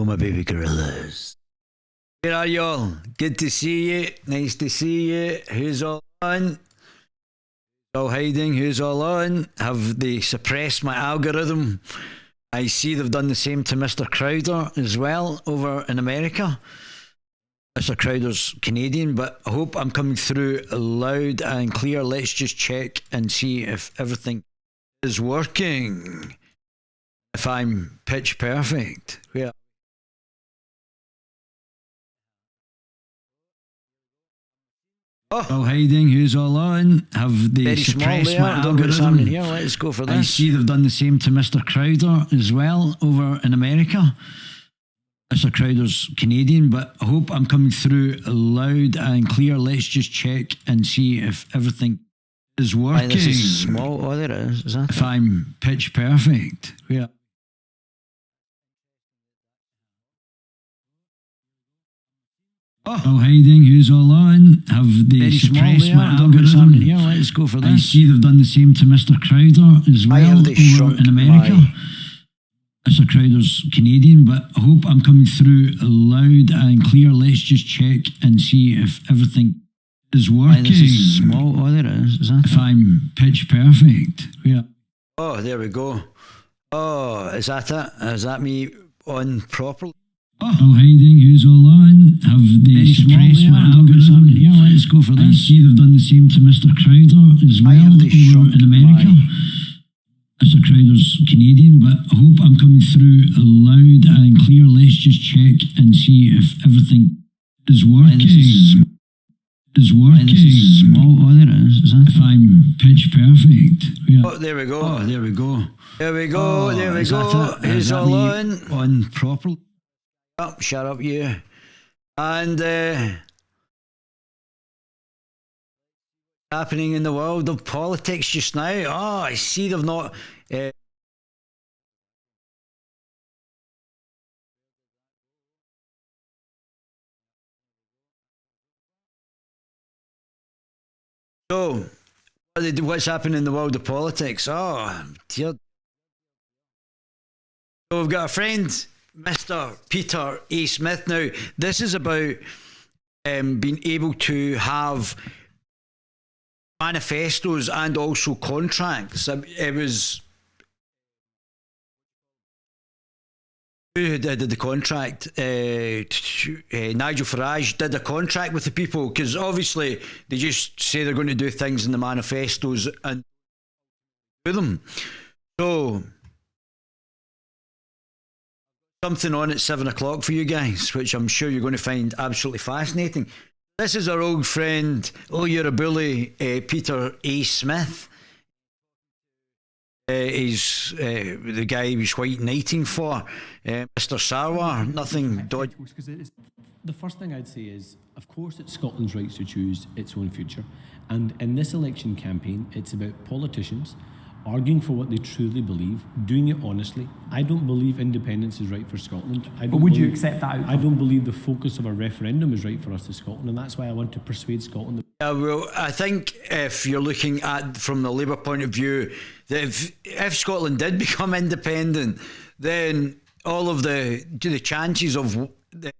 my baby gorillas. Where are y'all? Good to see you. Nice to see you. Who's all on? All hiding? Who's all on? Have they suppressed my algorithm? I see they've done the same to Mr. Crowder as well over in America. Mr. Crowder's Canadian, but I hope I'm coming through loud and clear. Let's just check and see if everything is working. If I'm pitch perfect. Where? Oh, all hiding. Who's all on? Have they suppressed my algorithm? Here. Let's go for this. I see they've done the same to Mr. Crowder as well over in America. Mr. Crowder's Canadian, but I hope I'm coming through loud and clear. Let's just check and see if everything is working. This is small. Oh, there it is. Is that if I'm pitch perfect. Where? Oh, all hiding. Who's all on? Have they suppressed my algorithm? Here. Let's go for this. I see they've done the same to Mr. Crowder as well over in America. Mr. Crowder's Canadian, but I hope I'm coming through loud and clear. Let's just check and see if everything is working. This is small. Oh, there it is. Is that if I'm pitch perfect? Where? Oh, there we go. Oh, is that it? Is that me on properly? Oh, all hiding. Who's all on? Have they suppressed my algorithm? Here, let's go for this. I see they've done the same to Mr. Crowder as well over in America. Mr. Crowder's Canadian, but I hope I'm coming through loud and clear. Let's just check and see if everything is working. Is working. Small. Oh, there it is. Is that if I'm pitch perfect? Where? Oh, there we go. Oh, there we go. There we go. There we go. Who's all on properly? Oh, shut up, you. And happening in the world of politics just now. Oh, I see they've not. So, what's happening in the world of politics? Oh, dear. So we've got a friend, Mr. Peter A. Smith. Now, this is about being able to have manifestos and also contracts. It was who did the contract? Nigel Farage did a contract with the people, because obviously they just say they're going to do things in the manifestos and do them. So something on at 7 o'clock for you guys, which I'm sure you're going to find absolutely fascinating. This is our old friend, oh, you're a bully, Peter A. Smith. He's the guy he was white knighting for, Mr. Sarwar. Nothing dodgy. The first thing I'd say is, of course, it's Scotland's right to choose its own future. And in this election campaign, it's about politicians arguing for what they truly believe, doing it honestly. I don't believe independence is right for Scotland. But would you accept that outcome? I don't believe the focus of a referendum is right for us to Scotland, and that's why I want to persuade Scotland. Yeah, well, I think if you're looking at from the Labour point of view, that if Scotland did become independent, then all of the chances of the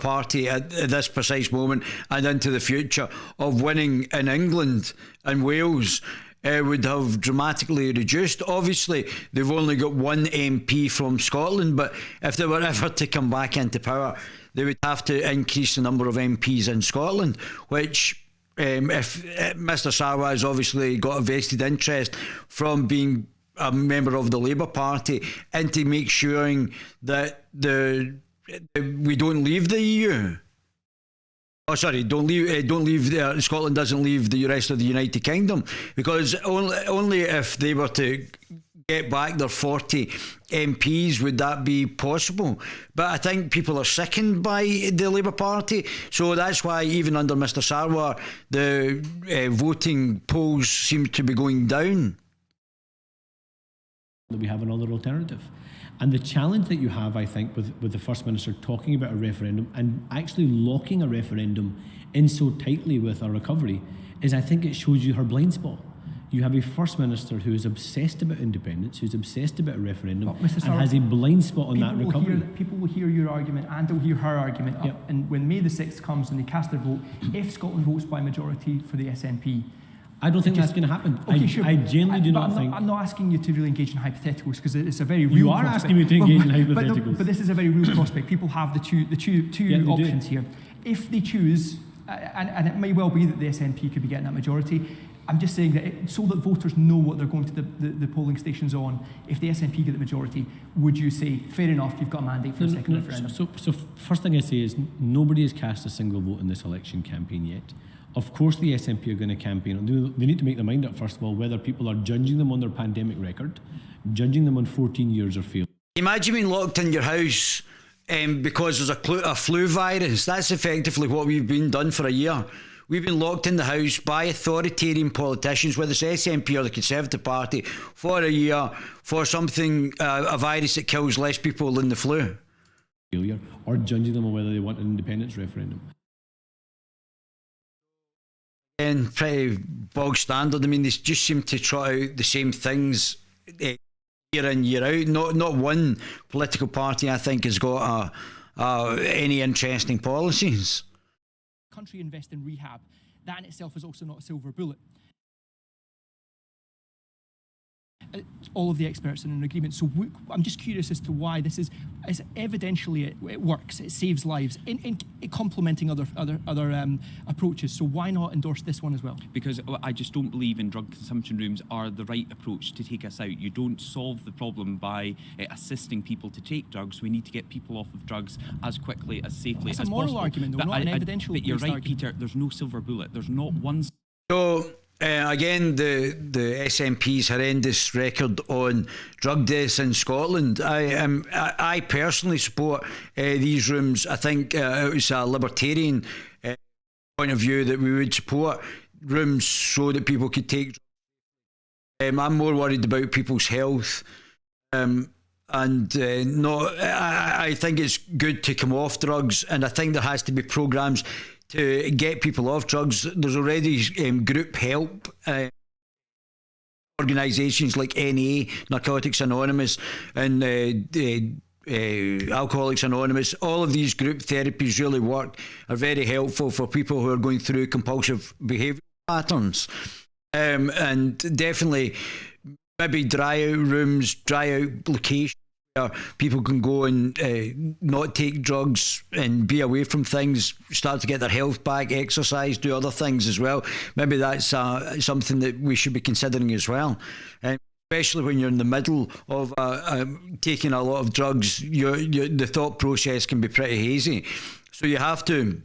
party at this precise moment and into the future of winning in England and Wales would have dramatically reduced. Obviously, they've only got one MP from Scotland, but if they were ever to come back into power, they would have to increase the number of MPs in Scotland, which if Mr. Sarwar has obviously got a vested interest from being a member of the Labour Party into make sure that we don't leave the EU. Oh, sorry, don't leave. Scotland doesn't leave the rest of the United Kingdom, because only if they were to get back their 40 MPs would that be possible. But I think people are sickened by the Labour Party, so that's why even under Mr. Sarwar, the voting polls seem to be going down. That we have another alternative. And the challenge that you have, I think, with the First Minister talking about a referendum and actually locking a referendum in so tightly with our recovery is, I think it shows you her blind spot. You have a First Minister who is obsessed about independence, who's obsessed about a referendum, But, Mr. and Sarwar, has a blind spot on that recovery. People will hear your argument and they'll hear her argument. Yep. And when May the 6th comes and they cast their vote, if Scotland votes by majority for the SNP, I don't think that's going to happen. okay, sure. I genuinely do not think. I'm not asking you to really engage in hypotheticals because it's a very real You are prospect. asking me to engage in hypotheticals. But this is a very real prospect. People have the two Yeah, they options do. here. If they choose, and it may well be that the SNP could be getting that majority, I'm just saying that so that voters know what they're going to the polling stations on, if the SNP get the majority, would you say, fair enough, you've got a mandate for a second referendum? So first thing I say is nobody has cast a single vote in this election campaign yet. Of course the SNP are going to campaign. They need to make their mind up, first of all, whether people are judging them on their pandemic record, judging them on 14 years or failure. Imagine being locked in your house because there's a flu virus. That's effectively what we've been done for a year. We've been locked in the house by authoritarian politicians, whether it's SNP or the Conservative Party, for a year for something, a virus that kills less people than the flu. Failure, or judging them on whether they want an independence referendum. And pretty bog standard. I mean, they just seem to trot out the same things year in, year out. Not one political party, I think, has got any interesting policies. Country invest in rehab. That in itself is also not a silver bullet. All of the experts are in agreement. So I'm just curious as to why this is evidentially it works. It saves lives in complementing other approaches. So why not endorse this one as well? Because I just don't believe in drug consumption rooms are the right approach to take us out. You don't solve the problem by assisting people to take drugs. We need to get people off of drugs as quickly, as safely as possible. That's a moral argument, though, not an evidential. But you're right, argument. Peter. There's no silver bullet. There's not one. So again, the SNP's horrendous record on drug deaths in Scotland. I personally support these rooms. I think it was a libertarian point of view that we would support rooms so that people could take. I'm more worried about people's health. I think it's good to come off drugs, and I think there has to be programs to get people off drugs. There's already group help organisations like NA, Narcotics Anonymous, and Alcoholics Anonymous. All of these group therapies really work, are very helpful for people who are going through compulsive behaviour patterns. And definitely maybe dry out rooms, dry out locations where people can go and not take drugs and be away from things, start to get their health back, exercise, do other things as well. Maybe that's something that we should be considering as well. Especially when you're in the middle of taking a lot of drugs, the thought process can be pretty hazy. So you have to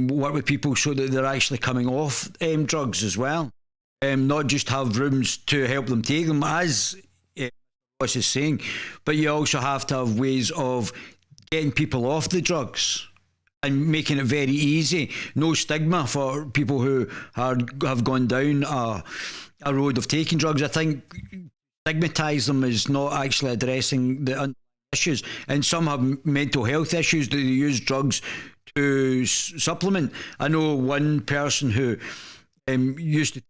work with people so that they're actually coming off drugs as well. Not just have rooms to help them take them, as Ross is saying, but you also have to have ways of getting people off the drugs and making it very easy. No stigma for people who have gone down a road of taking drugs. I think stigmatise them is not actually addressing the issues. And some have mental health issues that they use drugs to supplement. I know one person who used to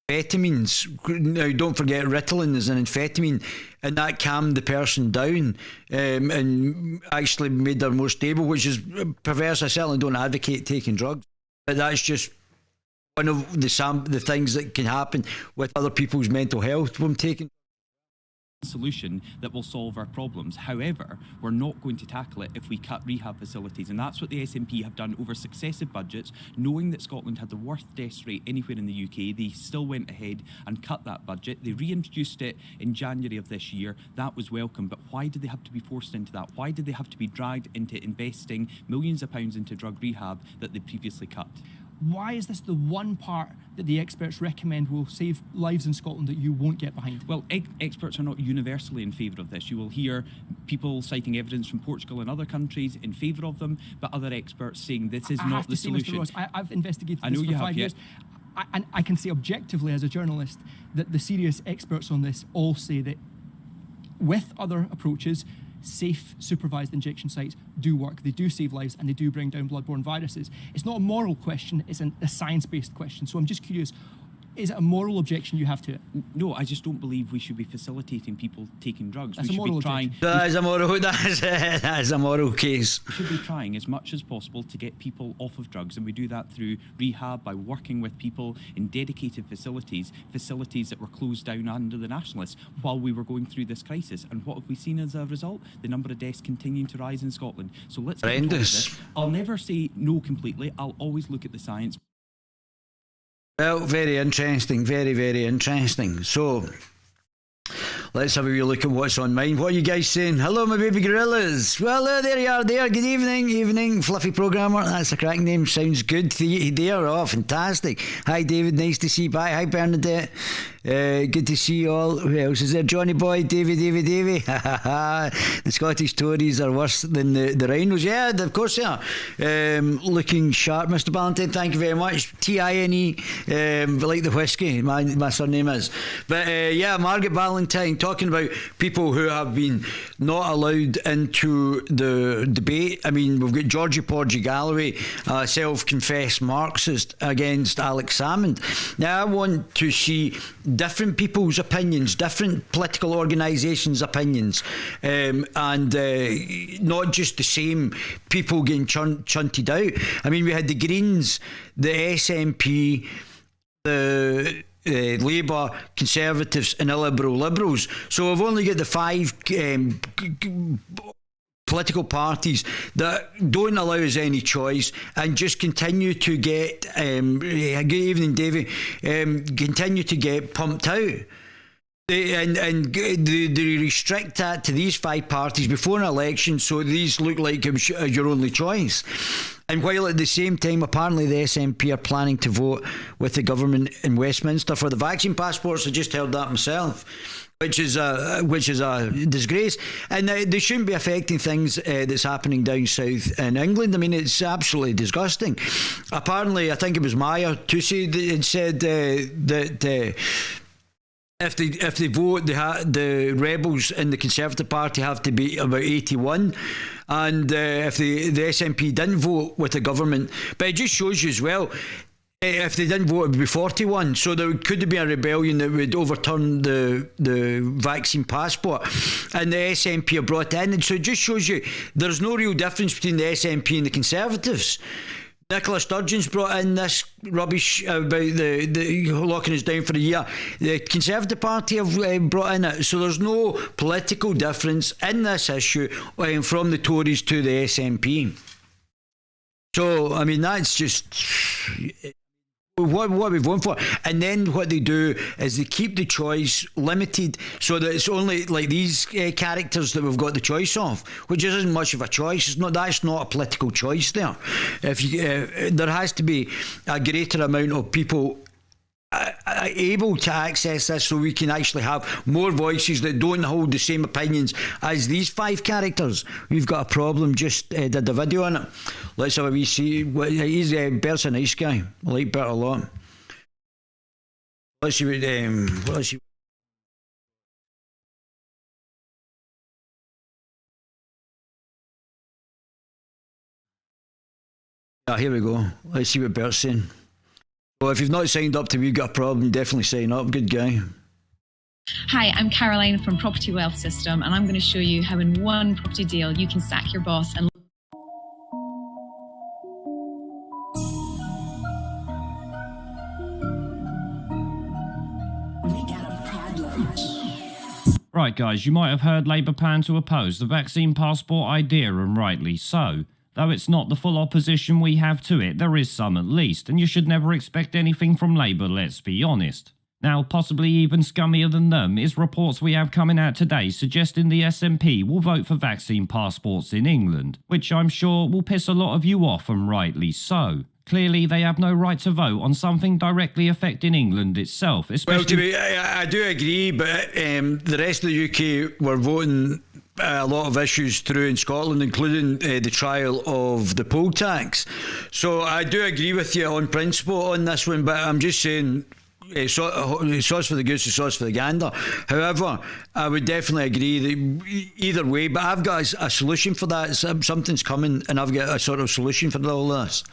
amphetamines. Now, don't forget Ritalin is an amphetamine, and that calmed the person down and actually made them more stable, which is perverse. I certainly don't advocate taking drugs, but that's just one of the things that can happen with other people's mental health from taking. Solution that will solve our problems. However, we're not going to tackle it if we cut rehab facilities, and that's what the SNP have done over successive budgets. Knowing that Scotland had the worst death rate anywhere in the UK, they still went ahead and cut that budget. They reintroduced it in January of this year. That was welcome, but why did they have to be forced into that? Why did they have to be dragged into investing millions of pounds into drug rehab that they previously cut? Why is this the one part that the experts recommend will save lives in Scotland that you won't get behind? Well, experts are not universally in favour of this. You will hear people citing evidence from Portugal and other countries in favour of them, but other experts saying this is not the solution. Mr. Ross, I've investigated I know this you for have, 5 years. And I can say objectively as a journalist that the serious experts on this all say that with other approaches, safe supervised injection sites do work. They do save lives and they do bring down bloodborne viruses. It's not a moral question, it's a science-based question. So I'm just curious, Is it a moral objection you have to it? No, I just don't believe we should be facilitating people taking drugs. That's We a should be moral trying. That is a moral case. We should be trying as much as possible to get people off of drugs, and we do that through rehab, by working with people in dedicated facilities that were closed down under the Nationalists while we were going through this crisis. And what have we seen as a result? The number of deaths continuing to rise in Scotland. So let's get on top of Horrendous. this. I'll never say no completely. I'll always look at the science. Well, very interesting, very, very interesting. So, let's have a wee look at what's on mine. What are you guys saying? Hello, my baby gorillas. Well, there you are there. Good evening. Fluffy Programmer. That's the correct name. Sounds good there. Oh, fantastic. Hi, David. Nice to see you back. Hi, Bernadette. Good to see you all. Who else is there? Johnny Boy, Davy. The Scottish Tories are worse than the Rhinos. Yeah, of course they are. Looking sharp, Mr. Ballantyne. Thank you very much. Tine, like the whiskey, my surname is. But yeah, Margaret Ballantyne talking about people who have been not allowed into the debate. I mean, we've got Georgie Porgy Galloway, a self-confessed Marxist, against Alex Salmond. Now, I want to see different people's opinions, different political organisations' opinions, and not just the same people getting chunted out. I mean, we had the Greens, the SNP, the Labour, Conservatives and illiberal Liberals. So we've only got the five political parties that don't allow us any choice and just continue to get, good evening, Davey, continue to get pumped out. They restrict that to these five parties before an election, so these look like it was your only choice. And while at the same time, apparently the SNP are planning to vote with the government in Westminster for the vaccine passports. I just heard that myself, which is a disgrace. And they shouldn't be affecting things that's happening down south in England. I mean, it's absolutely disgusting. Apparently, I think it was Maya Tussey that said that. If they vote, the rebels in the Conservative Party have to be about 81, and if the SNP didn't vote with the government, but it just shows you as well, if they didn't vote, it would be 41. So there could be a rebellion that would overturn the vaccine passport, and the SNP are brought in, and so it just shows you there's no real difference between the SNP and the Conservatives. Nicola Sturgeon's brought in this rubbish about the locking us down for a year. The Conservative Party have brought in it. So there's no political difference in this issue from the Tories to the SNP. So, I mean, that's just what we've won for. And then what they do is they keep the choice limited so that it's only like these characters that we've got the choice of, which isn't much of a choice. That's not a political choice there. If you, there has to be a greater amount of people able to access this so we can actually have more voices that don't hold the same opinions as these five characters. We've got a problem. Just did a video on it. Let's have a wee see. He's Bert's a nice guy. I like Bert a lot. Let's see what here we go. Let's see what Bert's saying. Well, if you've not signed up to We've Got a Problem, definitely sign up. Good guy. Hi, I'm Caroline from Property Wealth System, and I'm going to show you how in one property deal you can sack your boss and Right, guys, you might have heard Labour plan to oppose the vaccine passport idea, and rightly so. Though it's not the full opposition we have to it, there is some at least, and you should never expect anything from Labour, let's be honest. Now, possibly even scummier than them is reports we have coming out today suggesting the SNP will vote for vaccine passports in England, which I'm sure will piss a lot of you off, and rightly so. Clearly, they have no right to vote on something directly affecting England itself, especially... Well, I do agree, but the rest of the UK were voting a lot of issues through in Scotland, including the trial of the poll tax. So I do agree with you on principle on this one, but I'm just saying sauce for the goose is sauce for the gander. However, I would definitely agree that either way, but I've got a solution for that. Something's coming and I've got a sort of solution for all this.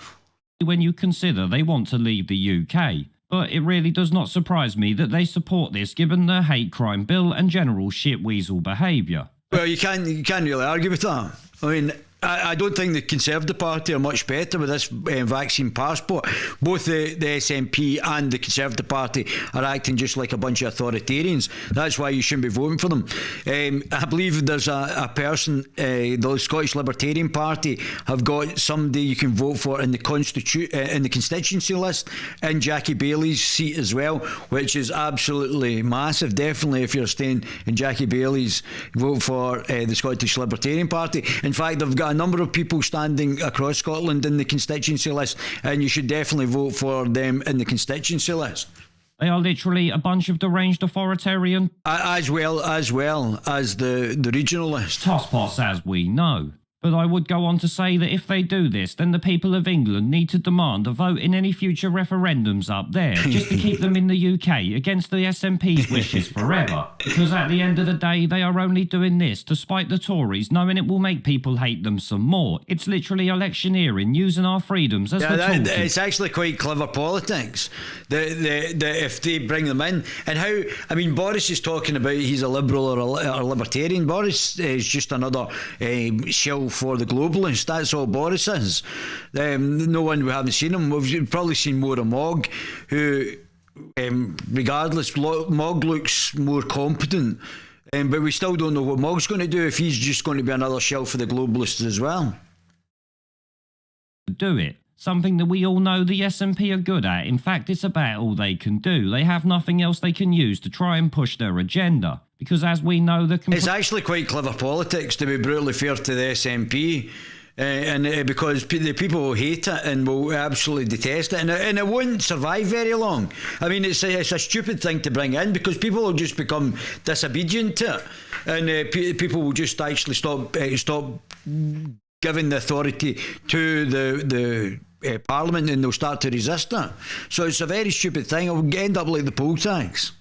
When you consider they want to leave the UK. But it really does not surprise me that they support this given the hate crime bill and general shitweasel behaviour. Well, you can't really argue with that. I mean, I don't think the Conservative Party are much better with this vaccine passport. Both the SNP and the Conservative Party are acting just like a bunch of authoritarians. That's why you shouldn't be voting for them. I believe there's a person, the Scottish Libertarian Party have got somebody you can vote for in the constituency list, in Jackie Bailey's seat as well, which is absolutely massive. Definitely, if you're staying in Jackie Bailey's, vote for the Scottish Libertarian Party. In fact, they've got a number of people standing across Scotland in the constituency list, and you should definitely vote for them in the constituency list. They are literally a bunch of deranged authoritarian As well as the regional list. tosspots, as we know. But I would go on to say that if they do this, then the people of England need to demand a vote in any future referendums up there, just to keep them in the UK against the SNP's wishes forever. Because at the end of the day, they are only doing this to spite the Tories, knowing it will make people hate them some more. It's literally electioneering, using our freedoms as the tool. It's actually quite clever politics. If they bring them in, and how, I mean, Boris is talking about he's a liberal or a libertarian. Boris is just another shell for the globalists. That's all Boris is. No one, we haven't seen him. We've probably seen more of Mogg, who, regardless, Mogg looks more competent. But we still don't know what Mogg's going to do, if he's just going to be another shell for the globalists as well. Do it. Something that we all know the SNP are good at. In fact, it's about all they can do. They have nothing else they can use to try and push their agenda. Because as we know, it's actually quite clever politics, to be brutally fair to the SNP. Because the people will hate it and will absolutely detest it, and it won't survive very long. I mean, it's a stupid thing to bring in, because people will just become disobedient to it, and people will just actually stop giving the authority to the Parliament, and they'll start to resist it. So it's a very stupid thing. It'll end up like the poll tax.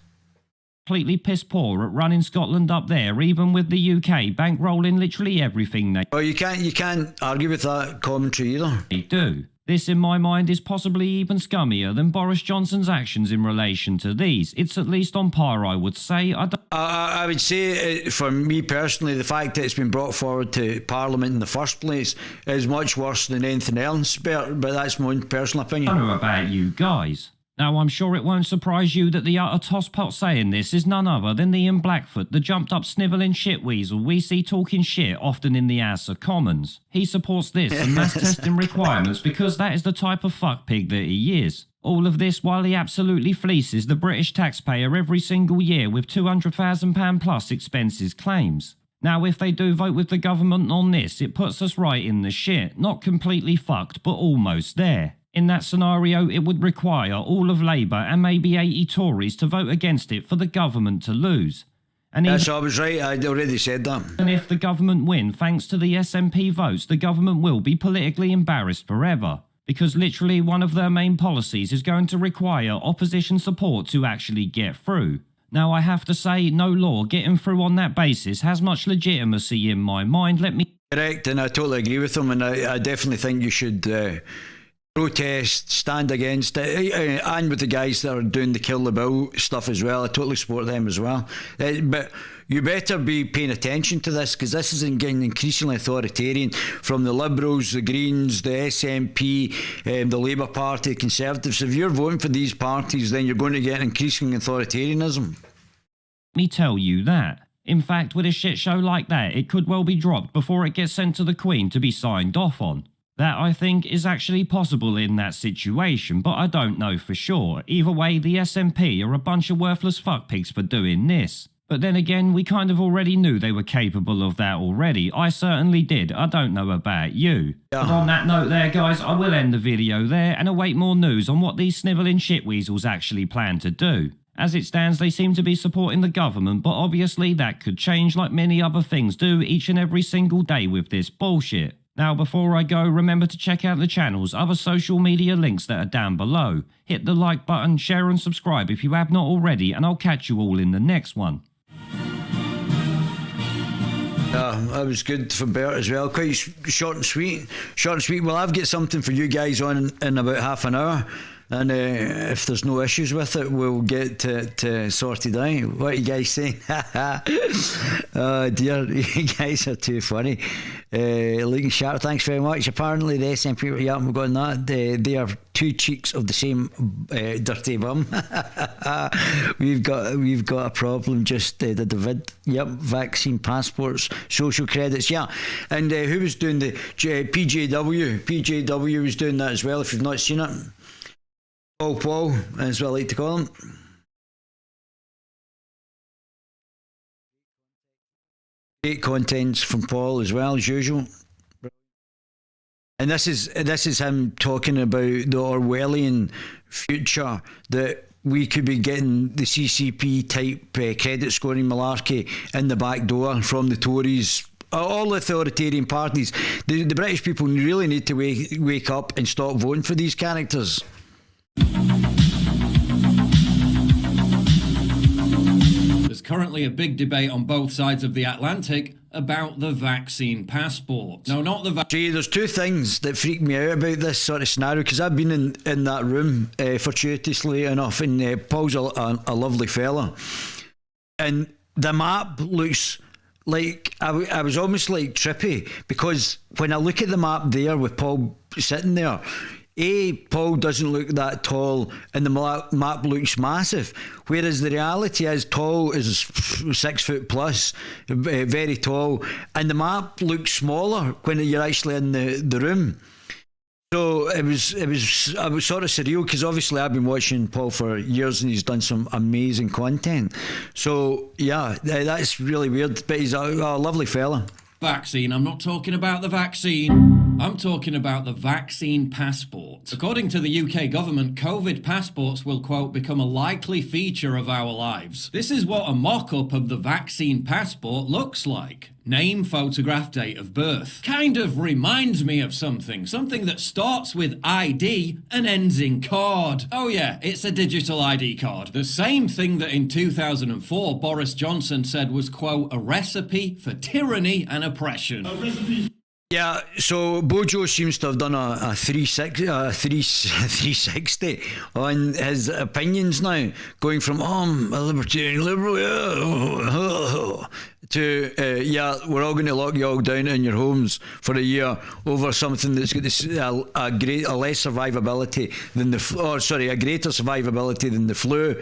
Completely piss poor at running Scotland up there, even with the UK bankrolling literally everything Well, you can't argue with that commentary either. They do. This, in my mind, is possibly even scummier than Boris Johnson's actions in relation to these. It's at least on par, I would say. I would say, for me personally, the fact that it's been brought forward to Parliament in the first place is much worse than anything else, but that's my own personal opinion. I don't know about you guys. Now, I'm sure it won't surprise you that the utter tosspot saying this is none other than Ian Blackfoot, the jumped-up snivelling shitweasel we see talking shit often in the House of Commons. He supports this and mass testing requirements because that is the type of fuckpig that he is. All of this while he absolutely fleeces the British taxpayer every single year with £200,000 plus expenses claims. Now, if they do vote with the government on this, it puts us right in the shit. Not completely fucked, but almost there. In that scenario, it would require all of Labour and maybe 80 Tories to vote against it for the government to lose. And yes, I was right. I'd already said that. And if the government win, thanks to the SNP votes, the government will be politically embarrassed forever. Because literally one of their main policies is going to require opposition support to actually get through. Now, I have to say, no law getting through on that basis has much legitimacy in my mind. Correct, and I totally agree with them, and I definitely think you should protest, stand against it, and with the guys that are doing the kill the bill stuff as well. I totally support them as well. But you better be paying attention to this, because this is getting increasingly authoritarian from the Liberals, the Greens, the SNP, the Labour Party, the Conservatives. If you're voting for these parties, then you're going to get increasing authoritarianism. Let me tell you that. In fact, with a shit show like that, it could well be dropped before it gets sent to the Queen to be signed off on. That, I think, is actually possible in that situation, but I don't know for sure. Either way, the SNP are a bunch of worthless fuckpigs for doing this. But then again, we kind of already knew they were capable of that already. I certainly did. I don't know about you. But on that note there, guys, I will end the video there and await more news on what these snivelling shitweasels actually plan to do. As it stands, they seem to be supporting the government, but obviously that could change like many other things do each and every single day with this bullshit. Now, before I go, remember to check out the channel's other social media links that are down below. Hit the like button, share and subscribe if you have not already, and I'll catch you all in the next one. That was good for Bert as well. Quite short and sweet. Short and sweet. Well, I've got something for you guys on in about half an hour. And if there's no issues with it, we'll get it sorted out. What are you guys saying? Oh dear, you guys are too funny. Lincoln Sharp, thanks very much. Apparently the SNP, yeah, we've got that. They are two cheeks of the same dirty bum. we've got a problem. Just the vid. Yep, vaccine passports, social credits. Yeah, and who was doing the PJW? PJW was doing that as well. If you've not seen it. Paul, as well I like to call him. Great contents from Paul as well, as usual. And this is him talking about the Orwellian future, that we could be getting the CCP type credit scoring malarkey in the back door from the Tories. All authoritarian parties. The British people really need to wake up and stop voting for these characters. There's currently a big debate on both sides of the Atlantic about the vaccine passport. No, not the Gee, there's two things that freak me out about this sort of scenario, because I've been in that room fortuitously enough, and Paul's a lovely fella, and the map looks like I was almost like trippy, because when I look at the map there with Paul sitting there, Paul doesn't look that tall and the map looks massive, whereas the reality is tall is 6 foot plus, very tall, and the map looks smaller when you're actually in the room. So it was sort of surreal, because obviously I've been watching Paul for years and he's done some amazing content. So yeah, that's really weird, but he's a lovely fella. Vaccine. I'm not talking about the vaccine. I'm talking about the vaccine passport. According to the UK government, COVID passports will, quote, become a likely feature of our lives. This is what a mock-up of the vaccine passport looks like. Name, photograph, date of birth. Kind of reminds me of something that starts with ID and ends in card. Oh yeah, it's a digital ID card. The same thing that in 2004 Boris Johnson said was, quote, a recipe for tyranny and oppression. Yeah, so Bojo seems to have done a 360 on his opinions now, going from a libertarian liberal, to we're all going to lock you all down in your homes for a year over something that's got this, a less survivability than a greater survivability than the flu,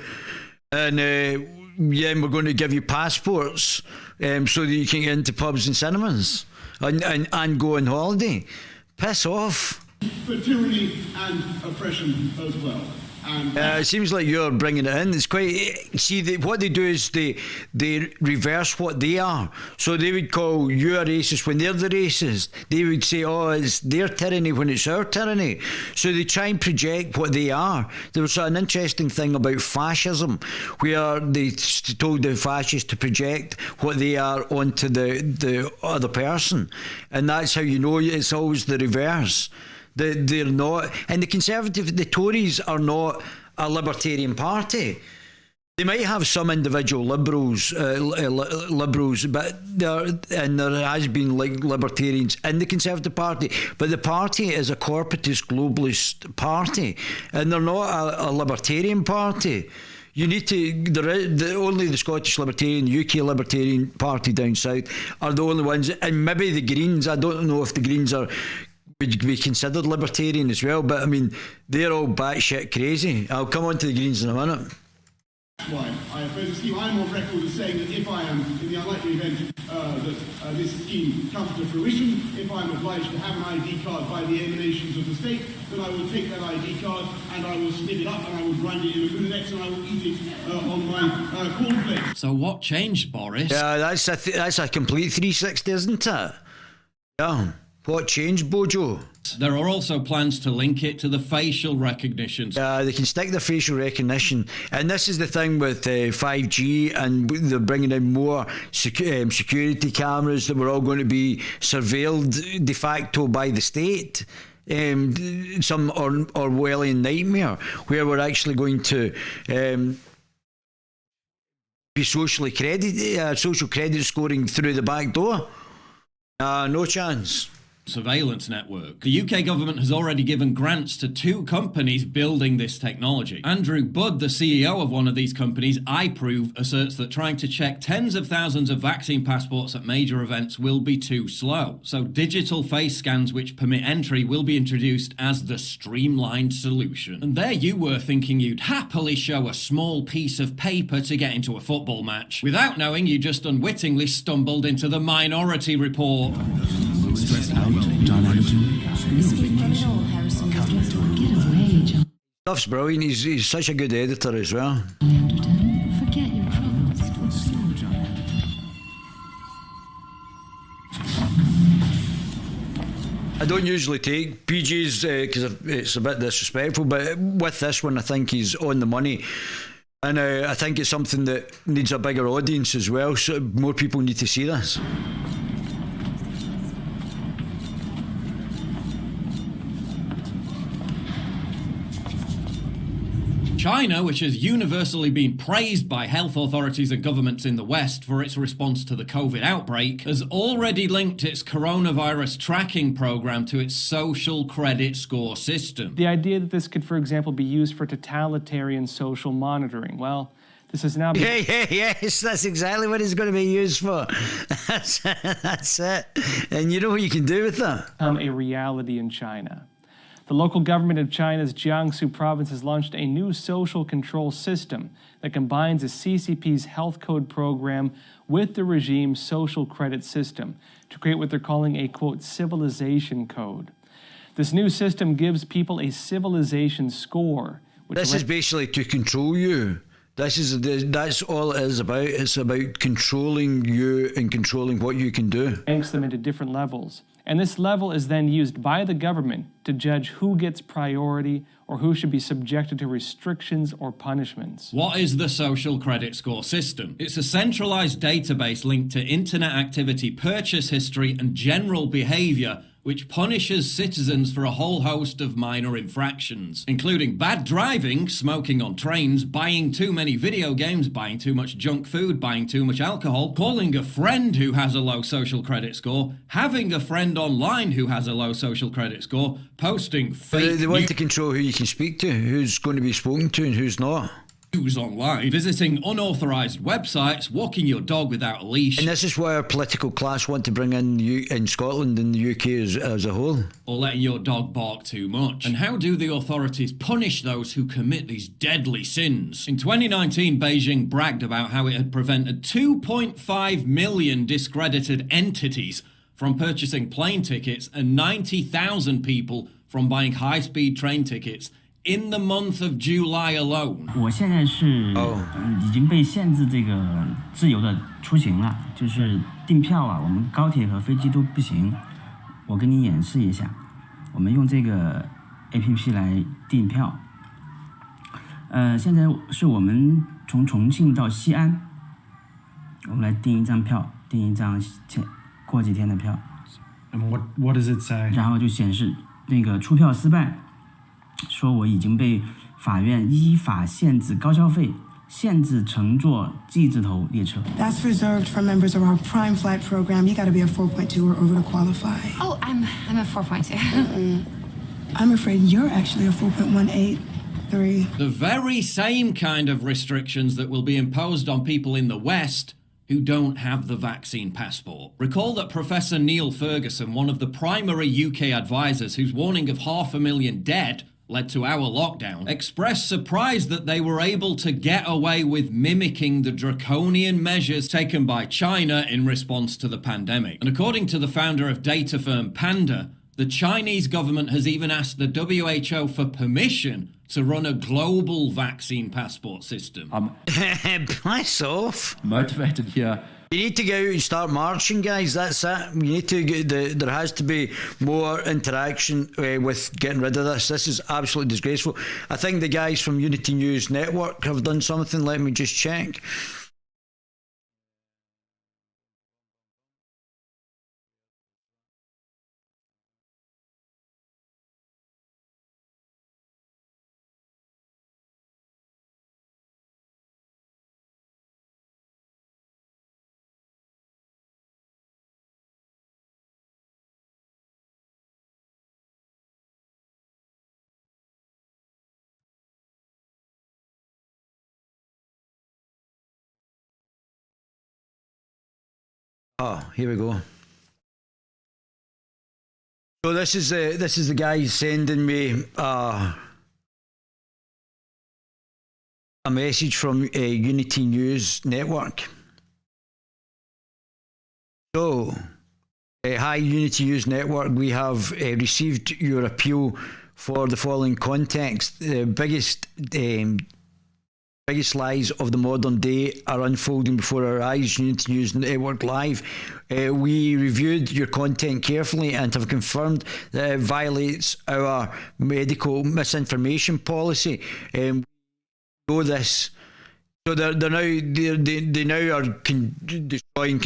and we're going to give you passports so that you can get into pubs and cinemas. And go on holiday. Piss off. For tyranny and oppression as well. It seems like you're bringing it in. It's quite. See, what they do is they reverse what they are. So they would call you a racist when they're the racist. They would say, it's their tyranny when it's our tyranny. So they try and project what they are. There was an interesting thing about fascism, where they told the fascists to project what they are onto the other person, and that's how you know it's always the reverse. They're not, and the Tories are not a libertarian party. They might have some individual liberals, but there has been like libertarians in the Conservative Party, but the party is a corporatist globalist party, and they're not a libertarian party. You need to. Only the Scottish Libertarian, UK Libertarian Party down south are the only ones, and maybe the Greens. I don't know if the Greens would be considered libertarian as well, but I mean, they're all batshit crazy. I'll come on to the Greens in a minute. Why I oppose the scheme. I'm on record as saying that if I am, in the unlikely event that this scheme comes to fruition, if I'm obliged to have an ID card by the emanations of the state, then I will take that ID card and I will snip it up and I will grind it in a Budanex and I will eat it on my cornflakes. So what changed, Boris? Yeah, that's a complete 360, isn't it? Yeah. What changed, Bojo? There are also plans to link it to the facial recognition. They can stick the facial recognition. And this is the thing with 5G, and they're bringing in more security cameras that we're all going to be surveilled de facto by the state. Some Orwellian nightmare where we're actually going to be social credit scoring through the back door. No chance. surveillance network. The UK government has already given grants to 2 companies building this technology. Andrew Budd, the CEO of one of these companies, iProve, asserts that trying to check tens of thousands of vaccine passports at major events will be too slow. So digital face scans which permit entry will be introduced as the streamlined solution. And there you were thinking you'd happily show a small piece of paper to get into a football match, without knowing you just unwittingly stumbled into the Minority Report. Stuff's brilliant. He's such a good editor as well. Forget your troubles. I don't usually take PGs because it's a bit disrespectful, but with this one I think he's on the money. And I think it's something that needs a bigger audience as well, so more people need to see this. China, which has universally been praised by health authorities and governments in the West for its response to the COVID outbreak, has already linked its coronavirus tracking program to its social credit score system. The idea that this could, for example, be used for totalitarian social monitoring, well, this is now... Yes, that's exactly what it's going to be used for. That's it. And you know what you can do with that? ...a reality in China. The local government of China's Jiangsu province has launched a new social control system that combines the CCP's health code program with the regime's social credit system to create what they're calling a, quote, civilization code. This new system gives people a civilization score. This is basically to control you. That's all it is about. It's about controlling you and controlling what you can do. Ranks them into different levels. And this level is then used by the government to judge who gets priority or who should be subjected to restrictions or punishments. What is the social credit score system? It's a centralized database linked to internet activity, purchase history, and general behavior, which punishes citizens for a whole host of minor infractions, including bad driving, smoking on trains, buying too many video games, buying too much junk food, buying too much alcohol, calling a friend who has a low social credit score, having a friend online who has a low social credit score, posting fake They want to control who you can speak to, who's going to be spoken to and who's not. news online, visiting unauthorized websites, walking your dog without a leash. And this is why our political class want to bring in Scotland and the UK as a whole. Or letting your dog bark too much. And how do the authorities punish those who commit these deadly sins? In 2019, Beijing bragged about how it had prevented 2.5 million discredited entities from purchasing plane tickets and 90,000 people from buying high-speed train tickets in the month of July alone. 我现在是已经被限制这个自由的出行了，就是订票啊，我们高铁和飞机都不行。我跟你演示一下，我们用这个 APP 来订票。现在是我们从重庆到西安，我们来订一张票，订一张过几天的票。And what does it say? 然后就显示那个出票失败。 说我已经被法院依法限制高消费，限制乘坐 G 字头列车。 That's reserved for members of our Prime Flight program. You got to be a 4.2 or over to qualify. Oh, I'm a 4.2. I'm afraid you're actually a 4.183. The very same kind of restrictions that will be imposed on people in the West who don't have the vaccine passport. Recall that Professor Neil Ferguson, one of the primary UK advisors whose warning of 500,000 dead led to our lockdown, expressed surprise that they were able to get away with mimicking the draconian measures taken by China in response to the pandemic. And according to the founder of data firm Panda, the Chinese government has even asked the WHO for permission to run a global vaccine passport system. Piss off. Motivated here. You need to go out and start marching, guys. That's it. You need to get there has to be more interaction with getting rid of this. This is absolutely disgraceful. I think the guys from Unity News Network have done something. Let me just check. Oh, here we go. So this is the guy sending me a message from Unity News Network. So, hi Unity News Network, we have received your appeal for the following context. The biggest lies of the modern day are unfolding before our eyes. Unity News Network Live. We reviewed your content carefully and have confirmed that it violates our medical misinformation policy. We know this. So they now are destroying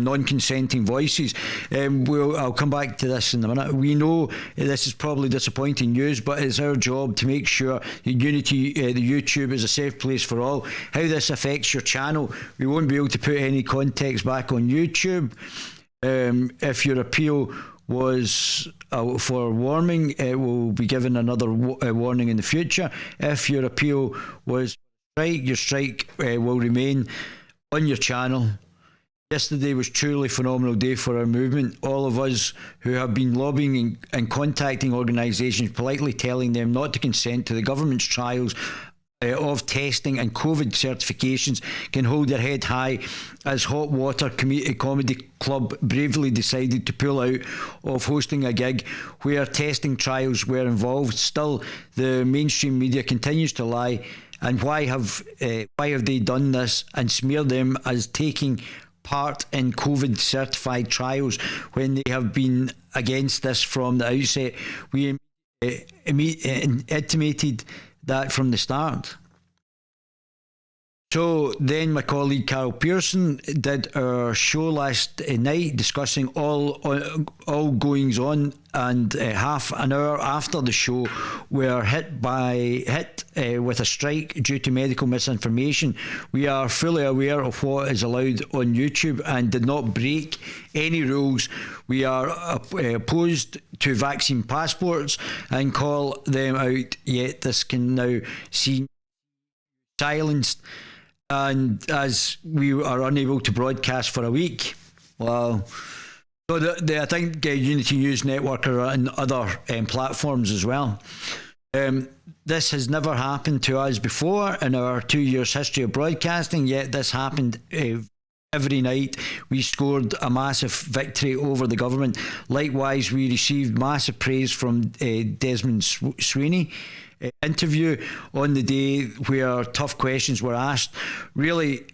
non-consenting voices. I'll come back to this in a minute. We know this is probably disappointing news, but it's our job to make sure that Unity, the YouTube, is a safe place for all. How this affects your channel, we won't be able to put any context back on YouTube. If your appeal was for warning, it will be given another warning in the future. If your appeal was your strike will remain on your channel. Yesterday was truly a phenomenal day for our movement. All of us who have been lobbying and contacting organisations, politely telling them not to consent to the government's trials of testing and COVID certifications, can hold their head high as Hot Water Comedy Club bravely decided to pull out of hosting a gig where testing trials were involved. Still, the mainstream media continues to lie. And why have they done this and smeared them as taking part in COVID certified trials when they have been against this from the outset? We intimated that from the start. So then my colleague Carol Pearson did our show last night discussing all goings on, and half an hour after the show we're hit with a strike due to medical misinformation. We are fully aware of what is allowed on YouTube and did not break any rules. We are opposed to vaccine passports and call them out, yet this can now seem silenced. And as we are unable to broadcast for a week, well, so I think Unity News Network are on other platforms as well. This has never happened to us before in our 2 years history of broadcasting, yet this happened every night. We scored a massive victory over the government. Likewise, we received massive praise from Desmond Sweeney. Interview on the day where tough questions were asked really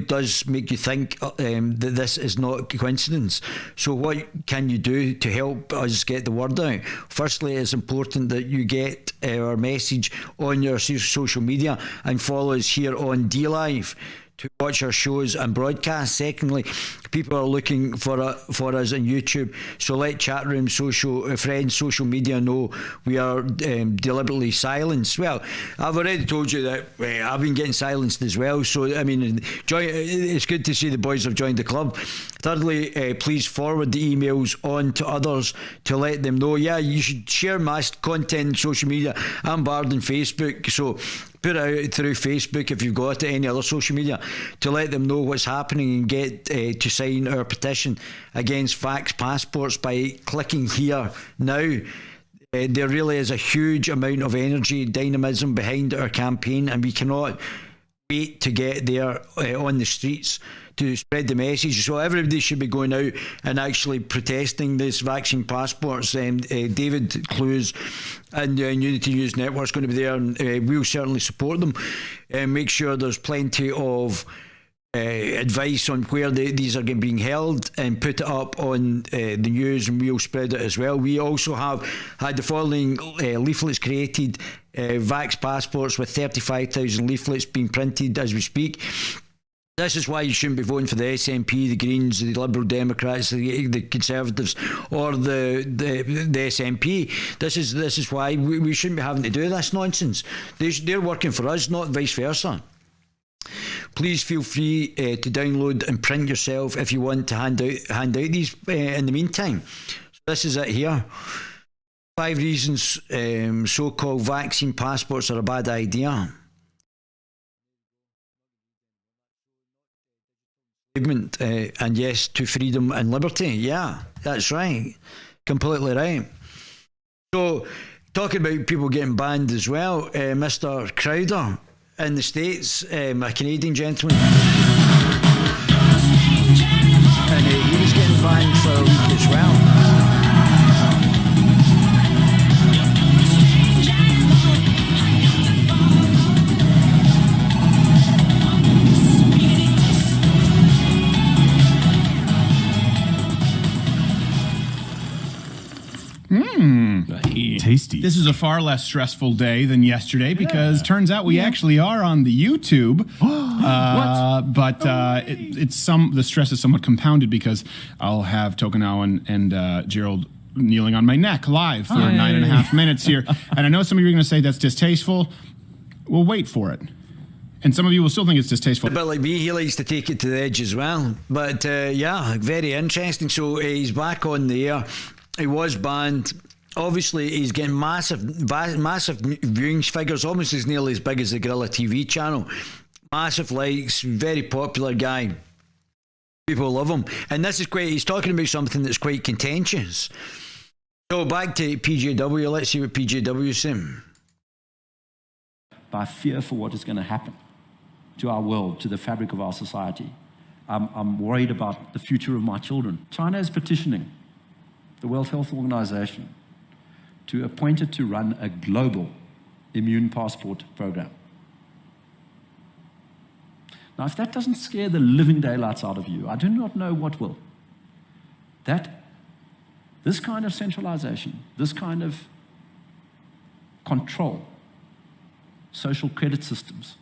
does make you think that this is not a coincidence. So what can you do to help us get the word out? Firstly, it's important that you get our message on your social media and follow us here on DLive to watch our shows and broadcasts. Secondly, people are looking for us on YouTube, so let chat room, friends, social media know we are deliberately silenced. Well, I've already told you that I've been getting silenced as well, so I mean, it's good to see the boys have joined the club. Thirdly, please forward the emails on to others to let them know. Yeah, you should share my content on social media. I'm barred on Facebook, so put it out through Facebook if you've got any other social media to let them know what's happening and get to sign our petition against vax passports by clicking here now. There really is a huge amount of energy, dynamism behind our campaign, and we cannot wait to get there on the streets to spread the message. So everybody should be going out and actually protesting this vaccine passports. David Clues and Unity News Network is going to be there, and we'll certainly support them. Make sure there's plenty of advice on where these are being held, and put it up on the news, and we'll spread it as well. We also have had the following leaflets created, vax passports with 35,000 leaflets being printed as we speak. This is why you shouldn't be voting for the SNP, the Greens, the Liberal Democrats, the Conservatives, or the SNP. This is why we shouldn't be having to do this nonsense. They're working for us, not vice versa. Please feel free to download and print yourself if you want to hand out these in the meantime. So this is it here. 5 reasons so-called vaccine passports are a bad idea. movement, and yes to freedom and liberty. Yeah, that's right. Completely right. So, talking about people getting banned as well, Mr. Crowder in the States, a Canadian gentleman, and he was getting banned for a week as well. Tasty. This is a far less stressful day than yesterday because turns out we actually are on the YouTube. But the stress is somewhat compounded because I'll have Tokunawa and Gerald kneeling on my neck live for 9.5 minutes here. And I know some of you are going to say that's distasteful. We'll wait for it. And some of you will still think it's distasteful. A bit like me, he likes to take it to the edge as well. But yeah, very interesting. So he's back on the air. He was banned. Obviously, he's getting massive viewing figures, almost as nearly as big as the Guerilla TV channel. Massive likes, very popular guy. People love him. And this is he's talking about something that's quite contentious. So back to PJW, let's see what PJW is saying. But I fear for what is going to happen to our world, to the fabric of our society. I'm worried about the future of my children. China is petitioning the World Health Organization to appoint it to run a global immune passport program. Now, if that doesn't scare the living daylights out of you, I do not know what will. This kind of centralization, this kind of control, social credit systems,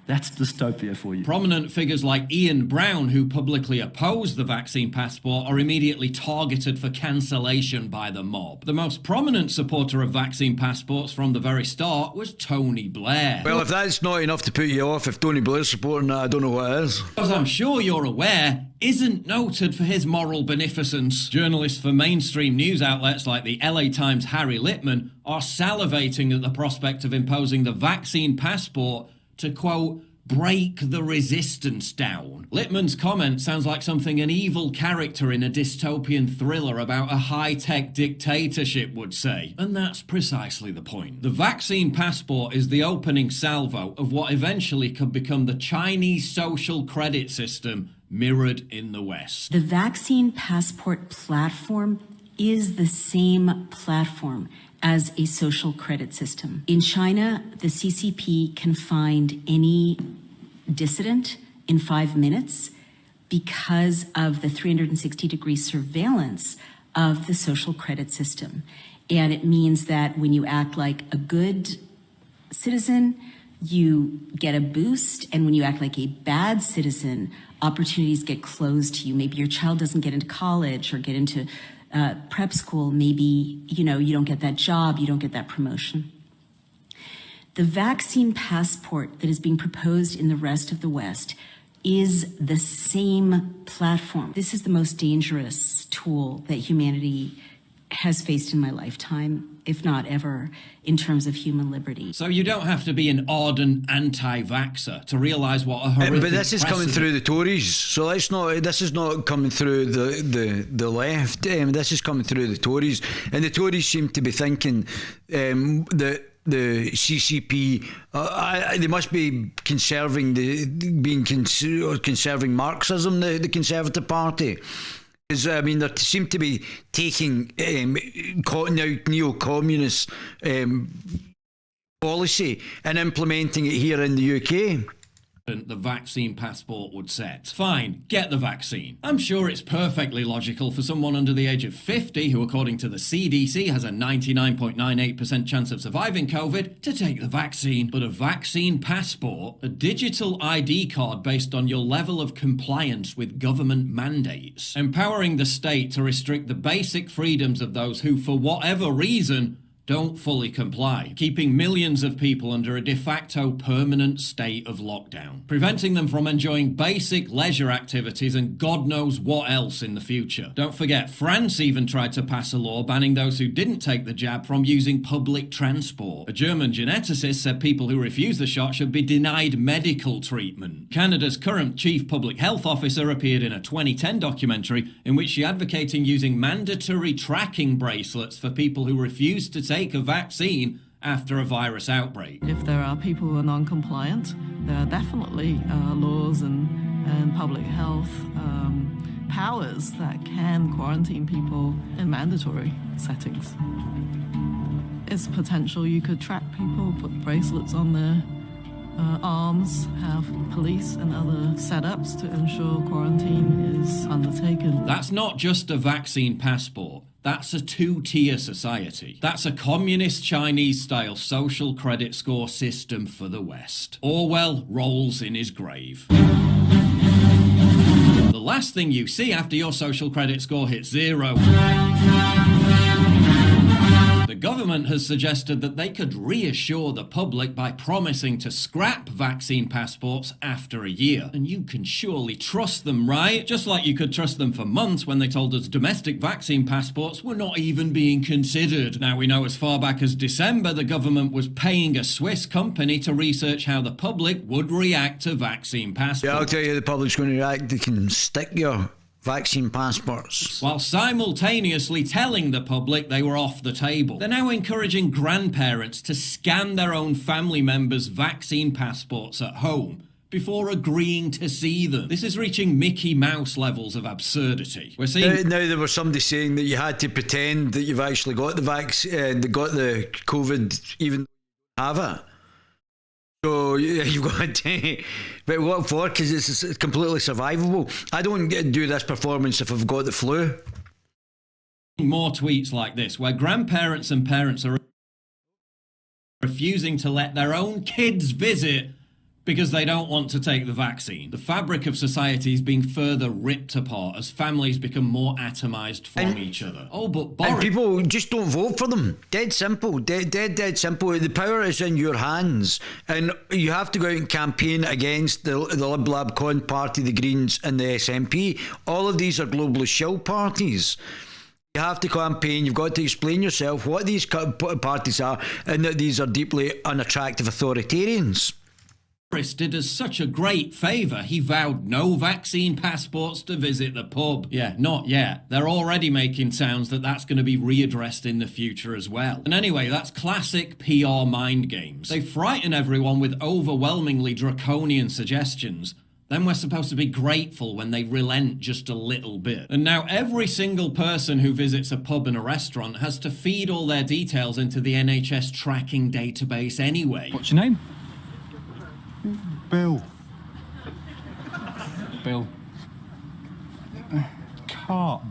that's dystopia for you. Prominent figures like Ian Brown, who publicly opposed the vaccine passport, are immediately targeted for cancellation by the mob. The most prominent supporter of vaccine passports from the very start was Tony Blair. Well, if that's not enough to put you off, if Tony Blair's supporting that, I don't know what is. As I'm sure you're aware, isn't noted for his moral beneficence. Journalists for mainstream news outlets like the LA Times' Harry Litman are salivating at the prospect of imposing the vaccine passport to, quote, break the resistance down. Litman's comment sounds like something an evil character in a dystopian thriller about a high-tech dictatorship would say. And that's precisely the point. The vaccine passport is the opening salvo of what eventually could become the Chinese social credit system mirrored in the West. The vaccine passport platform is the same platform as a social credit system. In China, the CCP can find any dissident in 5 minutes because of the 360-degree surveillance of the social credit system. And it means that when you act like a good citizen, you get a boost, and when you act like a bad citizen, opportunities get closed to you. Maybe your child doesn't get into college or get into prep school. Maybe, you don't get that job, you don't get that promotion. The vaccine passport that is being proposed in the rest of the West is the same platform. This is the most dangerous tool that humanity has faced in my lifetime, if not ever, in terms of human liberty. So you don't have to be an ardent anti-vaxxer to realise what a horrific but this is coming through the Tories, so this is not coming through the left. This is coming through the Tories, and the Tories seem to be thinking that the CCP, they must be conserving conserving Marxism, the Conservative Party. Because, they seem to be taking neo-communist policy and implementing it here in the UK. The vaccine passport would set. Fine, get the vaccine. I'm sure it's perfectly logical for someone under the age of 50, who according to the CDC has a 99.98% chance of surviving COVID, to take the vaccine. But a vaccine passport, a digital ID card based on your level of compliance with government mandates, empowering the state to restrict the basic freedoms of those who, for whatever reason, don't fully comply, keeping millions of people under a de facto permanent state of lockdown, preventing them from enjoying basic leisure activities and God knows what else in the future. Don't forget, France even tried to pass a law banning those who didn't take the jab from using public transport. A German geneticist said people who refuse the shot should be denied medical treatment. Canada's current chief public health officer appeared in a 2010 documentary in which she advocated using mandatory tracking bracelets for people who refuse to take a vaccine after a virus outbreak. If there are people who are non-compliant, there are definitely laws and public health powers that can quarantine people in mandatory settings. It's potential you could track people, put bracelets on their arms, have police and other setups to ensure quarantine is undertaken. That's not just a vaccine passport. That's a two-tier society. That's a communist Chinese-style social credit score system for the West. Orwell rolls in his grave. The last thing you see after your social credit score hits 0. The government has suggested that they could reassure the public by promising to scrap vaccine passports after a year. And you can surely trust them, right? Just like you could trust them for months when they told us domestic vaccine passports were not even being considered. Now we know as far back as December the government was paying a Swiss company to research how the public would react to vaccine passports. Yeah, I'll tell you how the public's going to react. They can stick your vaccine passports, while simultaneously telling the public they were off the table. They're now encouraging grandparents to scan their own family members' vaccine passports at home before agreeing to see them. This is reaching Mickey Mouse levels of absurdity. We're seeing now there was somebody saying that you had to pretend that you've actually got the vaccine, got the COVID, even though you have it. So you've got to, but what for? Because it's completely survivable. I don't get to do this performance if I've got the flu. More tweets like this, where grandparents and parents are refusing to let their own kids visit because they don't want to take the vaccine. The fabric of society is being further ripped apart as families become more atomized from each other. Oh, but Boris... And people just don't vote for them. Dead simple. Dead simple. The power is in your hands. And you have to go out and campaign against the Lib Lab Con Party, the Greens and the SNP. All of these are globalist shill parties. You have to campaign, you've got to explain yourself what these parties are and that these are deeply unattractive authoritarians. Boris did us such a great favour, he vowed no vaccine passports to visit the pub. Yeah, not yet. They're already making sounds that that's going to be readdressed in the future as well. And anyway, that's classic PR mind games. They frighten everyone with overwhelmingly draconian suggestions. Then we're supposed to be grateful when they relent just a little bit. And now every single person who visits a pub and a restaurant has to feed all their details into the NHS tracking database anyway. What's your name? Bill. Bill.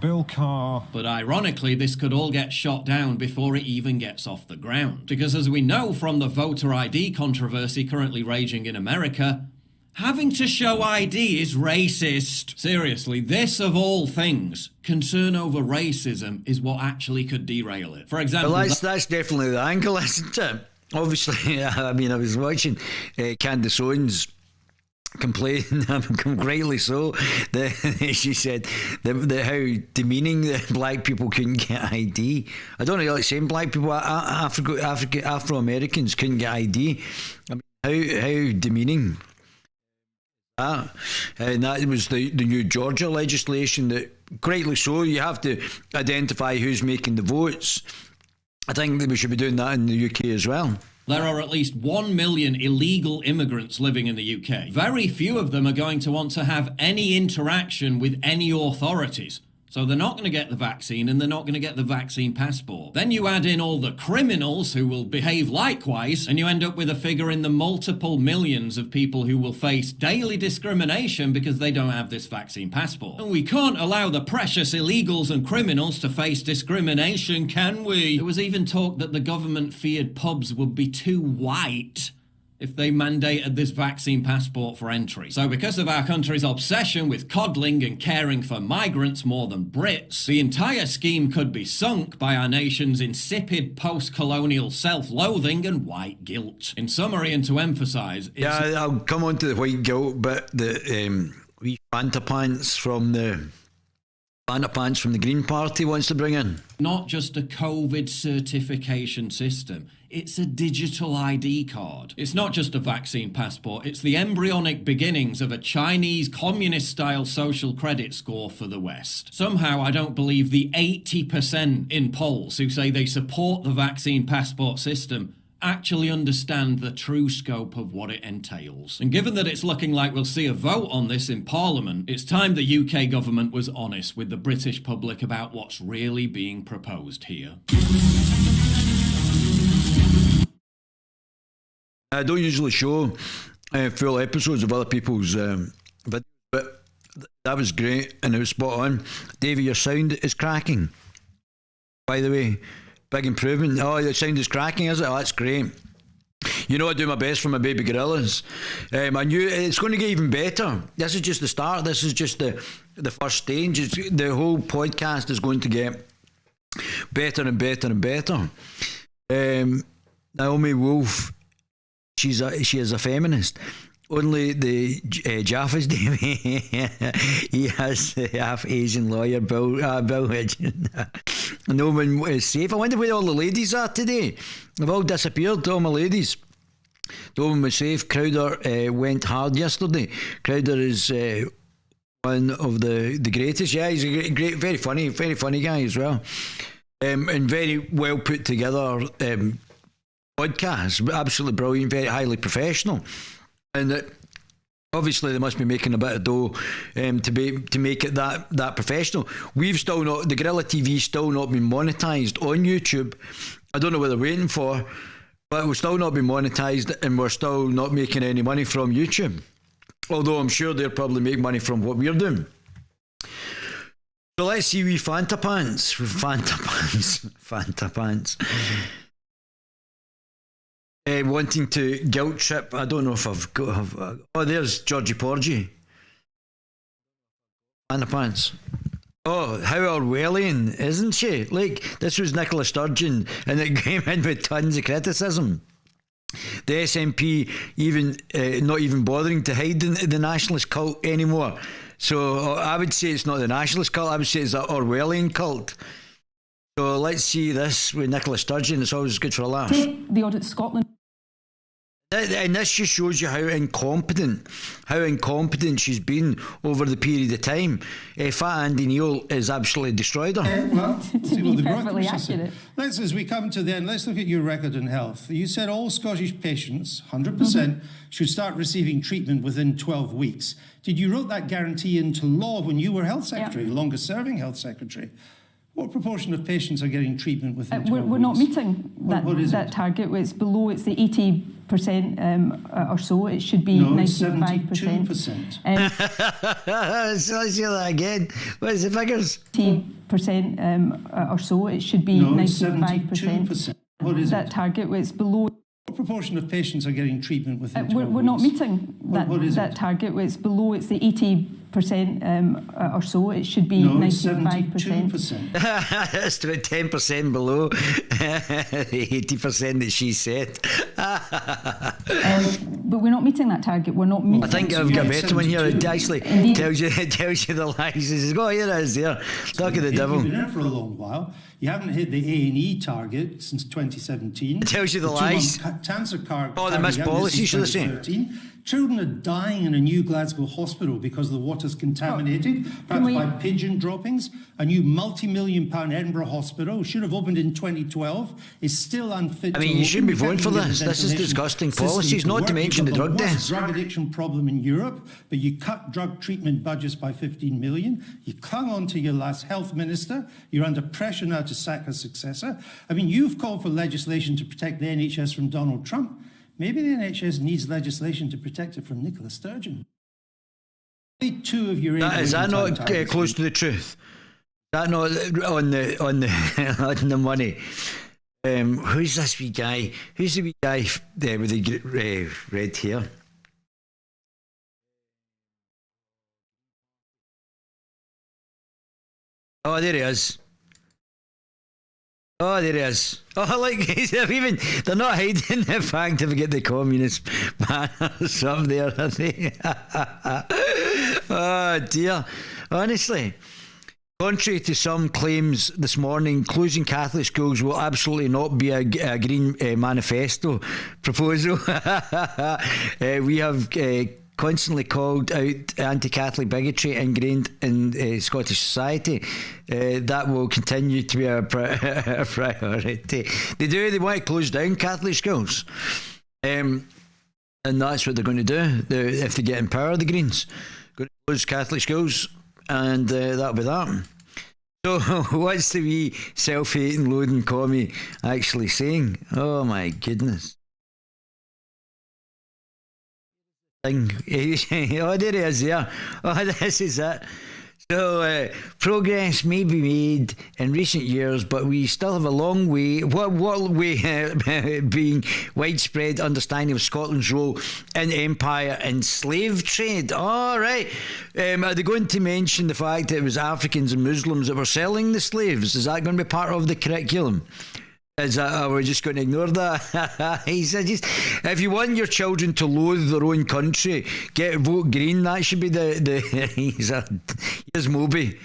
Bill Carr. But ironically, this could all get shot down before it even gets off the ground. Because as we know from the voter ID controversy currently raging in America, having to show ID is racist. Seriously, this of all things, concern over racism is what actually could derail it. For example... Well, that's definitely the angle, isn't it? Obviously, I mean, I was watching Candace Owens complain, greatly so, that she said that how demeaning that black people couldn't get ID. I don't really like saying black people, Afro-Americans couldn't get ID. I mean, how demeaning. And that was the new Georgia legislation that, greatly so, you have to identify who's making the votes. I think that we should be doing that in the UK as well. There are at least 1 million illegal immigrants living in the UK. Very few of them are going to want to have any interaction with any authorities. So they're not going to get the vaccine and they're not going to get the vaccine passport. Then you add in all the criminals who will behave likewise and you end up with a figure in the multiple millions of people who will face daily discrimination because they don't have this vaccine passport. And we can't allow the precious illegals and criminals to face discrimination, can we? There was even talk that the government feared pubs would be too white if they mandated this vaccine passport for entry. So because of our country's obsession with coddling and caring for migrants more than Brits, the entire scheme could be sunk by our nation's insipid post-colonial self-loathing and white guilt. In summary, and to emphasise... Yeah, I'll come on to the white guilt, but the wee Fanta pants from the Green Party wants to bring in. Not just a COVID certification system, it's a digital ID card. It's not just a vaccine passport, it's the embryonic beginnings of a Chinese communist-style social credit score for the West. Somehow I don't believe the 80% in polls who say they support the vaccine passport system actually understand the true scope of what it entails. And given that it's looking like we'll see a vote on this in Parliament, it's time the UK government was honest with the British public about what's really being proposed here. I don't usually show full episodes of other people's videos, but that was great and it was spot on. Davey, your sound is cracking, by the way. Big improvement. Oh, the sound is cracking, is it? Oh, that's great. You know, I do my best for my baby gorillas. I knew it's going to get even better. This is just the start. This is just the first stage. The whole podcast is going to get better and better and better. Naomi Wolf, she is a feminist. Only the Jaffa's Davey. He has the half Asian lawyer, Bill Hitchin. No one is safe. I wonder where all the ladies are today. They've all disappeared, all my ladies. No one was safe. Crowder went hard yesterday. Crowder is one of the greatest. Yeah, he's a great, very funny guy as well. And very well put together podcast. Absolutely brilliant, very highly professional. And obviously they must be making a bit of dough to make it that professional. We've still not, the Guerilla TV still not been monetised on YouTube. I don't know what they're waiting for, but we've still not been monetised and we're still not making any money from YouTube. Although I'm sure they'll probably make money from what we're doing. So let's see wee Fanta pants. Wanting to guilt trip. I don't know if I've got. Oh, there's Georgie Porgy. Fanta pants. Oh, how Orwellian, isn't she? Like, this was Nicola Sturgeon, and it came in with tons of criticism. The SNP even not even bothering to hide the nationalist cult anymore. So I would say it's not the nationalist cult. I would say it's an Orwellian cult. So let's see this with Nicola Sturgeon. It's always good for a laugh. The audit Scotland. And this just shows you how incompetent she's been over the period of time. Fat Andy Neil has absolutely destroyed her. Well, to be perfectly accurate. As we come to the end, let's look at your record in health. You said all Scottish patients, 100%, should start receiving treatment within 12 weeks. Did you wrote that guarantee into law when you were health secretary, the longest serving health secretary? What proportion of patients are getting treatment within 12 weeks? We're not meeting that it? target. It's below, it's the 80% or so. It should be 95%. 72%. So let's hear that again. What is the figures? 80% or so. It should be 95%. 72%. What is that target? It's below. What proportion of patients are getting treatment within 12 weeks? We're not meeting that it? target. It's below, it's the 80% or so. It should be 95%. That's about 10% below the 80% that she said. But we're not meeting that target. We're not meeting. I think I've got a better one here. It actually tells you the lies. It says, oh, here it is there. Look at the devil. You've been there for a long while. You haven't hit the A&E target since 2017. It tells you the lies. Oh, the missed policy, should I say? Children are dying in a new Glasgow hospital because the water's contaminated, perhaps by pigeon droppings. A new multi-million-pound Edinburgh hospital should have opened in 2012. Is still unfit. I mean, you shouldn't be voting for this. This is disgusting policies, not to mention the drug deaths. Drug addiction problem in Europe, but you cut drug treatment budgets by 15 million. You clung on to your last health minister. You're under pressure now to sack a successor. I mean, you've called for legislation to protect the NHS from Donald Trump. Maybe the NHS needs legislation to protect it from Nicola Sturgeon. Two of your is that not close to the truth? That not on the money? Who's this wee guy? Who's the wee guy there with the red hair? Oh, there he is. Oh, there he is. Oh, look, they're not hiding the fact that we get the communist banners up there, are they? Oh, dear. Honestly. Contrary to some claims this morning, closing Catholic schools will absolutely not be a Green manifesto proposal. We have constantly called out anti-Catholic bigotry ingrained in Scottish society. That will continue to be a priority. They want to close down Catholic schools. And that's what they're going to do if they get in power, the Greens. Going to close Catholic schools, and that'll be that. So what's the wee self-hating loading commie actually saying? Oh my goodness. Oh, there he is there. Oh, this is it. So progress may be made in recent years, but we still have a long way. What way being widespread understanding of Scotland's role in empire and slave trade. All right. Are they going to mention the fact that it was Africans and Muslims that were selling the slaves? Is that going to be part of the curriculum? Are we just going to ignore that? He said, if you want your children to loathe their own country, vote Green. That should be here's Moby.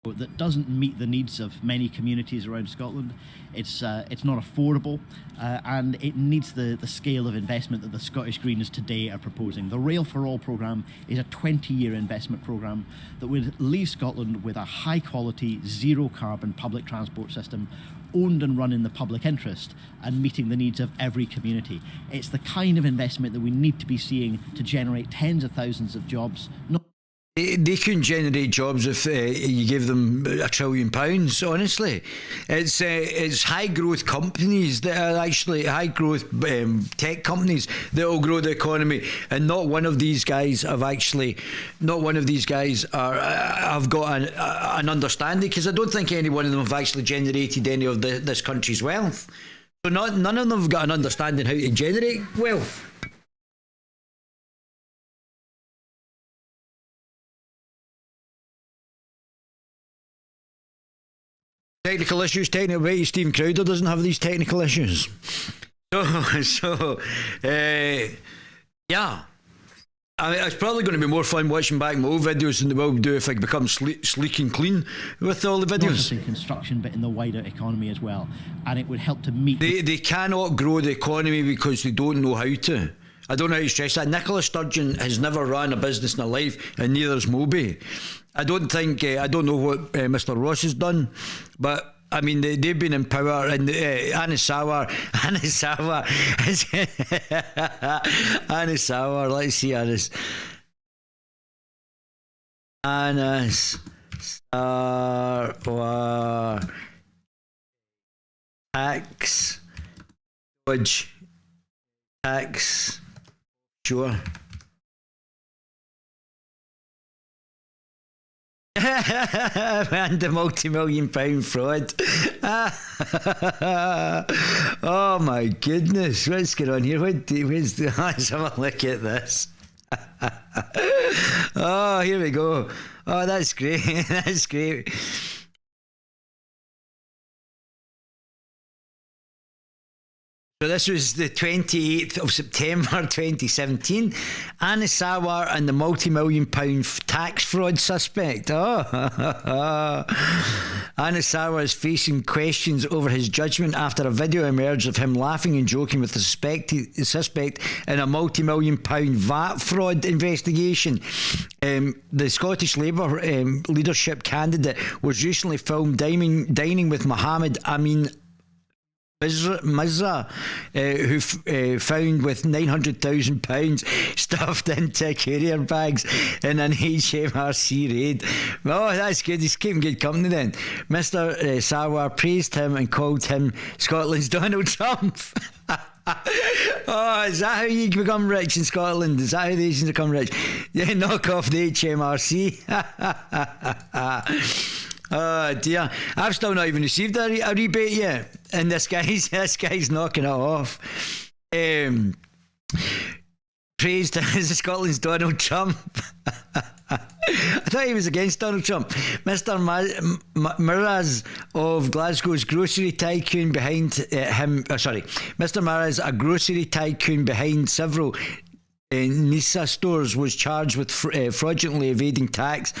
That doesn't meet the needs of many communities around Scotland. It's not affordable, and it needs the scale of investment that the Scottish Greens today are proposing. The Rail for All programme is a 20-year investment programme that would leave Scotland with a high-quality, zero-carbon public transport system owned and run in the public interest and meeting the needs of every community. It's the kind of investment that we need to be seeing to generate tens of thousands of jobs. They couldn't generate jobs if you gave them £1 trillion, honestly. It's high growth companies that are actually high growth tech companies that will grow the economy, and not one of these guys have got an understanding, because I don't think any one of them have actually generated any of this country's wealth. So none of them have got an understanding how to generate wealth. Technical issues, Stephen Crowder doesn't have these technical issues. Yeah. It's probably going to be more fun watching back my old videos than it will do if I become sleek and clean with all the videos. Not just in construction, but in the wider economy as well. And it would help to meet... They cannot grow the economy because they don't know how to. I don't know how to stress that. Nicola Sturgeon has never run a business in her life, and neither has Moby. I don't know what Mr. Ross has done, but I mean, they've been in power, and Anis Sauer, let's see Anis. Anis Sauer, tax, Dodge, tax, sure. And the multi-million pound fraud. Oh my goodness, what's going on here? Let's have a look at this. Oh, here we go. Oh, that's great. That's great. So this was the 28th of September 2017. Anis Sauer and the multi-million pound tax fraud suspect. Oh, Anis Sauer is facing questions over his judgment after a video emerged of him laughing and joking with the suspect in a multi-million pound VAT fraud investigation. The Scottish Labour leadership candidate was recently filmed dining with Mohammed Amin Mizra, who found with £900,000 stuffed into carrier bags in an HMRC raid. Oh, that's good. He's keeping good company then. Mr. Sauer praised him and called him Scotland's Donald Trump. Oh, is that how you become rich in Scotland? Is that how the Asians become rich? Yeah, knock off the HMRC. Oh dear, I've still not even received a rebate yet, and this guy's knocking it off. Praised as Scotland's Donald Trump. I thought he was against Donald Trump. Mr. Miraz of Glasgow's grocery tycoon behind him. Mr. Miraz, a grocery tycoon behind several Nisa stores, was charged with fraudulently evading tax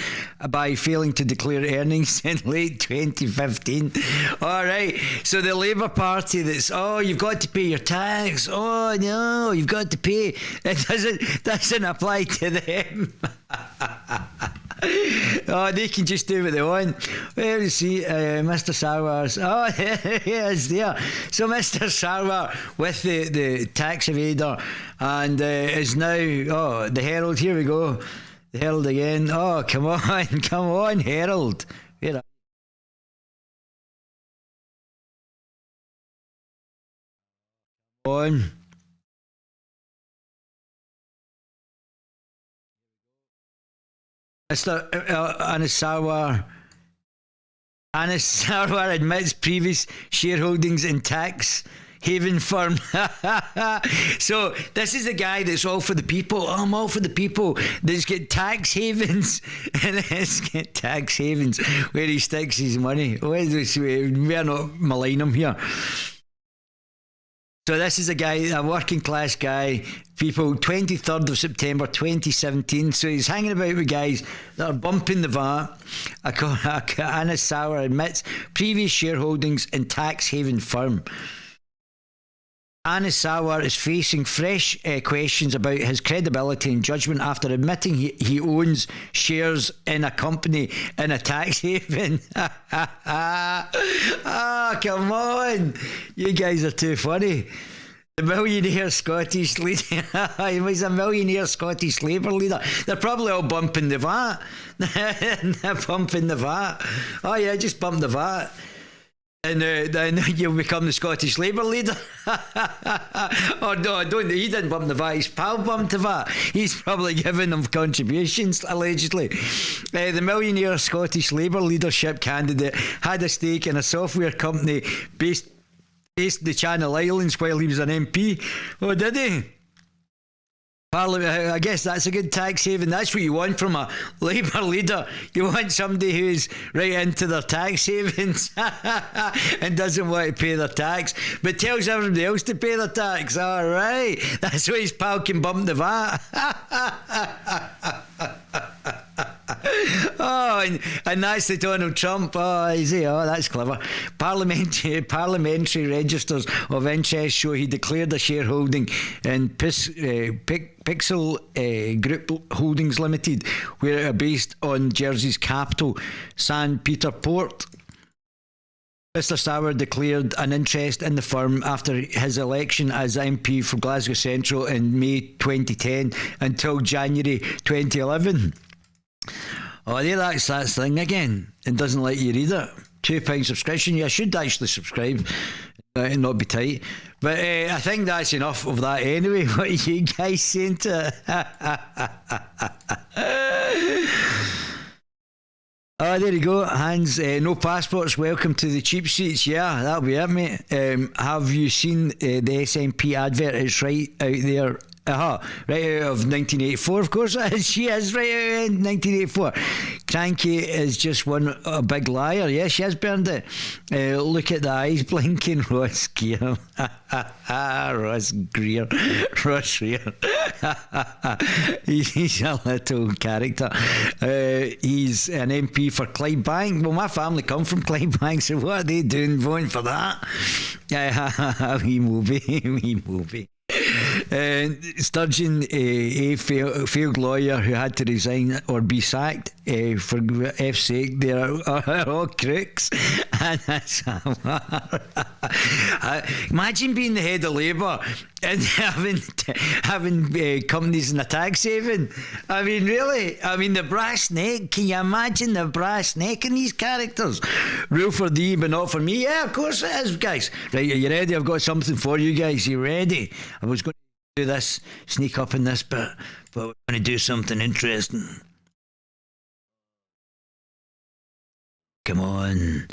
by failing to declare earnings in late 2015. All right, so the Labour Party you've got to pay your tax. Oh no, you've got to pay. It doesn't apply to them. Oh, they can just do what they want. Where is he? Mr. Sarwar's. Oh, he is there. So Mr. Sarwar with the tax evader and is now, the Herald. Here we go. The Herald again. Oh, come on, Herald. Where are you? On. Mr. Anis Sarwar admits previous shareholdings in tax haven firm. So this is a guy that's all for the people. Oh, I'm all for the people. That's got tax havens, and it's got tax havens where he sticks his money. We're not malign him here. So this is a working class guy, people, 23rd of September 2017. So he's hanging about with guys that are bumping the VAT. Anis Sarwar admits previous shareholdings in tax haven firm. Anis Sarwar is facing fresh questions about his credibility and judgment after admitting he owns shares in a company in a tax haven. Come on. You guys are too funny. The millionaire Scottish leader. He was a millionaire Scottish Labour leader. They're probably all bumping the VAT. They're bumping the VAT. Oh yeah, just bump the VAT. And then you'll become the Scottish Labour leader. Oh no, he didn't bump the VAT, his pal bumped the VAT. He's probably giving them contributions, allegedly. The millionaire Scottish Labour leadership candidate had a stake in a software company based in the Channel Islands while he was an MP. Oh, did he? I guess that's a good tax haven. That's what you want from a Labour leader. You want somebody who's right into their tax havens and doesn't want to pay their tax, but tells everybody else to pay their tax. All right, that's why his pal can bump the VAT. Oh, and that's the Donald Trump. Oh, is he? Oh, that's clever. Parliamentary registers of interest show he declared a shareholding in Pixel Group Holdings Limited, where it are based on Jersey's capital, St. Peter Port. Mr. Sarwar declared an interest in the firm after his election as MP for Glasgow Central in May 2010 until January 2011. Oh, there, that's that thing again. It doesn't let you read it. £2 subscription. You should actually subscribe and not be tight. But I think that's enough of that anyway. What are you guys saying to Oh, there you go. Hans, no passports, welcome to the cheap seats. Yeah, that'll be it, mate. Have you seen the SNP advert? It's right out there. Right out of 1984, of course. She is right out in 1984. Cranky is just a big liar. Yeah, she has burned it. Look at the eyes blinking. Ross Greer. Ross Greer. He's a little character. He's an MP for Clydebank. Well, my family come from Clydebank, so what are they doing voting for that? We movie. Sturgeon, a failed lawyer who had to resign or be sacked for F's sake. They are all crooks. And that's imagine being the head of Labour and having companies in a tax haven. I mean, really? I mean, the brass neck. Can you imagine the brass neck in these characters? Rule for thee, but not for me. Yeah, of course it is, guys. Right, are you ready? I've got something for you guys. Are you ready? I was going to do this, sneak up in this bit, but we're going to do something interesting. come on.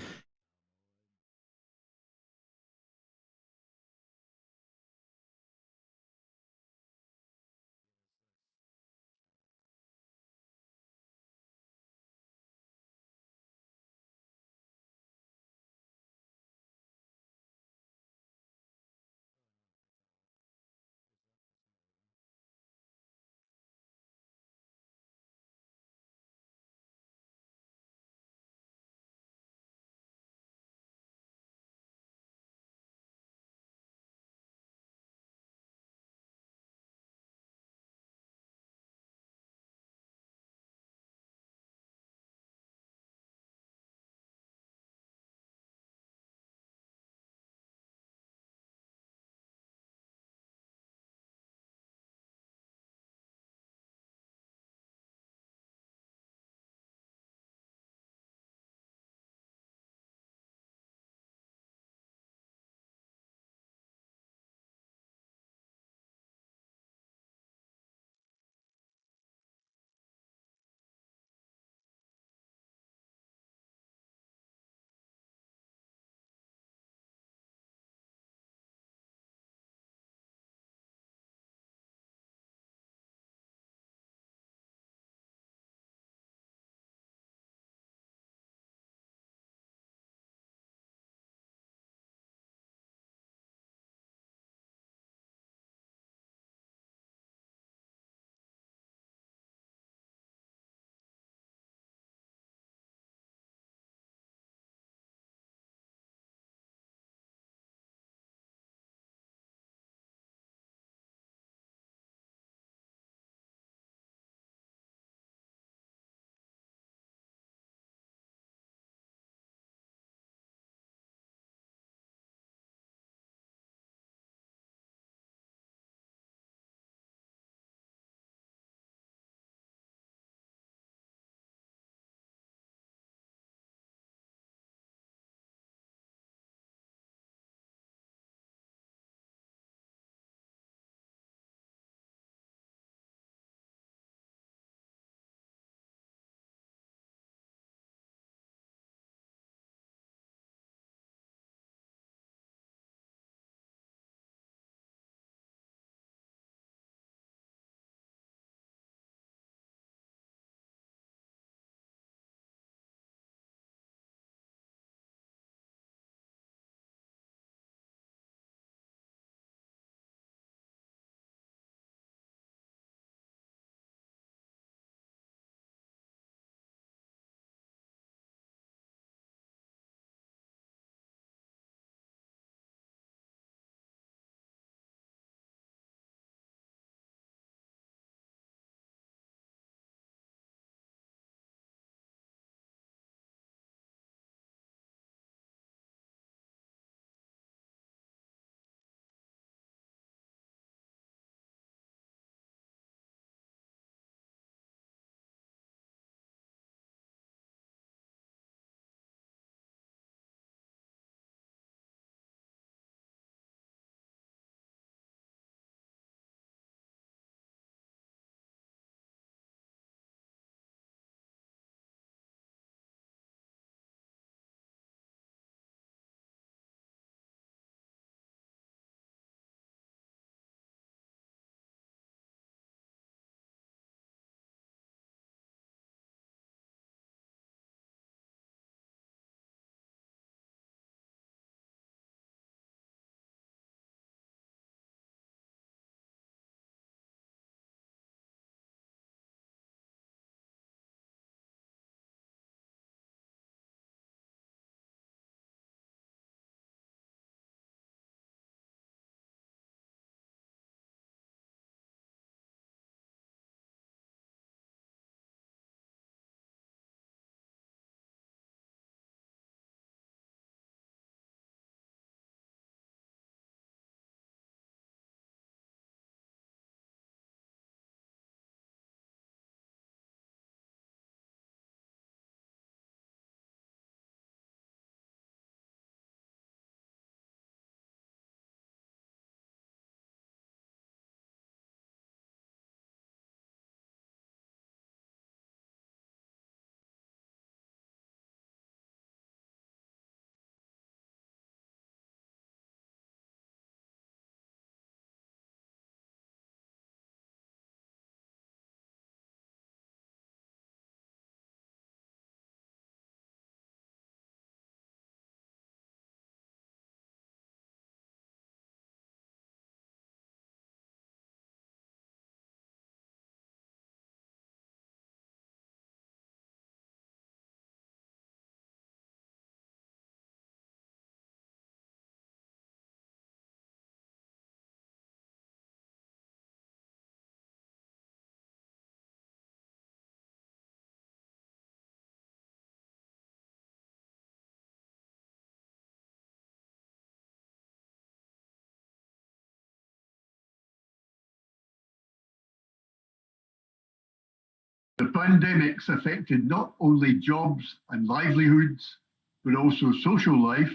The pandemic's affected not only jobs and livelihoods, but also social life,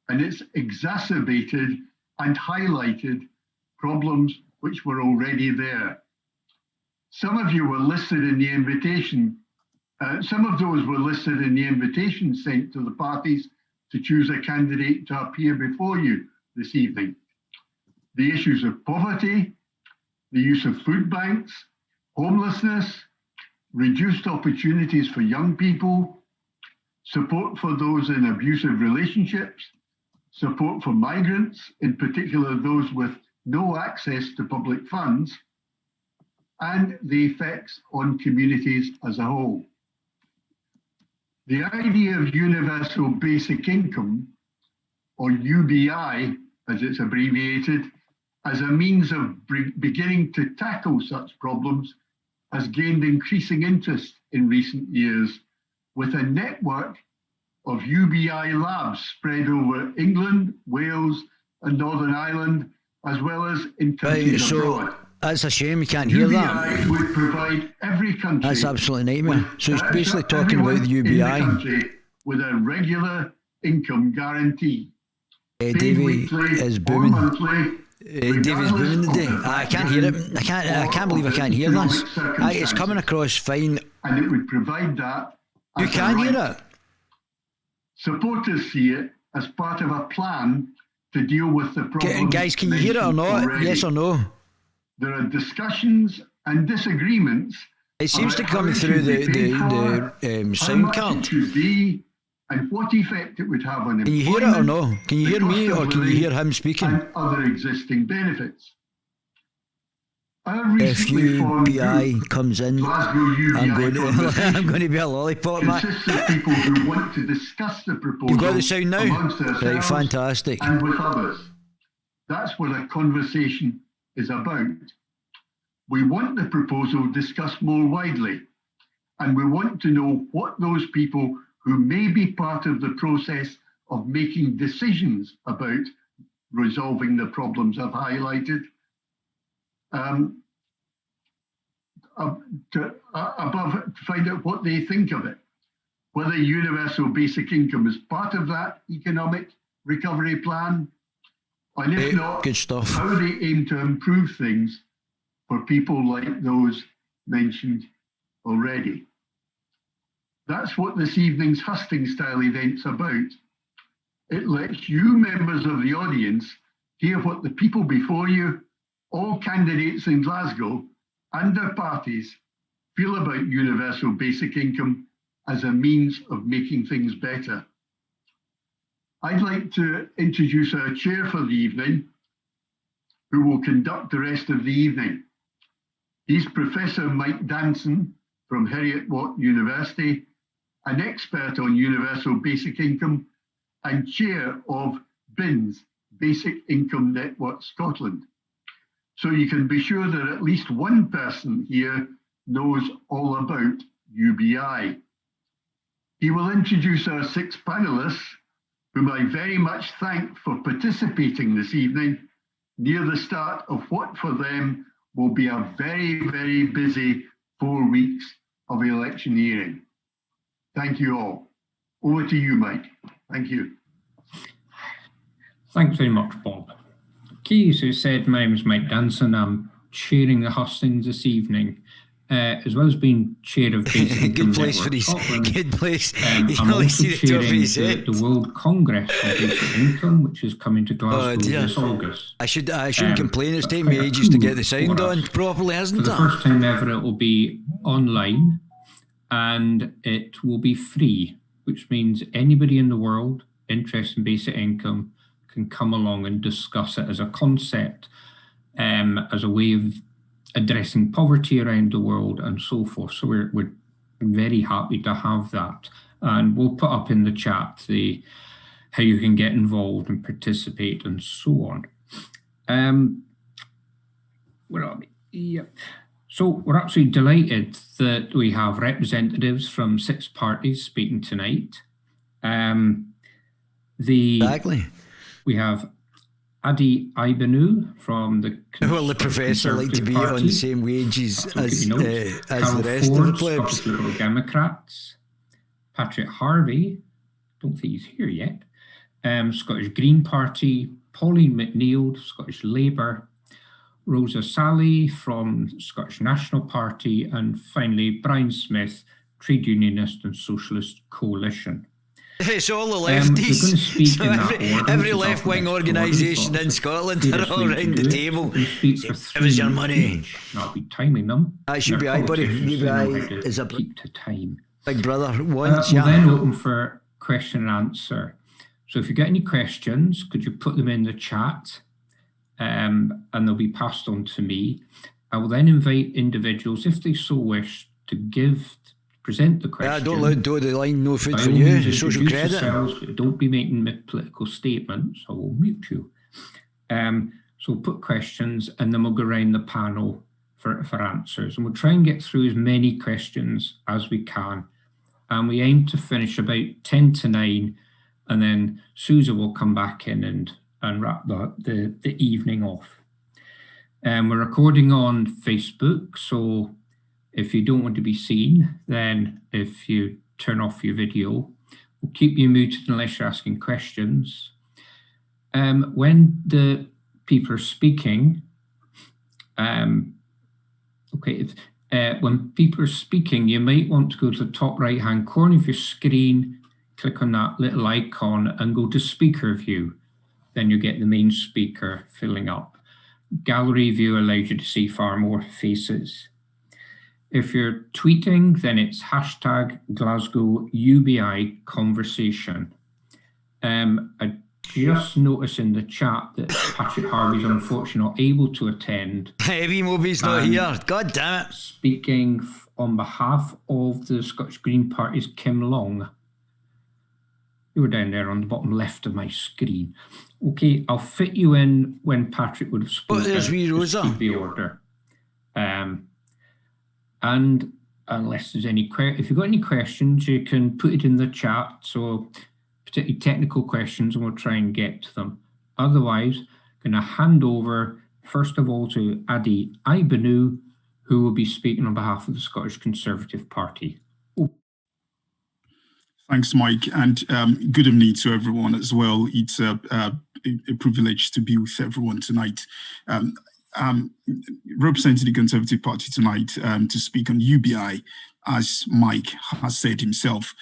and it's exacerbated and highlighted problems which were already there. Some of you were listed in the invitation. Some of those were listed in the invitation sent to the parties to choose a candidate to appear before you this evening. The issues of poverty, the use of food banks, homelessness, reduced opportunities for young people, support for those in abusive relationships, support for migrants, in particular those with no access to public funds, and the effects on communities as a whole. The idea of universal basic income, or UBI as it's abbreviated, as a means of beginning to tackle such problems has gained increasing interest in recent years, with a network of UBI labs spread over England, Wales and Northern Ireland, as well as in countries abroad. That's a shame you can't hear that. UBI would provide every country. That's absolutely nightmare. So he's basically talking about the UBI. With a regular income guarantee. Davey is booming. Davey's booming today. I can't hear it. I can't believe I can't hear this. It's coming across fine. And it would provide that. You can hear it. Supporters see it as part of a plan to deal with the problem. Guys, can you hear it or not? Already. Yes or no? There are discussions and disagreements. It seems to come through the sound card. It should be and what effect it would have on employment. Can you hear it or no? Can you hear me or can you hear him speaking? And other existing benefits. If UBI comes in, I'm going to be a lollipop, man. Consists of people who want to discuss the proposal. You've got the sound now? Right, fantastic. And with others. That's what a conversation is about. We want the proposal discussed more widely, and we want to know what those people who may be part of the process of making decisions about resolving the problems I've highlighted, to find out what they think of it, whether universal basic income is part of that economic recovery plan, and if not, good stuff. How they aim to improve things for people like those mentioned already. That's what this evening's hustings-style event's about. It lets you, members of the audience, hear what the people before you, all candidates in Glasgow, and their parties feel about universal basic income as a means of making things better. I'd like to introduce our chair for the evening, who will conduct the rest of the evening. He's Professor Mike Danson from Heriot-Watt University, an expert on universal basic income and chair of BINS, Basic Income Network Scotland. So you can be sure that at least one person here knows all about UBI. He will introduce our 6 panellists, whom I very much thank for participating this evening near the start of what for them will be a very, very busy 4 weeks of electioneering. Thank you all. Over to you, Mike. Thank you. Thanks very much, Bob. As you said, my name is Mike Danson. I'm chairing the hustings this evening, as well as being chair of Basic Income Good place Network for his Scotland. good place. I'm also chairing the World Congress on Basic Income, which is coming to Glasgow this August. I shouldn't complain. It's taken me ages to get the sound on properly, hasn't it? For the first time ever, it will be online, and it will be free, which means anybody in the world interested in basic income can come along and discuss it as a concept, as a way of addressing poverty around the world and so forth. So we're very happy to have that. And we'll put up in the chat how you can get involved and participate and so on. Where are we? Yep. So we're absolutely delighted that we have representatives from 6 parties speaking tonight. Exactly. We have Adi Ibanu from the Well, the professor like to be Party. on the same wages as Carol the rest Ford, of the plebs. Scottish Liberal Democrats. Patrick Harvey, don't think he's here yet. Scottish Green Party. Pauline McNeill, Scottish Labour. Rosa Sally from Scottish National Party. And finally, Brian Smith, Trade Unionist and Socialist Coalition. It's all the lefties. So every left-wing organisation in Scotland are all around the table. Give us your money. I'll be timing them. That should be aye, buddy. Maybe is a keep to time. Big brother once, we'll then open for question and answer. So if you get any questions, could you put them in the chat, and they'll be passed on to me. I will then invite individuals, if they so wish, to present the question. Yeah, don't let do the line, no food for you, social credit. Yourselves, don't be making political statements, I will mute you. So we'll put questions and then we'll go around the panel for answers. And we'll try and get through as many questions as we can. And we aim to finish about 10 to 9, and then Susan will come back in and wrap the evening off. We're recording on Facebook, so if you don't want to be seen, then if you turn off your video, we'll keep you muted unless you're asking questions. When the people are speaking, when people are speaking, you might want to go to the top right-hand corner of your screen, click on that little icon and go to speaker view. Then you get the main speaker filling up. Gallery view allows you to see far more faces. If you're tweeting, then it's hashtag Glasgow UBI conversation. I just noticed in the chat that Patrick Harvey's unfortunately not able to attend. Heavy Moby's not here. God damn it. Speaking on behalf of the Scottish Green Party's Kim Long. You were down there on the bottom left of my screen. Okay, I'll fit you in when Patrick would have spoken. Oh, there's wee Rosa. Keep the order. And unless there's any if you've got any questions, you can put it in the chat. So particularly technical questions, and we'll try and get to them. Otherwise, I'm going to hand over first of all to Adi Ibanu, who will be speaking on behalf of the Scottish Conservative Party. Thanks, Mike, and good evening to everyone as well. It's a privilege to be with everyone tonight. Representing the Conservative Party tonight to speak on UBI, as Mike has said himself.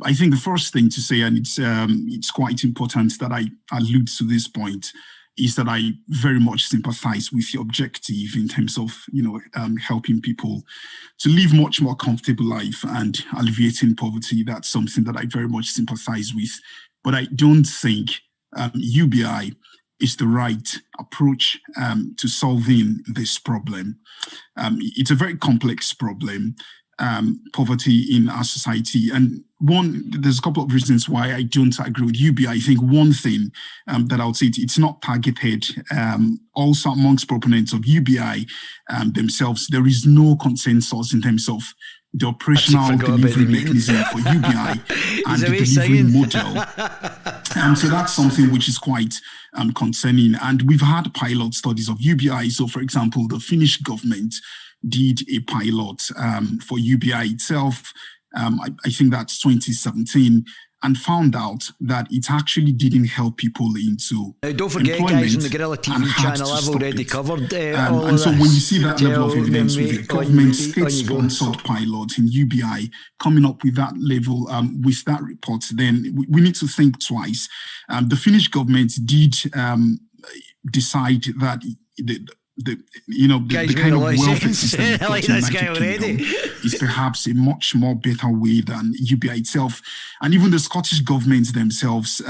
I think the first thing to say, and it's quite important that I allude to this point, is that I very much sympathize with the objective in terms of, helping people to live much more comfortable life and alleviating poverty. That's something that I very much sympathize with. But I don't think UBI is the right approach to solving this problem. It's a very complex problem, poverty in our society. And there's a couple of reasons why I don't agree with UBI. I think one thing that I would say, it's not targeted. Also amongst proponents of UBI themselves, there is no consensus in terms of the operational delivery mechanism for UBI and the delivery model. So that's something which is quite concerning. And we've had pilot studies of UBI. So, for example, the Finnish government did a pilot for UBI itself. I think that's 2017, and found out that it actually didn't help people into don't forget, guys, on the Guerilla TV channel, I've already covered all of and so this. when you see that level of evidence with a government state-sponsored pilot in UBI coming up with that level, with that report, then we need to think twice. The Finnish government did decide that the kind of welfare system is perhaps a much more better way than UBI itself. And even the Scottish government themselves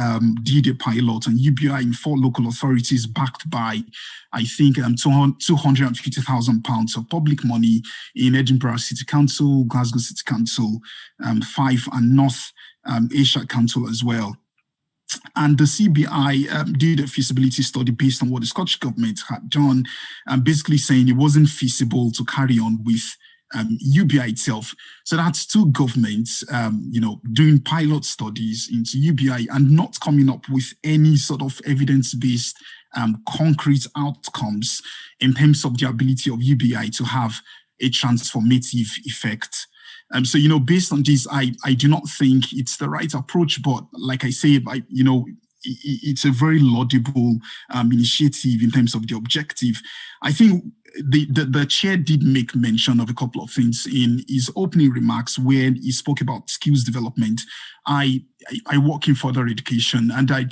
did a pilot on UBI in 4 local authorities, backed by, I think, £250,000 of public money in Edinburgh City Council, Glasgow City Council, Fife and North Ayrshire Council as well. And the CBI did a feasibility study based on what the Scottish government had done, basically saying it wasn't feasible to carry on with UBI itself. So that's two governments, doing pilot studies into UBI and not coming up with any sort of evidence-based concrete outcomes in terms of the ability of UBI to have a transformative effect. So, based on this, I do not think it's the right approach. But like I say, it's a very laudable initiative in terms of the objective. I think the chair did make mention of a couple of things in his opening remarks where he spoke about skills development. I work in further education, and I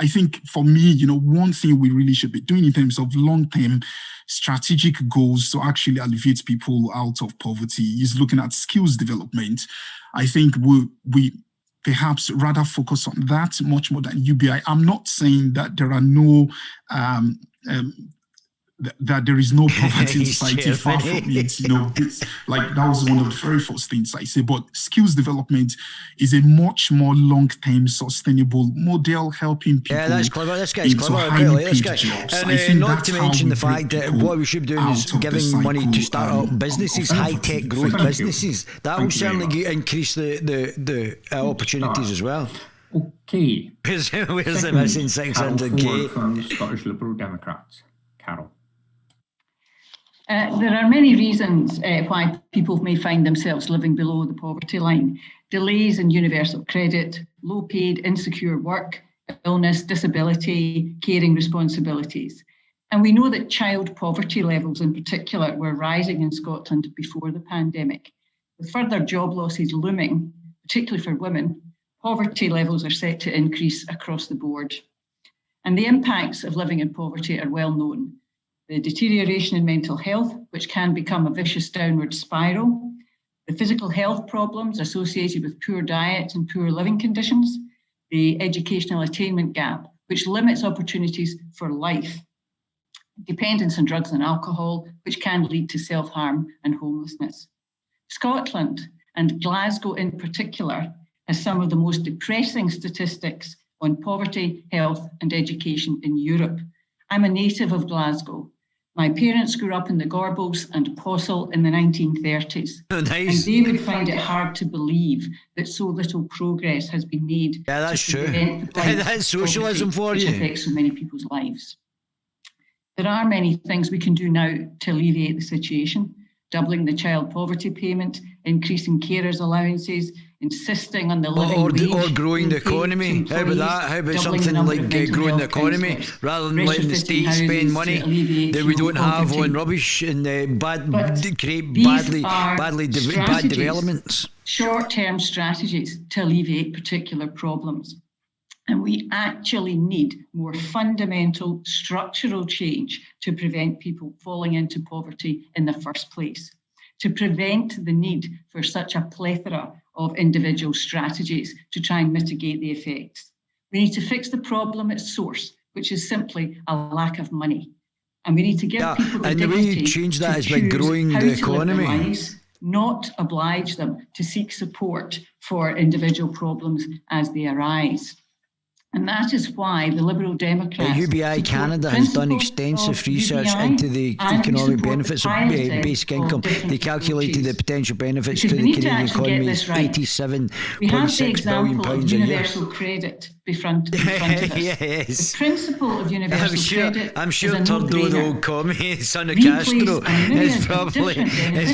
think for me, one thing we really should be doing in terms of long-term strategic goals to actually alleviate people out of poverty is looking at skills development. I think we perhaps rather focus on that much more than UBI. I'm not saying that there are no that there is no poverty in society. Far from it. Like that was one of the very first things I say. But skills development is a much more long-term, sustainable model, helping people. Yeah, that's clever. This guy's clever. Okay, this guy. And not to mention the fact that what we should be doing is giving money to start up businesses, high-tech growth businesses. That will certainly increase the opportunities as well. Okay. Where's the missing 600k? From the Scottish Liberal Democrats. Carol. There are many reasons why people may find themselves living below the poverty line. Delays in universal credit, low paid, insecure work, illness, disability, caring responsibilities. And we know that child poverty levels in particular were rising in Scotland before the pandemic. With further job losses looming, particularly for women, poverty levels are set to increase across the board. And the impacts of living in poverty are well known. The deterioration in mental health, which can become a vicious downward spiral, the physical health problems associated with poor diet and poor living conditions, the educational attainment gap, which limits opportunities for life, dependence on drugs and alcohol, which can lead to self-harm and homelessness. Scotland, and Glasgow in particular, has some of the most depressing statistics on poverty, health and education in Europe. I'm a native of Glasgow. My parents grew up in the Gorbals and Possil in the 1930s. Oh, nice. And they would find it hard to believe that so little progress has been made. Yeah, that's true. That's socialism for you. Which affects so many people's lives. There are many things we can do now to alleviate the situation. Doubling the child poverty payment, increasing carers' allowances, insisting on the living wage. Or growing the economy. How about that? How about something like growing the economy rather than letting the state spend money that we don't have on rubbish and create bad developments? Short-term strategies to alleviate particular problems. And we actually need more fundamental structural change to prevent people falling into poverty in the first place, to prevent the need for such a plethora of individual strategies to try and mitigate the effects. We need to fix the problem at source, which is simply a lack of money. And we need to give people the dignity and the way you change that is by growing the economy. Lives, not oblige them to seek support for individual problems as they arise. And that is why the Liberal Democrats... UBI Canada has done extensive research into the economic benefits of basic income. They calculated the potential benefits to the Canadian economy as £87.6 billion a year. Universal credit in front of us. Yes. The principle of universal credit I'm sure Turdo, the old commie, son of Castro, is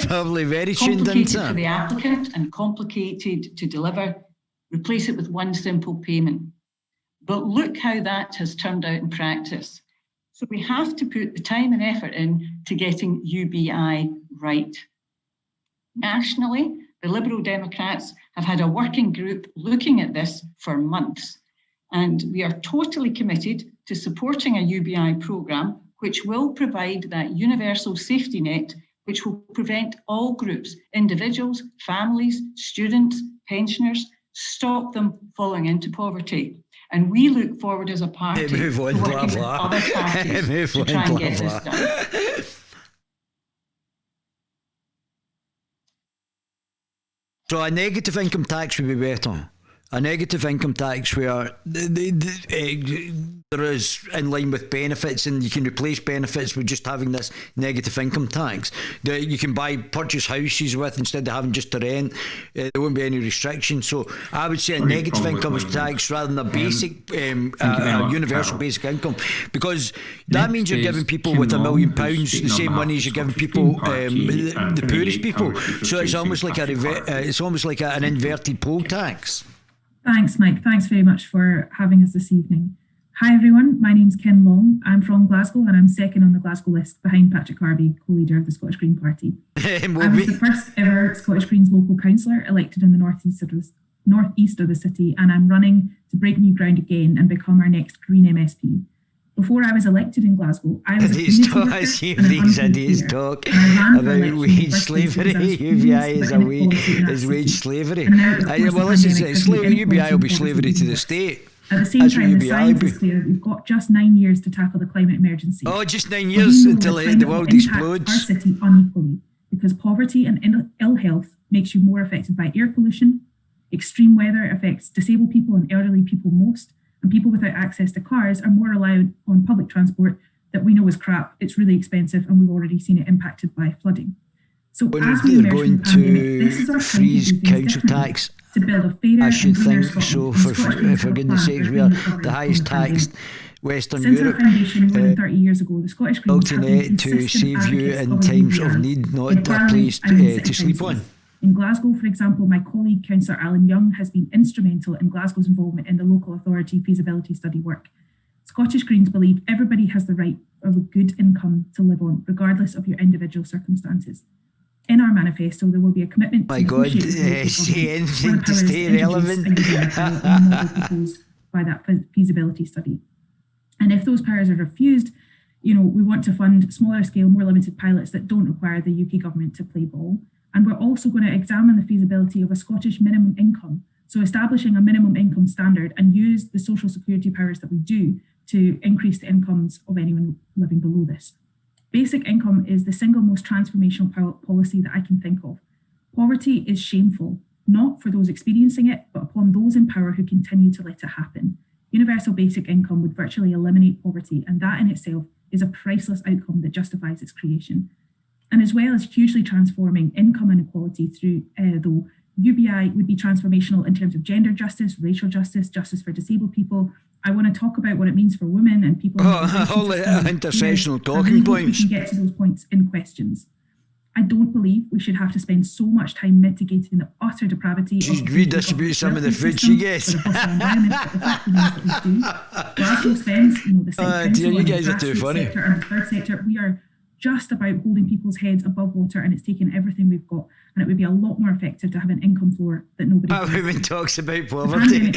probably very tuned into it. Complicated for the applicant and complicated to deliver. Replace it with one simple payment. But look how that has turned out in practice. So we have to put the time and effort in to getting UBI right. Nationally, the Liberal Democrats have had a working group looking at this for months. And we are totally committed to supporting a UBI programme which will provide that universal safety net which will prevent all groups, individuals, families, students, pensioners, stop them falling into poverty. And we look forward as a party to working with other parties to try and get this done. So a negative income tax would be better. a negative income tax where there is in line with benefits, and you can replace benefits with just having this negative income tax that you can purchase houses with instead of having just to rent. There won't be any restrictions. So I would say a negative income tax rather than a basic, universal basic income, because that means you're giving people with £1 million the same money as you're giving people, the poorest people. So it's almost like an inverted poll tax. Thanks, Mike. Thanks very much for having us this evening. Hi, everyone. My name's Ken Long. I'm from Glasgow, and I'm second on the Glasgow list behind Patrick Harvey, co-leader of the Scottish Green Party. I was the first ever Scottish Greens local councillor elected in the northeast of the city, and I'm running to break new ground again and become our next Green MSP. Before I was elected in Glasgow, I was a community worker and an unpaid talk about wage slavery. UBI is wage slavery. Well, this is slavery. UBI will be slavery to the state. At the same time, the science is clear. We've got just 9 years to tackle the climate emergency. Oh, just 9 years until the world explodes. Our city unequally, because poverty and ill health makes you more affected by air pollution. Extreme weather affects disabled people and elderly people most. And people without access to cars are more reliant on public transport that we know is crap. It's really expensive, and we've already seen it impacted by flooding. So as we emerge from the pandemic, this is our time to do things differently, to build a fairer I should and greener think so. Scotland. For goodness sakes, we are the highest taxed Western Since Europe. our foundation more than 30 years ago, the Scottish Greens have been to save you advocates in of a times of UBI need, not in a Parliament place and in to city sleep councils. on. In Glasgow, for example, my colleague, Councillor Alan Young, has been instrumental in Glasgow's involvement in the local authority feasibility study work. Scottish Greens believe everybody has the right of a good income to live on, regardless of your individual circumstances. In our manifesto, there will be a commitment to say anything to stay relevant. proposed by that feasibility study. And if those powers are refused, we want to fund smaller scale, more limited pilots that don't require the UK government to play ball. And we're also going to examine the feasibility of a Scottish minimum income. So establishing a minimum income standard and use the social security powers that we do to increase the incomes of anyone living below this. Basic income is the single most transformational policy that I can think of. Poverty is shameful, not for those experiencing it, but upon those in power who continue to let it happen. Universal basic income would virtually eliminate poverty, and that in itself is a priceless outcome that justifies its creation. And as well as hugely transforming income inequality through, though, UBI would be transformational in terms of gender justice, racial justice, justice for disabled people. I want to talk about what it means for women and people. All the intersectional talking points. We can get to those points in questions. I don't believe we should have to spend so much time mitigating the utter depravity. She's redistribute some of the food she gets. Glasgow spends, the dear, you guys are too funny. Sector and the third sector, we are just about holding people's heads above water, and it's taken everything we've got. And it would be a lot more effective to have an income floor that nobody. Everyone talks about poverty.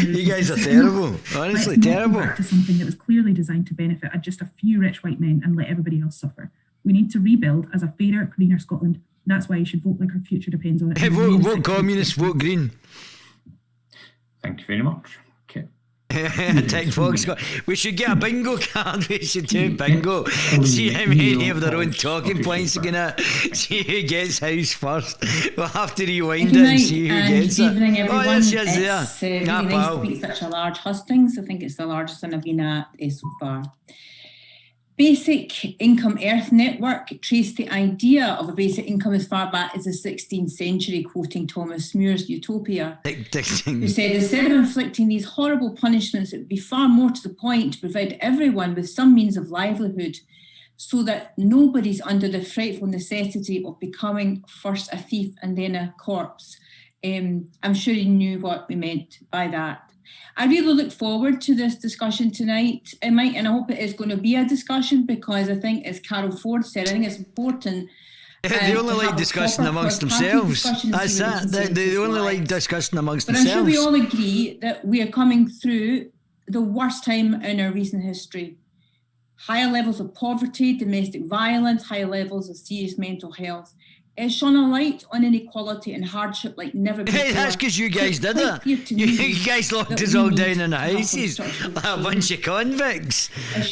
You guys are terrible. Honestly, terrible. To something that was clearly designed to benefit just a few rich white men and let everybody else suffer. We need to rebuild as a fairer, greener Scotland. That's why you should vote like our future depends on it. Hey, vote communist, vote green. Thank you very much. Okay. We should get a bingo card. We should do bingo. See how many of their own talking points are gonna see who gets house first. We'll have to rewind it and see who gets it. Good evening, everyone. Oh, yes, It's there. really nice to be at such a large hustings. I think it's the largest one I've been at so far. Basic Income Earth Network traced the idea of a basic income as far back as the 16th century, quoting Thomas Mure's Utopia, who said, instead of inflicting these horrible punishments, it would be far more to the point to provide everyone with some means of livelihood so that nobody's under the frightful necessity of becoming first a thief and then a corpse. I'm sure you knew what we meant by that. I really look forward to this discussion tonight, Mike, and I hope it is going to be a discussion because I think, as Carol Ford said, I think it's important. They only like discussing amongst themselves. That's that. They only like discussing amongst themselves. But I'm sure we all agree that we are coming through the worst time in our recent history. Higher levels of poverty, domestic violence, higher levels of serious mental health. It shone a light on inequality and hardship like never before. Hey, that's because you guys did it. You guys locked us all down in the houses like a bunch of convicts. If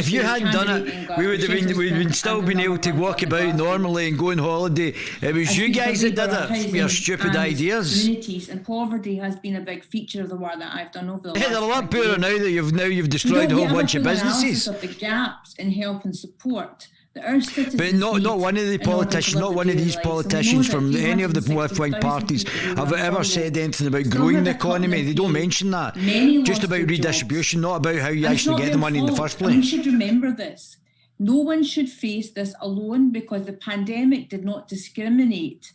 you hadn't done it, we would have still been able to walk about normally and go on holiday. It was you guys that did it with your stupid ideas. Communities and poverty has been a big feature of the work that I've done over the last they're a lot poorer now that you've destroyed a whole bunch of businesses. Of the gaps in help and support. But not one of the politicians, not one of these politicians from any of the left-wing parties have ever said anything about growing the economy. They don't mention that. Just about redistribution, not about how you actually get the money in the first place. We should remember this. No one should face this alone because the pandemic did not discriminate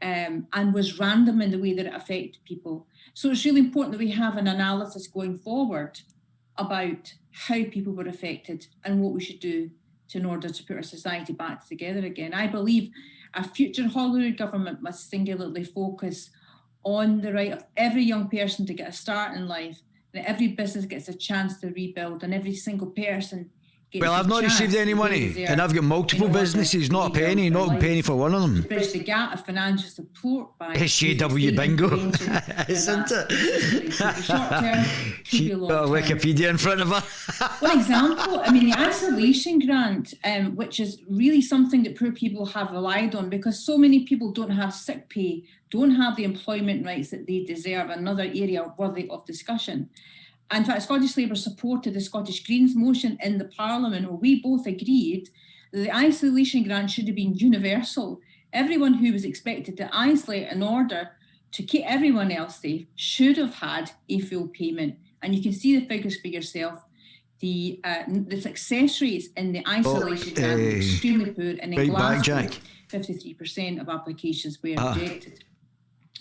and was random in the way that it affected people. So it's really important that we have an analysis going forward about how people were affected and what we should do in order to put our society back together again. I believe a future Holyrood government must singularly focus on the right of every young person to get a start in life, that every business gets a chance to rebuild, and every single person gets I've not received any money, and I've got multiple businesses, not a penny for one of them. Bridge the gap of financial support by SJW bingo, isn't it? She's got a Wikipedia in front of her. One example, the isolation grant, which is really something that poor people have relied on because so many people don't have sick pay, don't have the employment rights that they deserve, another area worthy of discussion. In fact, Scottish Labour supported the Scottish Greens motion in the Parliament where we both agreed that the isolation grant should have been universal. Everyone who was expected to isolate in order to keep everyone else safe should have had a full payment. And you can see the figures for yourself. The success rates in the isolation grant were extremely poor, and in Glasgow, 53% of applications were rejected.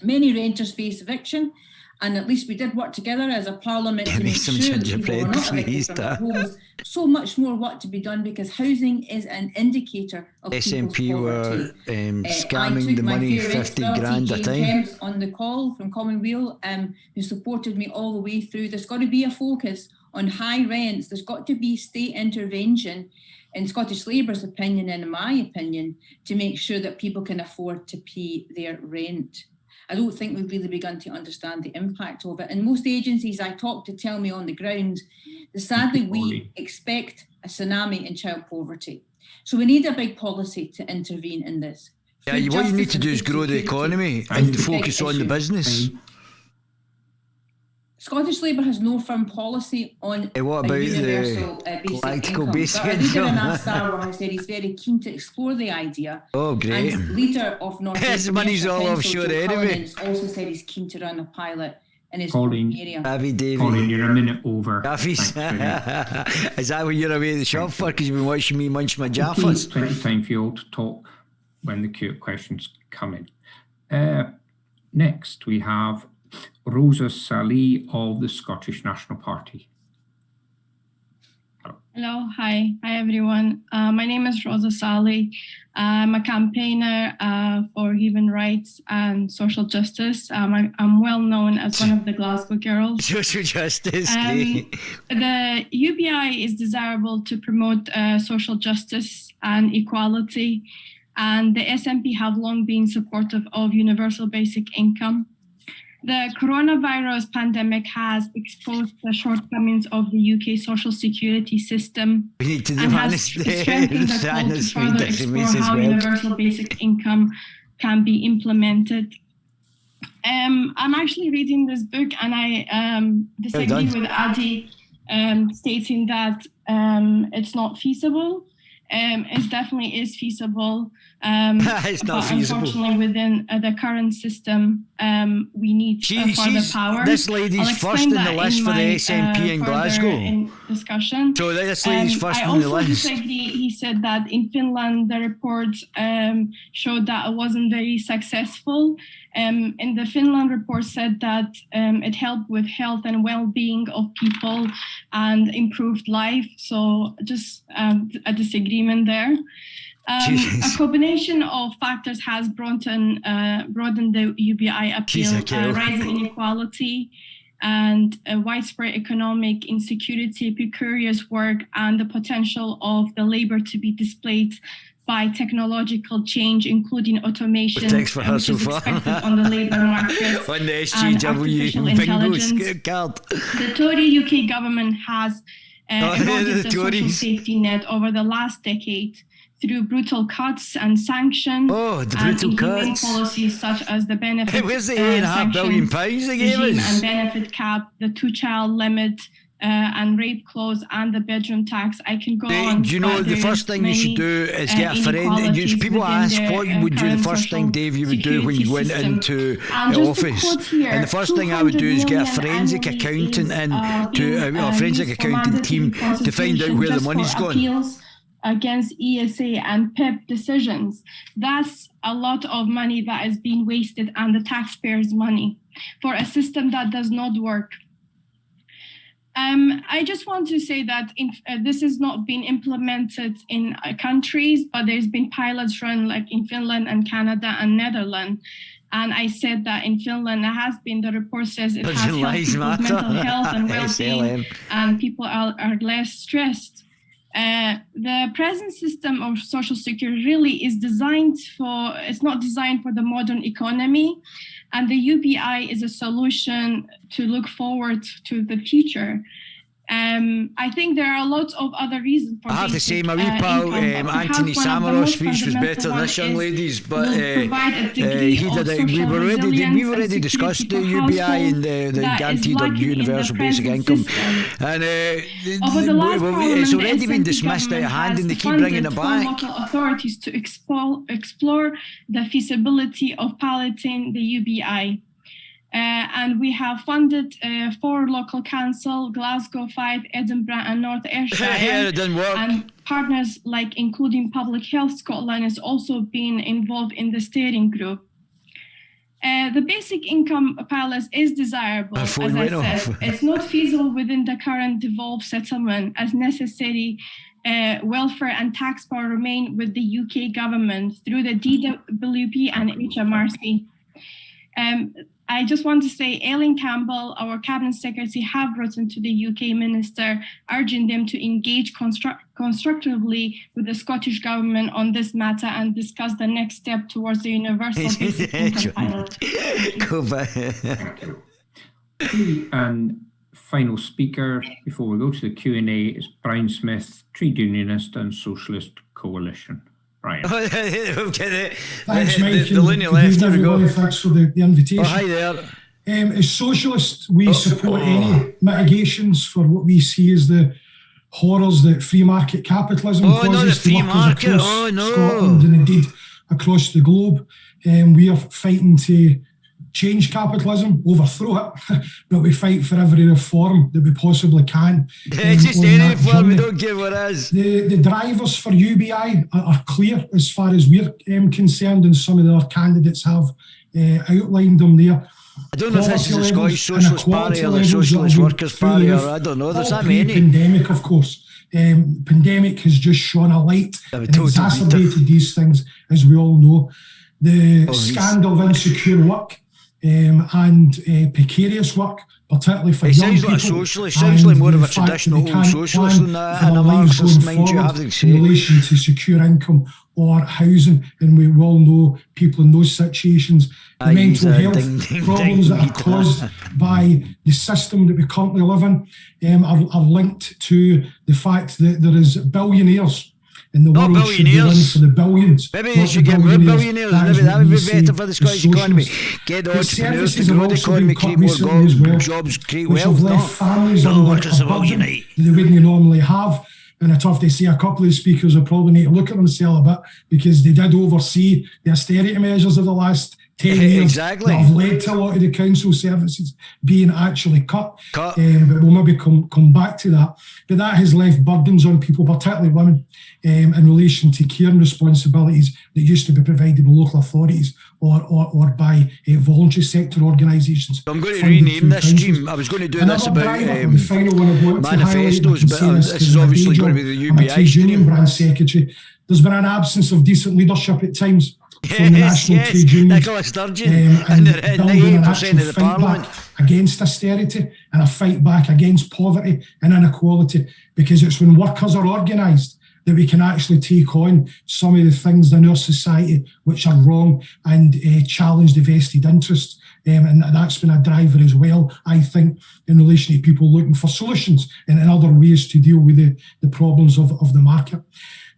Many renters face eviction, and at least we did work together as a parliament to make sure that people were not evicted from their homes. So much more work to be done because housing is an indicator of SNP people's poverty. were scamming the money, 50 grand a time. On the call from Commonweal, who supported me all the way through. There's got to be a focus on high rents. There's got to be state intervention, in Scottish Labour's opinion and in my opinion, to make sure that people can afford to pay their rent. I don't think we've really begun to understand the impact of it. And most agencies I talk to tell me on the ground that sadly we expect a tsunami in child poverty. So we need a big policy to intervene in this. Yeah, what you need to do is grow the economy and focus on the business. Scottish Labour has no firm policy on what about universal basic income. Leader in Astarwa has said he's very keen to explore the idea. Oh, great. And leader of North His money's all offshore anyway. Also said he's keen to run a pilot in his area. Colin, you're a minute over. Jaffies. Is that what you're away at the shop for? Because you've been watching me munch my Jaffas? Plenty of time for you all to talk when the questions come in. Next, we have Rosa Salih of the Scottish National Party. Hello, hi everyone. My name is Rosa Salih. I'm a campaigner for human rights and social justice. I'm well known as one of the Glasgow girls. Social justice. The UBI is desirable to promote social justice and equality, and the SNP have long been supportive of universal basic income. The coronavirus pandemic has exposed the shortcomings of the UK social security system and has strengthened the call to further explore how universal basic income can be implemented. I'm actually reading this book and I disagree with Adi stating that it's not feasible. It definitely is feasible. It's not feasible. Unfortunately, within the current system, we need further power. This lady's first in the list for the SNP in Glasgow. In discussion. So this lady's first I on the also list. disagree. He said that in Finland, the reports showed that it wasn't very successful. And the Finland report said that it helped with health and well-being of people and improved life. So just a disagreement there. A combination of factors has broadened the UBI appeal, rising inequality and widespread economic insecurity, precarious work, and the potential of the labour to be displaced by technological change, including automation, Thanks for her which so is far. expected on the labour market, On the and SGW artificial bingo intelligence. card. The Tory UK government has eroded the social Tories. safety net over the last decade through brutal cuts and sanctions The and brutal inhumane cuts. policies such as the benefit Where's the £8.5 billion sanctions they gave regime us? and benefit cap, the 2-child limit, and rape clause and the bedroom tax. I can go on. Do you know but the there first is thing you should many, do is get a friend? inequalities People within ask the, what you would do. The current first thing, social Dave, you would do when you went security into system. And the just to office. quote here, And the first thing I would do is get a 200 forensic million accountant annually in, a forensic used for accounting team mandatory to find out where the prosecution money's just for gone. appeals against ESA and PIP decisions. That's a lot of money that is being wasted, and the taxpayers' money for a system that does not work. I just want to say that this has not been implemented in countries, but there's been pilots run like in Finland and Canada and Netherlands. And I said that in Finland, there has been, the report says it has helped people's mental health and well-being, and people are less stressed. The present system of social security really is it's not designed for the modern economy. And the UBI is a solution to look forward to the future. I think there are lots of other reasons for I have to say, my wee income, pal, but Anthony perhaps one of the Samaros' most speech was better than this young fundamental lady's, one but will provide a degree he of did it. social resilience We've and already discussed the security per UBI household and the that is guaranteed or lacking in the universal basic present income. system. And Over the last it's parliament, already the been SNP dismissed out of hand, and they keep government bringing has it funded back. for local authorities to explore the feasibility of piloting the UBI. And we have funded 4 local councils, Glasgow 5, Edinburgh and North Ayrshire. Yeah, it didn't work. And partners like including Public Health Scotland has also been involved in the steering group. The basic income pilot is desirable, as I said. It's not feasible within the current devolved settlement, as necessary welfare and tax power remain with the UK government through the DWP and HMRC. I just want to say, Aileen Campbell, our Cabinet Secretary, have written to the UK Minister, urging them to engage constructively with the Scottish Government on this matter and discuss the next step towards the universal basic income pilot. Go back. Thank you. And final speaker before we go to the Q&A is Brian Smith, Trade Unionist and Socialist Coalition. Brian. Thanks, Mike. The linear left. Here we go. Thanks for the invitation. Hi there. As socialists, we support any mitigations for what we see as the horrors that free market capitalism causes to workers across Scotland and indeed across the globe. We are fighting to change capitalism, overthrow it, but we fight for every reform that we possibly can. Just any reform, we don't care what it is. The drivers for UBI are clear as far as we're concerned, and some of the other candidates have outlined them there. I don't know if this is the Scottish Socialist Party or the Socialist Workers' Party, or I don't know. There's that many. Pandemic, of course. Pandemic has just shone a light and exacerbated these things, as we all know. The scandal of insecure work and precarious work, particularly for young people. It sounds like a socialist, sounds like more of a traditional old socialist than a Marxist, mind you, I have to say. In relation to secure income or housing, and we all know people in those situations. The mental health problems that are caused by the system that we currently live in are linked to the fact that there is billionaires in the world should be run for the billions. Maybe they should get more billionaires. Maybe that would be better for the Scottish economy. Get the entrepreneurs to grow the economy, create more jobs, create wealth. No workers of all unite. They wouldn't normally have. And it's tough to say a couple of the speakers will probably need to look at themselves a bit, because they did oversee the austerity measures of the last 10 years that have led to a lot of the council services being actually cut. But we'll maybe come back to that. But that has left burdens on people, particularly women, in relation to caring responsibilities that used to be provided by local authorities or by voluntary sector organisations. I'm going to rename this stream. I was going to do this about manifestos, but this is obviously going to be the UBI Union branch secretary. There's been an absence of decent leadership at times from the national trade unions. Nicola Sturgeon and 98% of the parliament against austerity and a fight back against poverty and inequality, because it's when workers are organised that we can actually take on some of the things in our society which are wrong and challenge the vested interest. And that's been a driver as well, I think, in relation to people looking for solutions and other ways to deal with the problems of the market.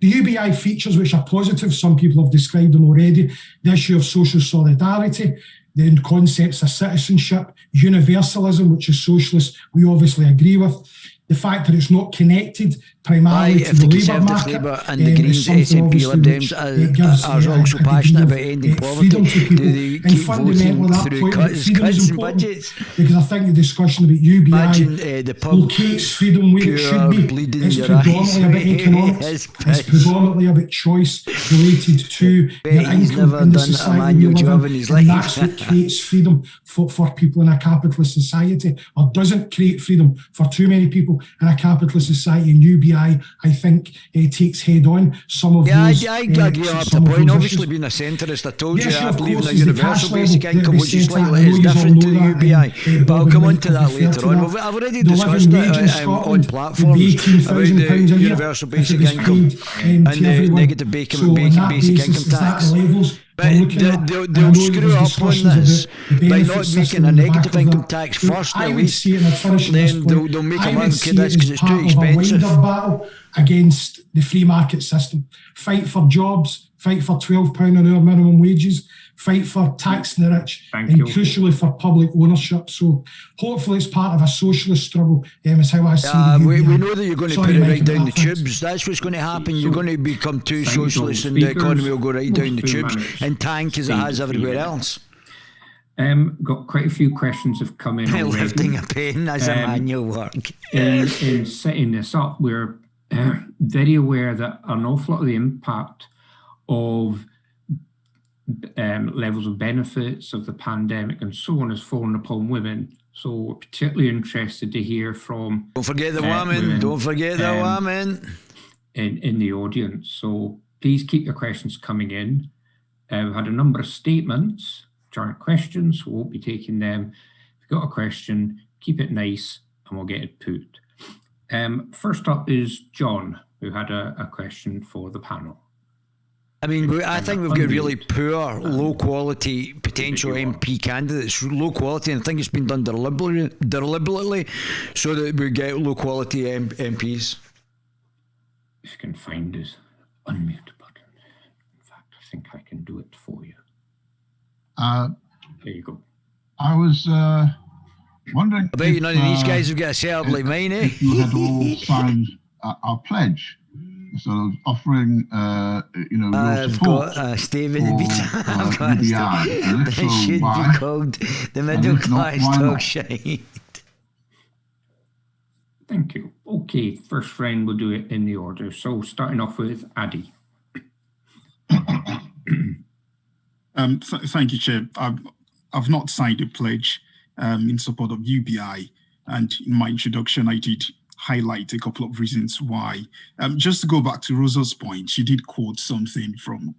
The UBI features which are positive, some people have described them already, the issue of social solidarity, the concepts of citizenship, universalism, which is socialist, we obviously agree with. The fact that it's not connected primarily to the labour market. Labour and the Greens, SNP, Lib Dems are also passionate about ending poverty. Do they keep voting through cuts and budgets? Because I think the discussion about UBI locates freedom where it should be. It's predominantly about economics. It's predominantly about choice related to the income in the society we live in. And that's what creates freedom for people in a capitalist society, or doesn't create freedom for too many people in a capitalist society. And UBI, I think, takes head on some of those. I agree up the point. Obviously, being a centrist, I told you I believe in a universal basic income, which is slightly different to the UBI. But I'll come on to that later on. I've already discussed it on platforms about the universal basic income and the negative basic income tax. But they'll screw up on this by not making a negative income tax first, at least. Then they'll make a monkey of this because it's too expensive. Battle against the free market system. Fight for jobs, fight for £12 an hour minimum wages, fight for taxing the rich, and crucially for public ownership. So hopefully it's part of a socialist struggle, is how I see we know that you're going to put it right down the tubes. That's what's going to happen. You're going to become too socialist and the economy will go right down the tubes and tank as it has everywhere else. Got quite a few questions have come in already. Lifting a pen as a manual work. In setting this up, we're very aware that an awful lot of the impact of levels of benefits of the pandemic and so on has fallen upon women. So we're particularly interested to hear from... Don't forget the women. Don't forget the women. In the audience. So please keep your questions coming in. We've had a number of statements, which aren't questions, so we won't be taking them. If you've got a question, keep it nice and we'll get it put. First up is John, who had a question for the panel. I mean, I think we've got really poor, low-quality potential MP candidates. Low quality, and I think it's been done deliberately so that we get low-quality MPs. If you can find his unmute button. In fact, I think I can do it for you. There you go. I was wondering. I bet you none of these guys have got a setup like mine, eh? You had all signed our pledge. Sort of offering, real support. I've got a statement to be I've got UBI. This should be called the middle class talk shite. Thank you. Okay, first friend, we'll do it in the order. So starting off with Addy. Thank you, Chair. I've not signed a pledge in support of UBI, and in my introduction, I did highlight a couple of reasons why. Just to go back to Rosa's point, she did quote something from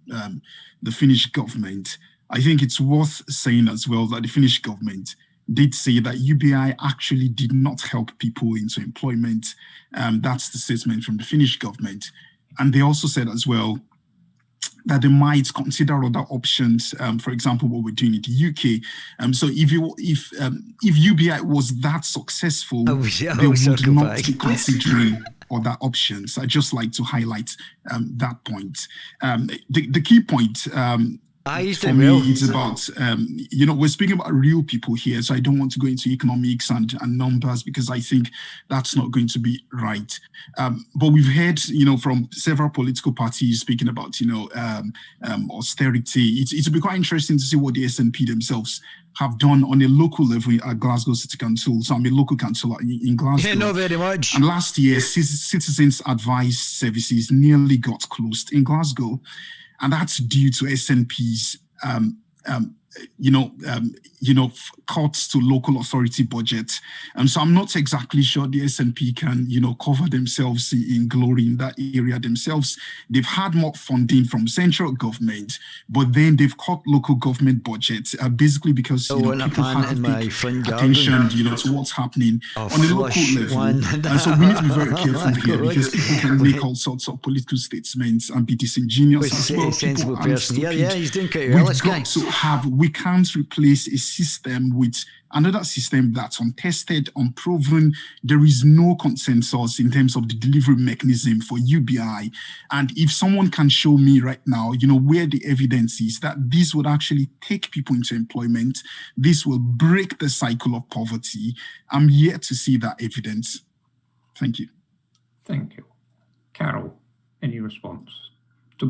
the Finnish government. I think it's worth saying as well that the Finnish government did say that UBI actually did not help people into employment. That's the statement from the Finnish government. And they also said as well that they might consider other options, for example, what we're doing in the UK. So if UBI was that successful, they would not be considering other options. I'd just like to highlight that point. The key point for me, it's about, we're speaking about real people here, so I don't want to go into economics and numbers because I think that's not going to be right. But we've heard, from several political parties speaking about, austerity. It'll be quite interesting to see what the SNP themselves have done on a local level at Glasgow City Council. So I'm a local councillor in Glasgow. Yeah, not very much. And last year, Citizens Advice Services nearly got closed in Glasgow. And that's due to SNP's cuts to local authority budget. So I'm not exactly sure the SNP can, cover themselves in glory in that area themselves. They've had more funding from central government, but then they've cut local government budgets, basically because people have to pay attention, to what's happening on the local level. And so we need to be very careful here, because people can make all sorts of political statements and be disingenuous as well. People are stupid. He's doing quite well, this guy. We can't replace a system with another system that's untested, unproven. There is no consensus in terms of the delivery mechanism for UBI. And if someone can show me right now, where the evidence is that this would actually take people into employment, this will break the cycle of poverty, I'm yet to see that evidence. Thank you. Thank you. Carol, any response to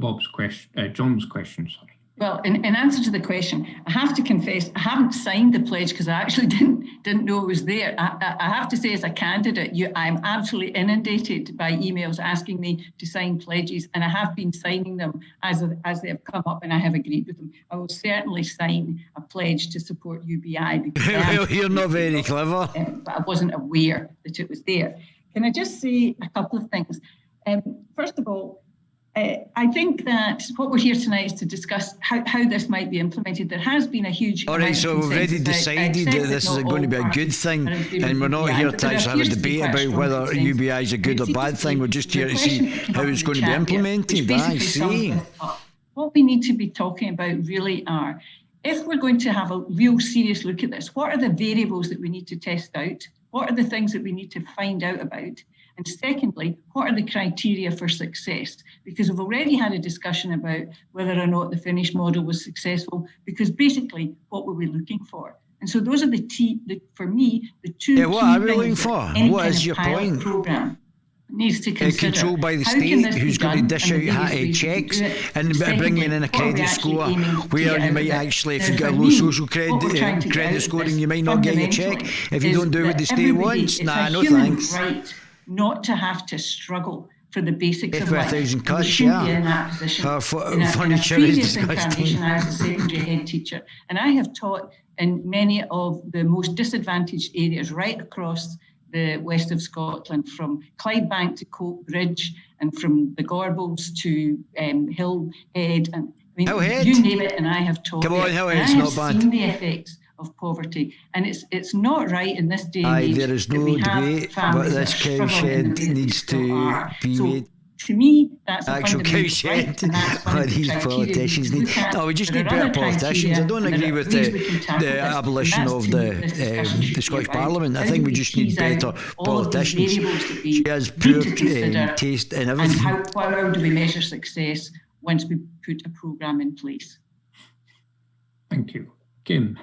John's question? Sorry. Well, in answer to the question, I have to confess, I haven't signed the pledge because I actually didn't know it was there. I have to say, as a candidate, I'm absolutely inundated by emails asking me to sign pledges, and I have been signing them as they have come up, and I have agreed with them. I will certainly sign a pledge to support UBI. Because you're not very clever. But I wasn't aware that it was there. Can I just say a couple of things? First of all, I think that what we're here tonight is to discuss how this might be implemented. There has been a huge... All right, so we've already decided that this is going to be a good thing, and we're not here to actually have a debate about whether UBI is a good or bad thing. We're just here to see how it's going to be implemented. I see. What we need to be talking about really are, if we're going to have a real serious look at this, what are the variables that we need to test out? What are the things that we need to find out about? And secondly, what are the criteria for success? Because we've already had a discussion about whether or not the Finnish model was successful, because basically, what were we looking for? And so those are for me, the two key what are we looking for? What is your point? Program needs to consider. Controlled by the state, who's going to dish out checks and bring in a credit score where you might actually, if you've got a low social credit scoring, you might not get your check if you don't do what the state wants. Nah, no thanks. Right not to have to struggle for the basics of life. 1,000 cuts, be in that position. Furniture is disgusting. I was a secondary head teacher, and I have taught in many of the most disadvantaged areas right across the west of Scotland, from Clydebank to Cope Bridge, and from the Gorbals to Hillhead, and you name it, and I have taught. Come on, Hillhead's not bad. Seen the effects of poverty, and it's not right in this day and age. There is no debate, but this cowshed needs to be made. To me, that's actual cowshed. What these politicians need. No, we just need better politicians. I don't agree with the abolition of the Scottish Parliament. I think we just need better politicians. She has poor taste in everything. And how do we measure success once we put a programme in place? Thank you. Kim.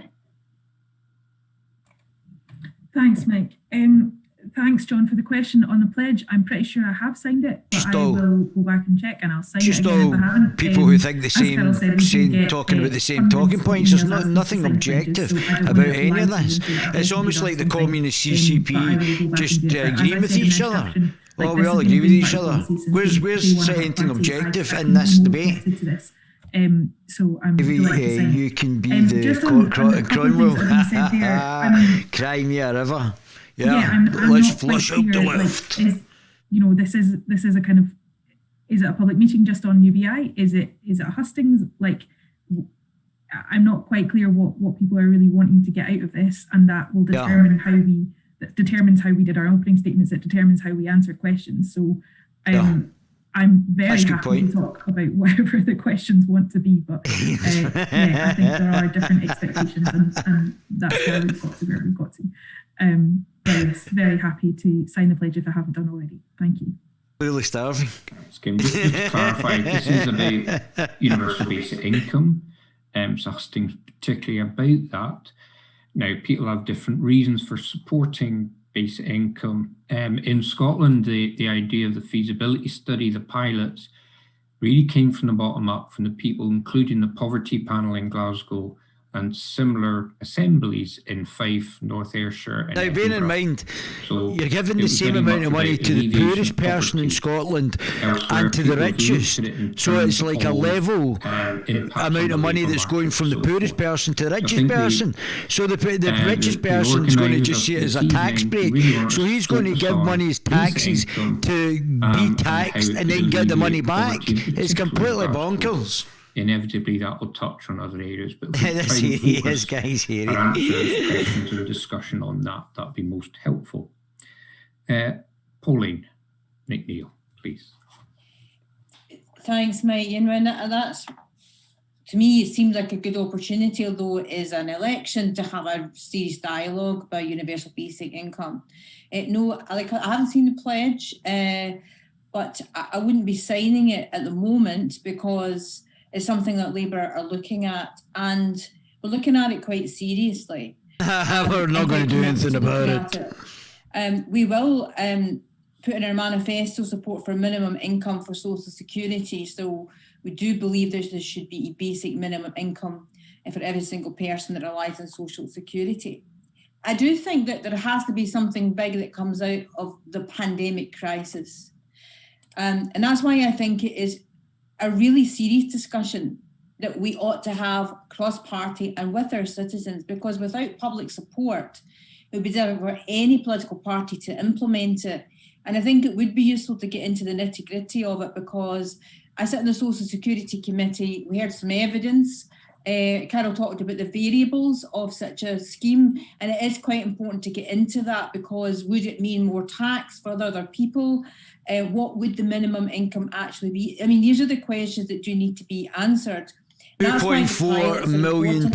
Thanks, Mike. Thanks, John, for the question on the pledge. I'm pretty sure I have signed it, but I will go back and check, and I'll sign it again if I haven't. People who think the same, talking about the same talking points. There's nothing objective about any of this. It's almost like the communist CCP just agreeing with each other. Oh, we all agree with each other. Where's anything objective in this debate? So I'm delighted you can be the Cromwell. Cry me a river. Let's flush out the left. This is a kind of, is it a public meeting just on UBI? Is it a hustings? Like, I'm not quite clear what people are really wanting to get out of this, and that will determine that determines how we did our opening statements. It determines how we answer questions. So I'm very happy to talk about whatever the questions want to be, but I think there are different expectations, and that's where we've got to where we've got to. But yes, very happy to sign the pledge if I haven't done already. Thank you. Clearly starving. Just to clarify, this is about universal basic income, so hustings particularly about that. Now, people have different reasons for supporting basic income. In Scotland, the idea of the feasibility study, the pilots, really came from the bottom up, from the people, including the poverty panel in Glasgow, and similar assemblies in Fife, North Ayrshire, and now, bearing in mind, you're giving the same amount of money to the poorest person in Scotland and to the richest. So it's like a level amount of money that's going from the poorest person to the richest person. So the richest person is going to just see it as a tax break. So he's going to give money as taxes to be taxed and then get the money back. It's completely bonkers. Inevitably, that will touch on other areas, but if we That's try and serious, focus guys, here. our answers, questions, and discussion on that would be most helpful. Pauline McNeill, please. Thanks, Mike. And that's, to me, it seems like a good opportunity, although it is an election, to have a serious dialogue about universal basic income. No, I haven't seen the pledge, but I wouldn't be signing it at the moment because it's something that Labour are looking at, and we're looking at it quite seriously. We're not going to do anything about it. We will put in our manifesto support for minimum income for social security. So we do believe there should be a basic minimum income for every single person that relies on social security. I do think that there has to be something big that comes out of the pandemic crisis. And that's why I think it is a really serious discussion that we ought to have cross-party and with our citizens, because without public support, it would be difficult for any political party to implement it. And I think it would be useful to get into the nitty-gritty of it, because I sit in the Social Security Committee. We heard some evidence. Carol talked about the variables of such a scheme, and it is quite important to get into that, because would it mean more tax for other people? What would the minimum income actually be? I mean, these are the questions that do need to be answered. £2.4 million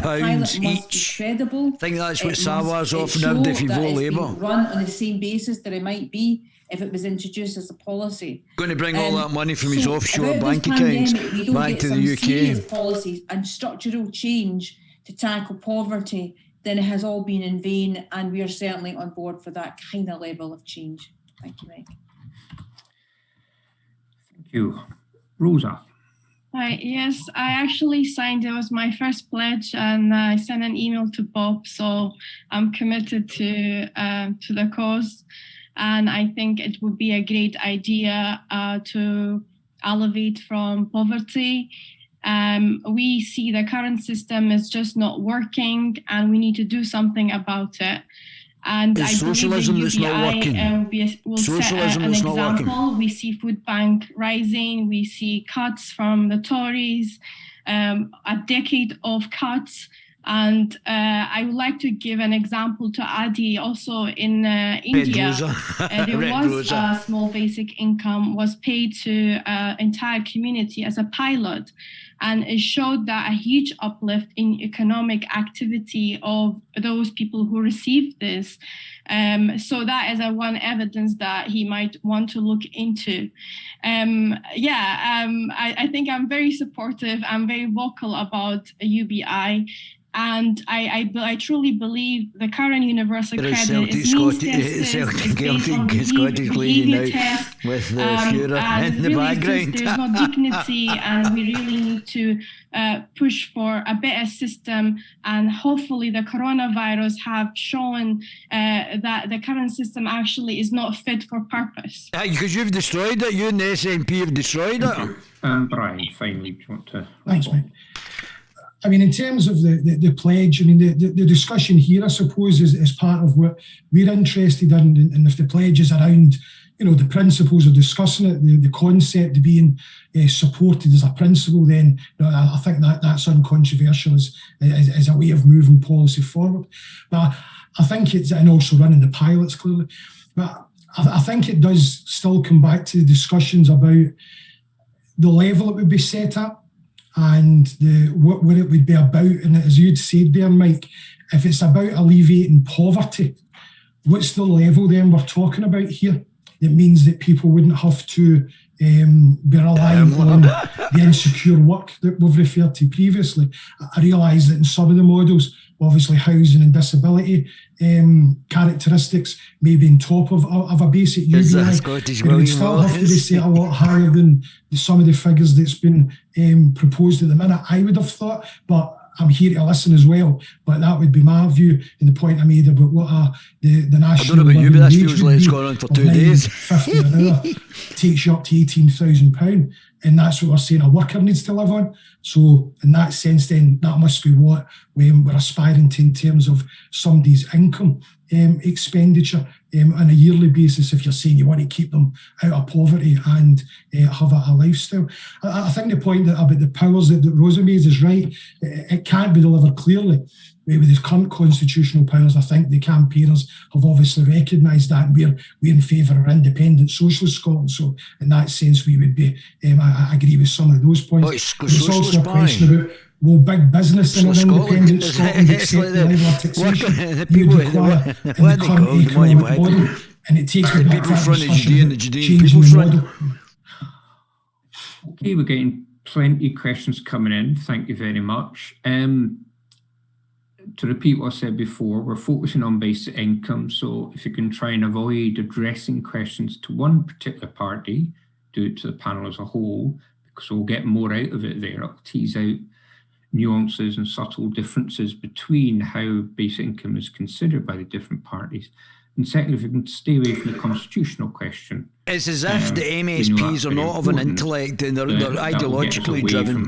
each. I think that's what Sawar's offered if you vote Labour. Run on the same basis that it might be if it was introduced as a policy. Going to bring all that money from his offshore bank accounts back to the UK. Serious policies and structural change to tackle poverty, then it has all been in vain, and we are certainly on board for that kind of level of change. Thank you, Mike. Thank you. Rosa. Hi, yes, I actually signed, it was my first pledge, and I sent an email to Bob, so I'm committed to the cause. And I think it would be a great idea to elevate from poverty. We see the current system is just not working, and we need to do something about it. And it's socialism that's not working. Will set an example. We see food bank rising. We see cuts from the Tories, a decade of cuts. And I would like to give an example to Adi. Also in India, there was a small basic income was paid to entire community as a pilot. And it showed that a huge uplift in economic activity of those people who received this. So that is one evidence that he might want to look into. I think I'm very supportive. I'm very vocal about UBI. And I truly believe the current universal credit is behavior test, with the Führer in the background. There's no dignity, and we really need to push for a better system. And hopefully the coronavirus have shown that the current system actually is not fit for purpose. Because you've destroyed it. You and the SNP have destroyed it. Brian, finally, do you want to... Thanks, mate. I mean, in terms of the pledge, I mean, the discussion here, I suppose, is part of what we're interested in. And if the pledge is around, the principles of discussing it, the concept being supported as a principle, then I think that's uncontroversial as a way of moving policy forward. But I think it's, and also running the pilots clearly, but I think it does still come back to the discussions about the level it would be set at. And what it would be about, and as you'd said there, Mike, if it's about alleviating poverty, what's the level then we're talking about here? It means that people wouldn't have to be relying on the insecure work that we've referred to previously. I realise that in some of the models, obviously housing and disability characteristics may be on top of a basic UBI, but it would still have to be set a lot higher than some of the figures that's been proposed at the minute, I would have thought. But I'm here to listen as well. But that would be my view, and the point I made about what the national. I don't know about you, but this feels like it's gone on for 2 days. $50 an hour takes you up to £18,000, and that's what we're saying a worker needs to live on. So in that sense, then that must be what we're aspiring to in terms of somebody's income expenditure on a yearly basis, if you're saying you want to keep them out of poverty and have a lifestyle. I think the point about the powers that Rosa made is right. It can't be delivered clearly with his current constitutional powers. I think the campaigners have obviously recognised that, and we're in favour of independent socialist Scotland. So in that sense, we would be, I agree with some of those points. But it's also a question about, will big business in an independent Scotland accept the level of taxation you would require in the current economic model? And it takes me back to that discussion about changing the model. Okay, we're getting plenty of questions coming in. Thank you very much. To repeat what I said before, we're focusing on basic income. So if you can try and avoid addressing questions to one particular party, do it to the panel as a whole, because we'll get more out of it there. It'll tease out nuances and subtle differences between how basic income is considered by the different parties. And secondly, if you can stay away from the constitutional question. It's as if the MSPs are not of an intellect and they're ideologically driven.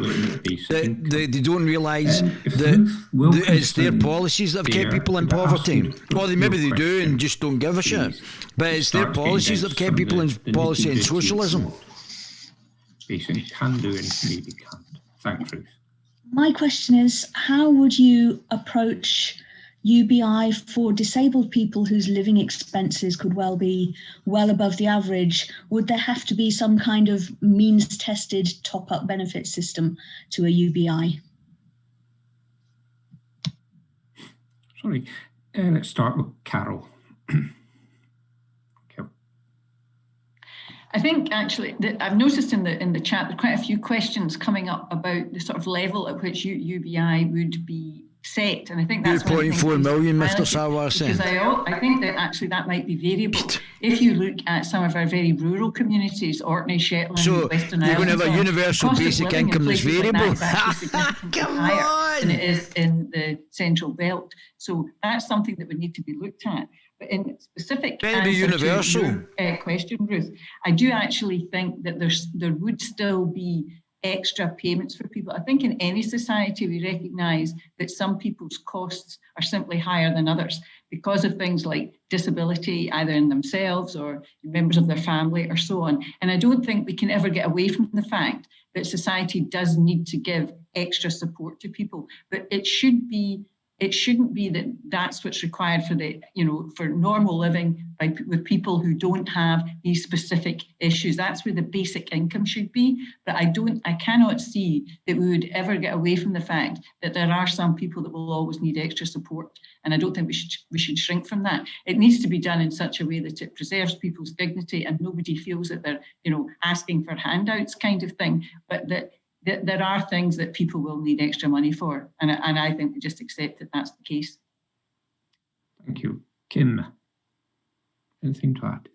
They don't realise that it's their policies that have kept people in poverty. Or maybe they do and just don't give a shit. But it's their policies that have kept people in policy and socialism. Basically can do and maybe can't. Thanks, Ruth. My question is, how would you approach UBI for disabled people whose living expenses could well be well above the average? Would there have to be some kind of means-tested top-up benefit system to a UBI? Sorry, let's start with Carol. I think actually that I've noticed in the chat there are quite a few questions coming up about the sort of level at which UBI would be set, and I think that's 2.4 million, Mr. Sawar said. Because I think that actually that might be variable. If you look at some of our very rural communities, Orkney, Shetland, Western Islands, you're going to have a universal basic income that's variable. Come higher than it is in the Central Belt. So that's something that would need to be looked at. But in specific answer universal. to your question, Ruth, I do actually think that there would still be extra payments for people. I think in any society we recognise that some people's costs are simply higher than others because of things like disability, either in themselves or members of their family or so on. And I don't think we can ever get away from the fact that society does need to give extra support to people, but it shouldn't be that that's what's required for for normal living with people who don't have these specific issues. That's where the basic income should be. But I cannot see that we would ever get away from the fact that there are some people that will always need extra support. And I don't think we should shrink from that. It needs to be done in such a way that it preserves people's dignity and nobody feels that they're, asking for handouts kind of thing, but that there are things that people will need extra money for, and I think we just accept that that's the case. Thank you. Kim, anything to add?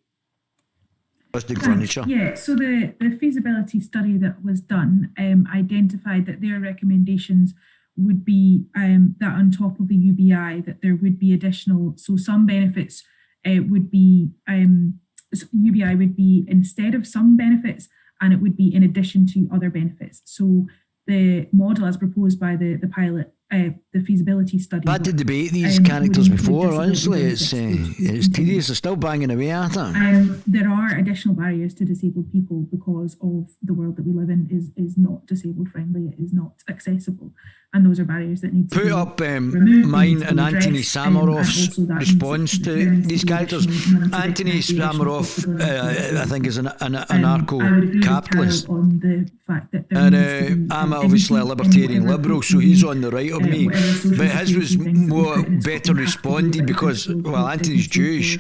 Yeah, so the feasibility study that was done identified that their recommendations would be that on top of the UBI, that there would be additional, so some benefits would be, UBI would be instead of some benefits, and it would be in addition to other benefits. So the model as proposed by the pilot, the feasibility study. I had to debate these characters before, honestly. It's tedious. They're still banging away at it. There are additional barriers to disabled people because of the world that we live in is not disabled friendly. It is not accessible. And those are barriers that need to be up mine and Anthony Samaroff's response to these characters. Anthony Samaroff, I think, is an anarcho-capitalist. On the fact that and I'm obviously a libertarian liberal, so he's on the right of me. But his was more better responded because, well, Anthony's Jewish.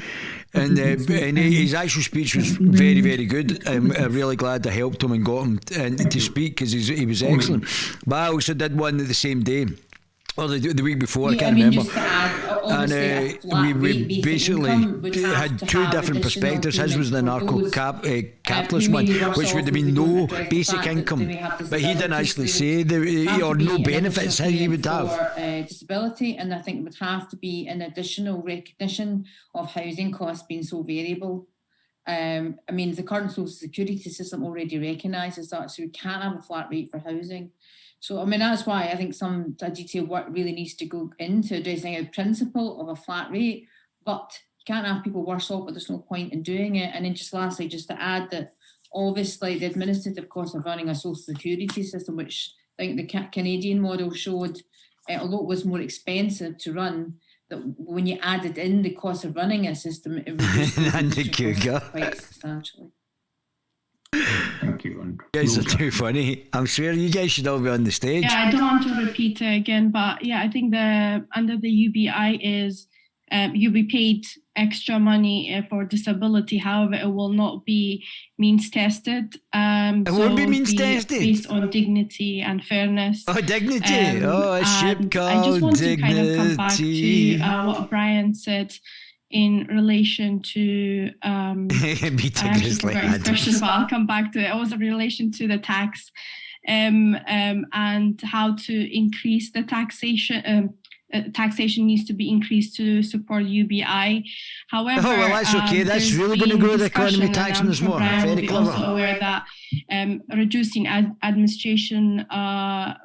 And his actual speech was very, very good. I'm really glad I helped him and got him to speak because he was excellent. But I also did one the same day Or the week before, I Yeah, can't I mean, remember. just to add, obviously a And flat we rate basic basically income would have had to two have different additional perspectives. His was the payments for those, capitalist who one, may be worse which would off have if been we don't no address the basic fact that income. they may have But he didn't disabilities. actually There say would have or to no be an benefits how additional he would payment have. for disability, and I think it would have to be an additional recognition of housing costs being so variable. I mean, the current social security system already recognises that, so we can't have a flat rate for housing. So, I mean, that's why I think some detailed work really needs to go into addressing a principle of a flat rate, but you can't have people worse off, but there's no point in doing it. And then just lastly, just to add that obviously the administrative cost of running a social security system, which I think the Canadian model showed, although it was more expensive to run, that when you added in the cost of running a system, it reduced quite substantially. Thank you, Andrew. You guys are too funny. I'm sure you guys should all be on the stage. Yeah, I don't want to repeat it again, but yeah, I think under the UBI is you'll be paid extra money for disability. However, it will not be means tested. It won't be means tested. Based on dignity and fairness. Oh, dignity. A ship called I just want to kind of come back Dignity. to what Brian said in relation to I actually forgot his question, but I'll come back to it. It was in relation to the tax and how to increase the taxation. Taxation needs to be increased to support UBI. However, oh, well, that's okay. That's really going to grow the economy, taxing us more. Very clever. Also aware that reducing administration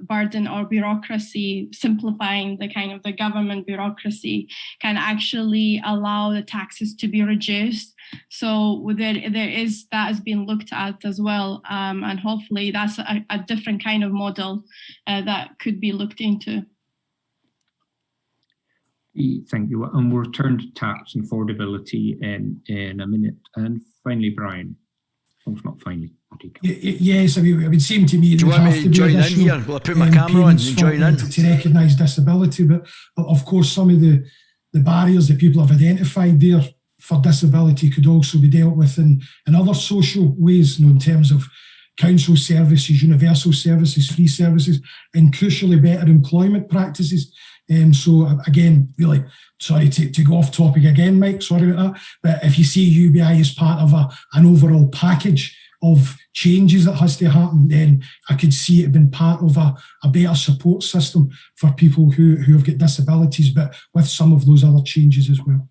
burden or bureaucracy, simplifying the kind of the government bureaucracy, can actually allow the taxes to be reduced. So there is that has been looked at as well, and hopefully that's a different kind of model that could be looked into. Thank you. And we'll return to tax and affordability in a minute. And finally, Brian. Oh, it's not finally. Yes, I mean, it would seem to me do you want me to join in here? Will I put my camera on and join in? To recognise disability, but of course some of the barriers that people have identified there for disability could also be dealt with in other social ways, in terms of council services, universal services, free services, and crucially better employment practices. So again, really, sorry to go off topic again, Mike, sorry about that. But if you see UBI as part of an overall package of changes that has to happen, then I could see it being part of a better support system for people who have got disabilities, but with some of those other changes as well.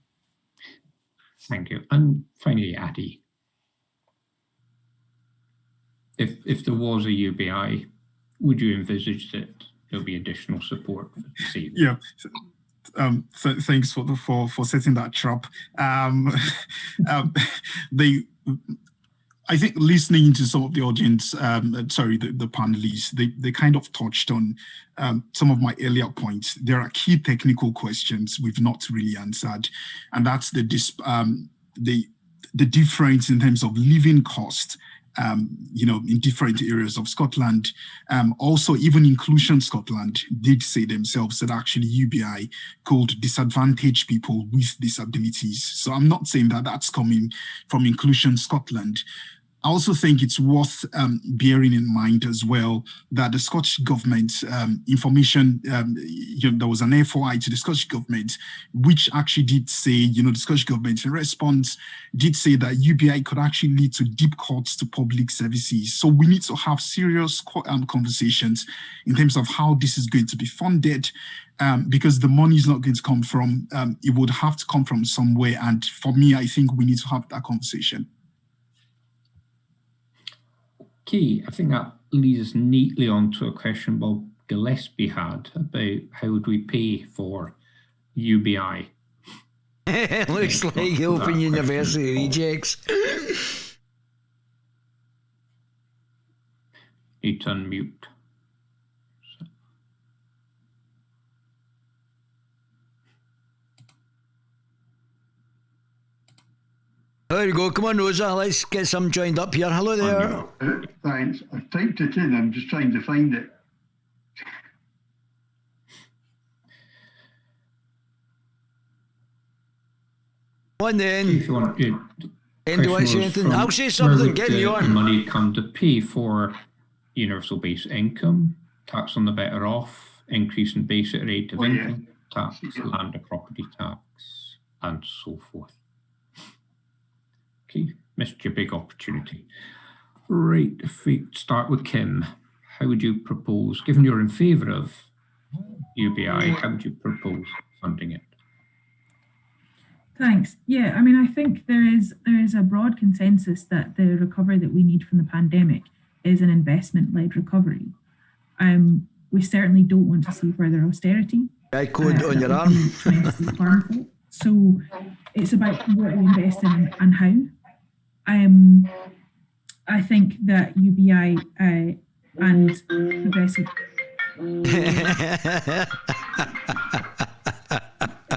Thank you. And finally, Addy. If there was a UBI, would you envisage that there'll be additional support for disabled? Yeah. Thanks for setting that trap. I think listening to some of the audience, the panelists, they kind of touched on some of my earlier points. There are key technical questions we've not really answered, and that's the difference in terms of living cost. In different areas of Scotland. Also, even Inclusion Scotland did say themselves that actually UBI could disadvantage people with disabilities. So I'm not saying that that's coming from Inclusion Scotland. I also think it's worth bearing in mind as well that the Scottish Government information, there was an FOI to the Scottish Government, which actually did say, the Scottish Government in response did say that UBI could actually lead to deep cuts to public services. So we need to have serious conversations in terms of how this is going to be funded. Because the money is not going to come from, it would have to come from somewhere. And for me, I think we need to have that conversation. Okay, I think that leads us neatly onto a question Bob Gillespie had about how would we pay for UBI. Looks like Open University rejects. Need to unmute. There you go. Come on, Rosa. Let's get some joined up here. Hello there. Thanks. I've typed it in. I'm just trying to find it. On then. If you want to, do I say anything? I'll say something. Get me on. Money come to pay for universal basic income, tax on the better off, increase in basic rate of income tax, land and property tax, and so forth. Okay, missed your big opportunity. Right, if we start with Kim, how would you propose, given you're in favour of UBI, how would you propose funding it? Thanks. Yeah, I mean, I think there is a broad consensus that the recovery that we need from the pandemic is an investment-led recovery. We certainly don't want to see further austerity. Code on your arm. Tremendously harmful. So it's about what we invest in and how. I think that UBI and progressive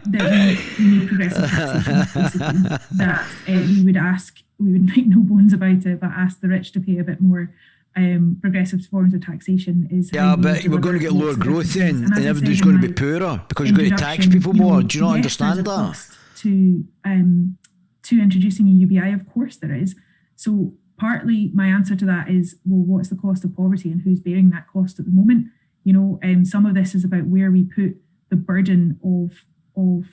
that we need progressive taxation, basically. That we would make no bones about it, but ask the rich to pay a bit more. Progressive forms of taxation is but we're going to get lower growth then, and everybody's going to be poorer because you're going to tax people more. Do you not understand that? To introducing a UBI, of course there is. So partly my answer to that is, well, what's the cost of poverty and who's bearing that cost at the moment? Some of this is about where we put the burden of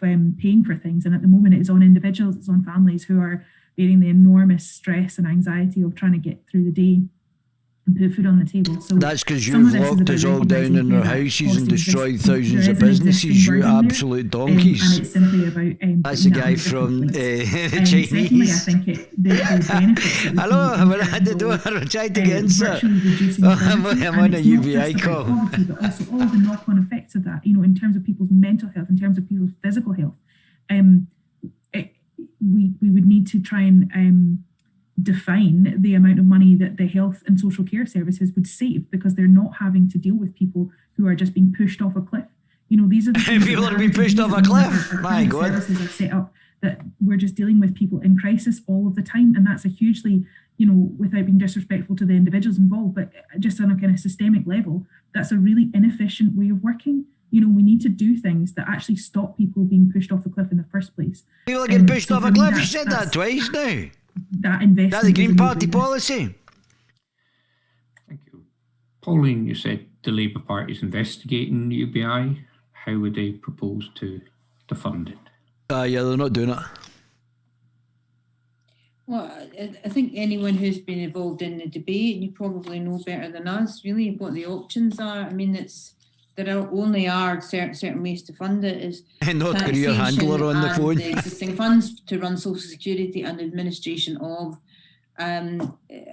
paying for things, and at the moment it's on individuals, it's on families who are bearing the enormous stress and anxiety of trying to get through the day and put food on the table. So that's because you've locked us all down in our houses and destroyed thousands of businesses, you absolute donkeys. And it's simply about that's the guy from the Chinese. Secondly, I think the benefits. Hello, we're at the door. We're trying to get insert. I'm on a UBI call. Poverty, but also all the knock-on effects of that. In terms of people's mental health, in terms of people's physical health. We would need to try and define the amount of money that the health and social care services would save, because they're not having to deal with people who are just being pushed off a cliff. These are the people that are being pushed off a cliff. My God. Services are set up that we're just dealing with people in crisis all of the time, and that's a hugely, without being disrespectful to the individuals involved, but just on a kind of systemic level, that's a really inefficient way of working. We need to do things that actually stop people being pushed off the cliff in the first place. People are getting pushed off a cliff. You said that twice now. That investment. That's the Green Party policy. Thank you. Pauline, you said the Labour Party is investigating UBI. How would they propose to fund it? Yeah, they're not doing it. Well, I think anyone who's been involved in the debate, you probably know better than us, really, what the options are. I mean, there only are certain ways to fund it. Is not career handler on the phone. The existing funds to run Social Security and administration of.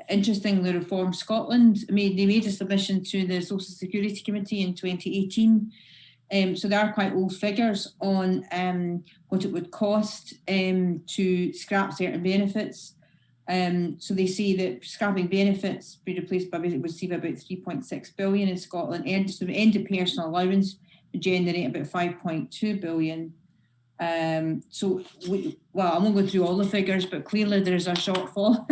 Interestingly, Reform Scotland they made a submission to the Social Security Committee in 2018. So there are quite old figures on what it would cost to scrap certain benefits. So they see that scrapping benefits be replaced by would receive about 3.6 billion in Scotland. End of personal allowance would generate about 5.2 billion. I won't go through all the figures, but clearly there's a shortfall.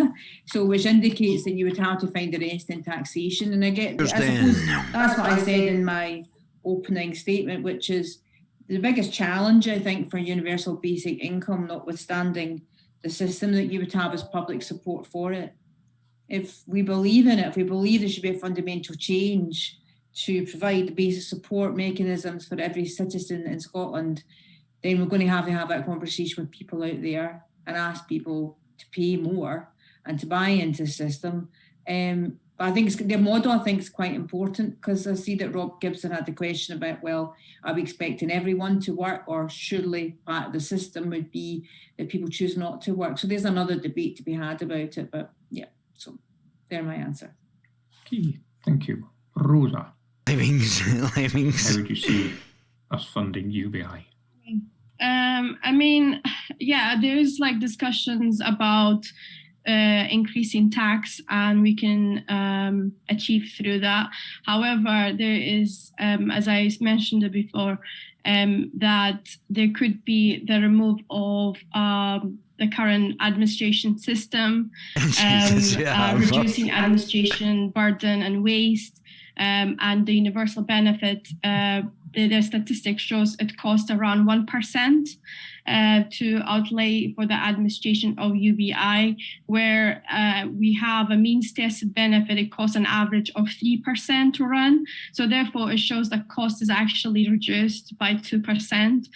So which indicates that you would have to find the rest in taxation. And I suppose that's what I said in my opening statement, which is the biggest challenge, I think, for universal basic income, notwithstanding the system that you would have as public support for it. If we believe in it, if we believe there should be a fundamental change to provide the basic support mechanisms for every citizen in Scotland, then we're going to have that conversation with people out there and ask people to pay more and to buy into the system. But I think the model, is quite important, because I see that Rob Gibson had the question about, well, are we expecting everyone to work, or surely part of the system would be that people choose not to work? So there's another debate to be had about it, but yeah, so there's my answer. Okay, thank you. Rosa. Lemmings. How would you see us funding UBI? There's discussions about increasing tax, and we can achieve through that. However, there is, as I mentioned before, that there could be the removal of the current administration system, reducing administration burden and waste, and the universal benefit the statistics shows it costs around 1% to outlay for the administration of UBI, where we have a means tested benefit. It costs an average of 3% to run. So therefore, it shows that cost is actually reduced by 2%.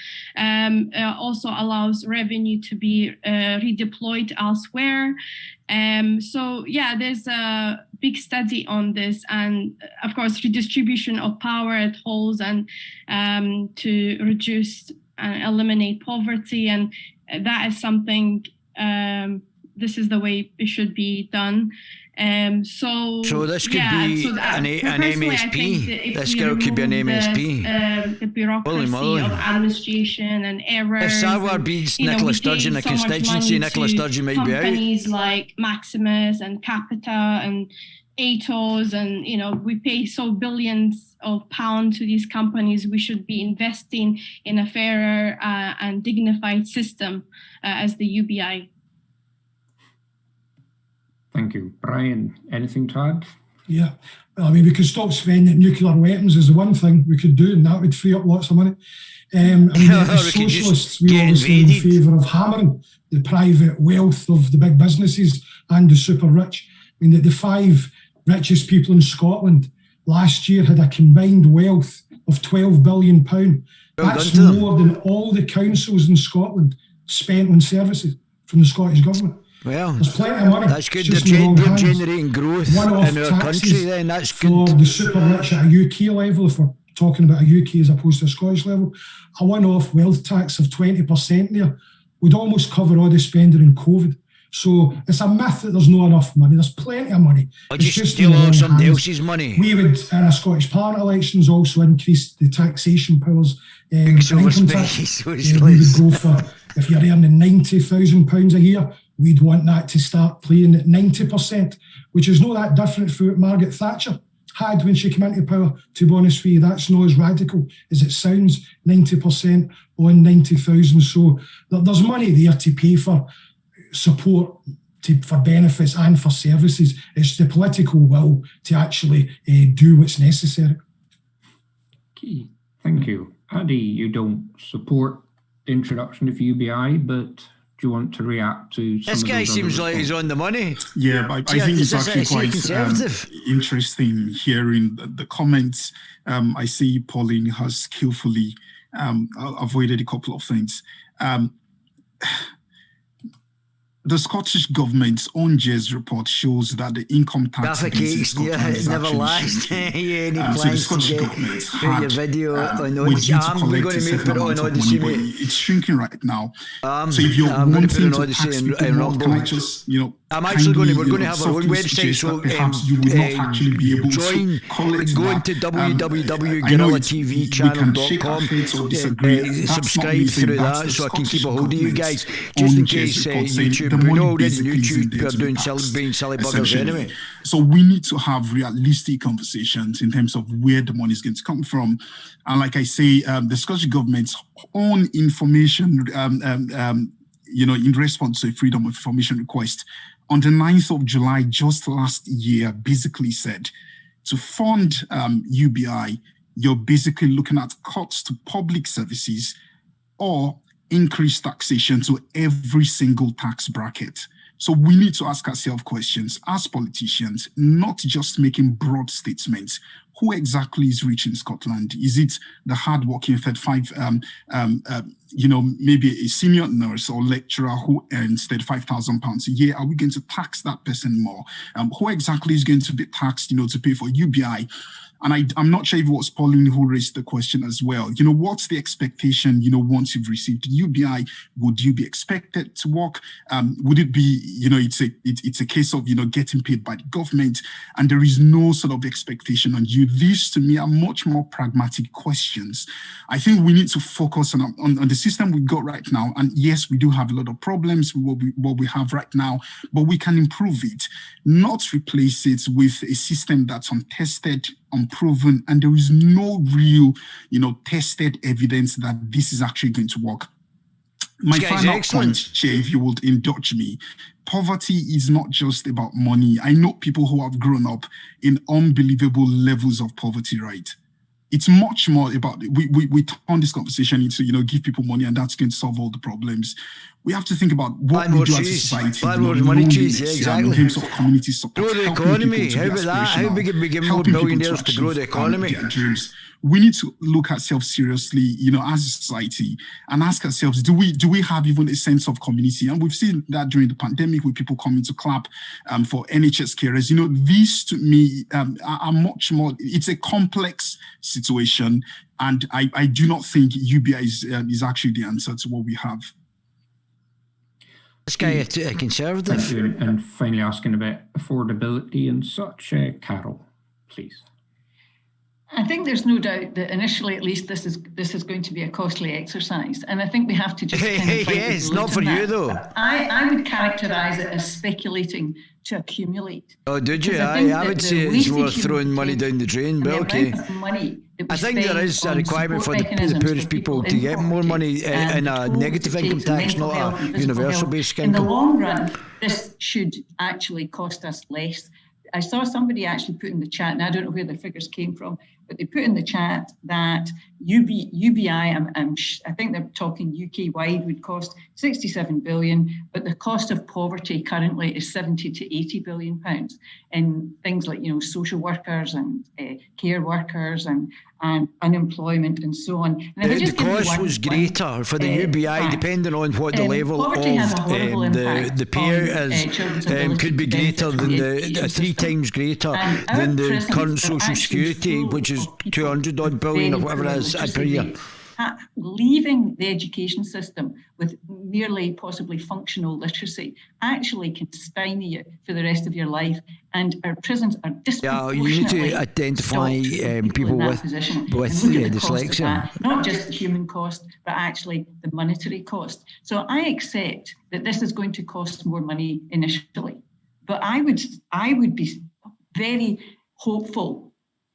Also allows revenue to be redeployed elsewhere. So yeah, there's a big study on this, and of course redistribution of power at holes, and to reduce and eliminate poverty, and that is something, this is the way it should be done. So this could be an MSP. This girl could be an MSP. The bureaucracy of administration and errors. If Sarwar beats Nicola Sturgeon, the constituency, Nicola Sturgeon might be out. Companies like Maximus and Capita and Atos, and we pay billions of pounds to these companies. We should be investing in a fairer and dignified system as the UBI. Thank you. Brian, anything to add? Yeah, I mean, we could stop spending nuclear weapons is the one thing we could do, and that would free up lots of money. I mean, as socialists, we're obviously in favour of hammering the private wealth of the big businesses and the super rich. I mean, the 5 richest people in Scotland last year had a combined wealth of £12 billion. That's more than all the councils in Scotland spent on services from the Scottish government. Well, there's plenty of money. That's good. They're generating growth in our country. Then that's good. For the super rich at a UK level, if we're talking about a UK as opposed to a Scottish level, a one-off wealth tax of 20% there would almost cover all the spending in COVID. So it's a myth that there's not enough money. There's plenty of money. Or just steal all somebody else's money. We would, in a Scottish Parliament elections, also increase the taxation powers. Income tax. We would go for, if you're earning £90,000 a year, we'd want that to start playing at 90%, which is not that different from what Margaret Thatcher had when she came into power, to be honest with you. That's not as radical as it sounds, 90% on 90,000. So there's money there to pay for support, for benefits and for services. It's the political will to actually do what's necessary. Okay, thank you. Paddy, you don't support the introduction of UBI, but do you want to react to some this guy seems like he's on the money? Yeah, but I think it's actually quite interesting hearing the comments. I see Pauline has skillfully avoided a couple of things. The Scottish government's own JES report shows that the income tax base in Scotland is never lies. So the Scottish government had your video on with you to collect a certain amount of money, but it's shrinking right now. So if you're wanting to tax people more, can I just, I'm actually we're going to have our own website, so perhaps you will not actually be able to collect go into www.guerillatvchannel.com, subscribe through that so I can keep a hold of you guys, just in case YouTube, we know already YouTube are being silly buggers anyway. So we need to have realistic conversations in terms of where the money is going to come from. And like I say, the Scottish government's own information, in response to a freedom of information request, on the 9th of July, just last year, basically said to fund UBI, you're basically looking at cuts to public services or increased taxation to every single tax bracket. So we need to ask ourselves questions as politicians, not just making broad statements. Who exactly is rich in Scotland? Is it the hardworking 35, maybe a senior nurse or lecturer who earns £35,000 a year? Are we going to tax that person more? Who exactly is going to be taxed, to pay for UBI? And I'm not sure if it was Pauline who raised the question as well. What's the expectation, once you've received UBI? Would you be expected to work? Would it be, it's a case of, getting paid by the government and there is no sort of expectation on you? These, to me, are much more pragmatic questions. I think we need to focus on the system we've got right now. And yes, we do have a lot of problems with what we have right now, but we can improve it, not replace it with a system that's untested, unproven, and there is no real, tested evidence that this is actually going to work. My final point, Chair, if you would indulge me, poverty is not just about money. I know people who have grown up in unbelievable levels of poverty, right? it's much more about, we turn this conversation into, give people money and that's going to solve all the problems. We have to think about what we do as a society. Money cheese, yeah, exactly. In terms of community support. Grow the economy. How about that? How big we give more billionaires to grow the economy? Their dreams. We need to look at ourselves seriously, as a society, and ask ourselves, do we have even a sense of community? And we've seen that during the pandemic with people coming to clap for NHS carers. These to me are much more, it's a complex situation. And I do not think UBI is actually the answer to what we have. This guy a conservative. Thank you. And finally asking about affordability and such, Carol, please. I think there's no doubt that initially, at least, this is going to be a costly exercise, and I think we have to just. It's not for you though. I would characterise it as speculating to accumulate. Oh, did you? I would say it's more throwing money down the drain, but okay. I think there is a requirement for the poorest people to get more money in a negative income tax, not a universal basic income. In the long run, this should actually cost us less. I saw somebody actually put in the chat, and I don't know where the figures came from, but they put in the chat that UBI, I think they're talking UK-wide, would cost 67 billion, but the cost of poverty currently is 70 to 80 billion pounds in things like, social workers and care workers and unemployment and so on. And the cost was greater for the UBI, depending on what the level of the payer is, could be greater than 3 times greater than the current social security, which is 200 odd billion or whatever it is per year. Leaving the education system with merely possibly functional literacy actually can stymie you for the rest of your life, and our prisons are disproportionately. You need to identify people with dyslexia. Not just the human cost, but actually the monetary cost. So I accept that this is going to cost more money initially, but I would be very hopeful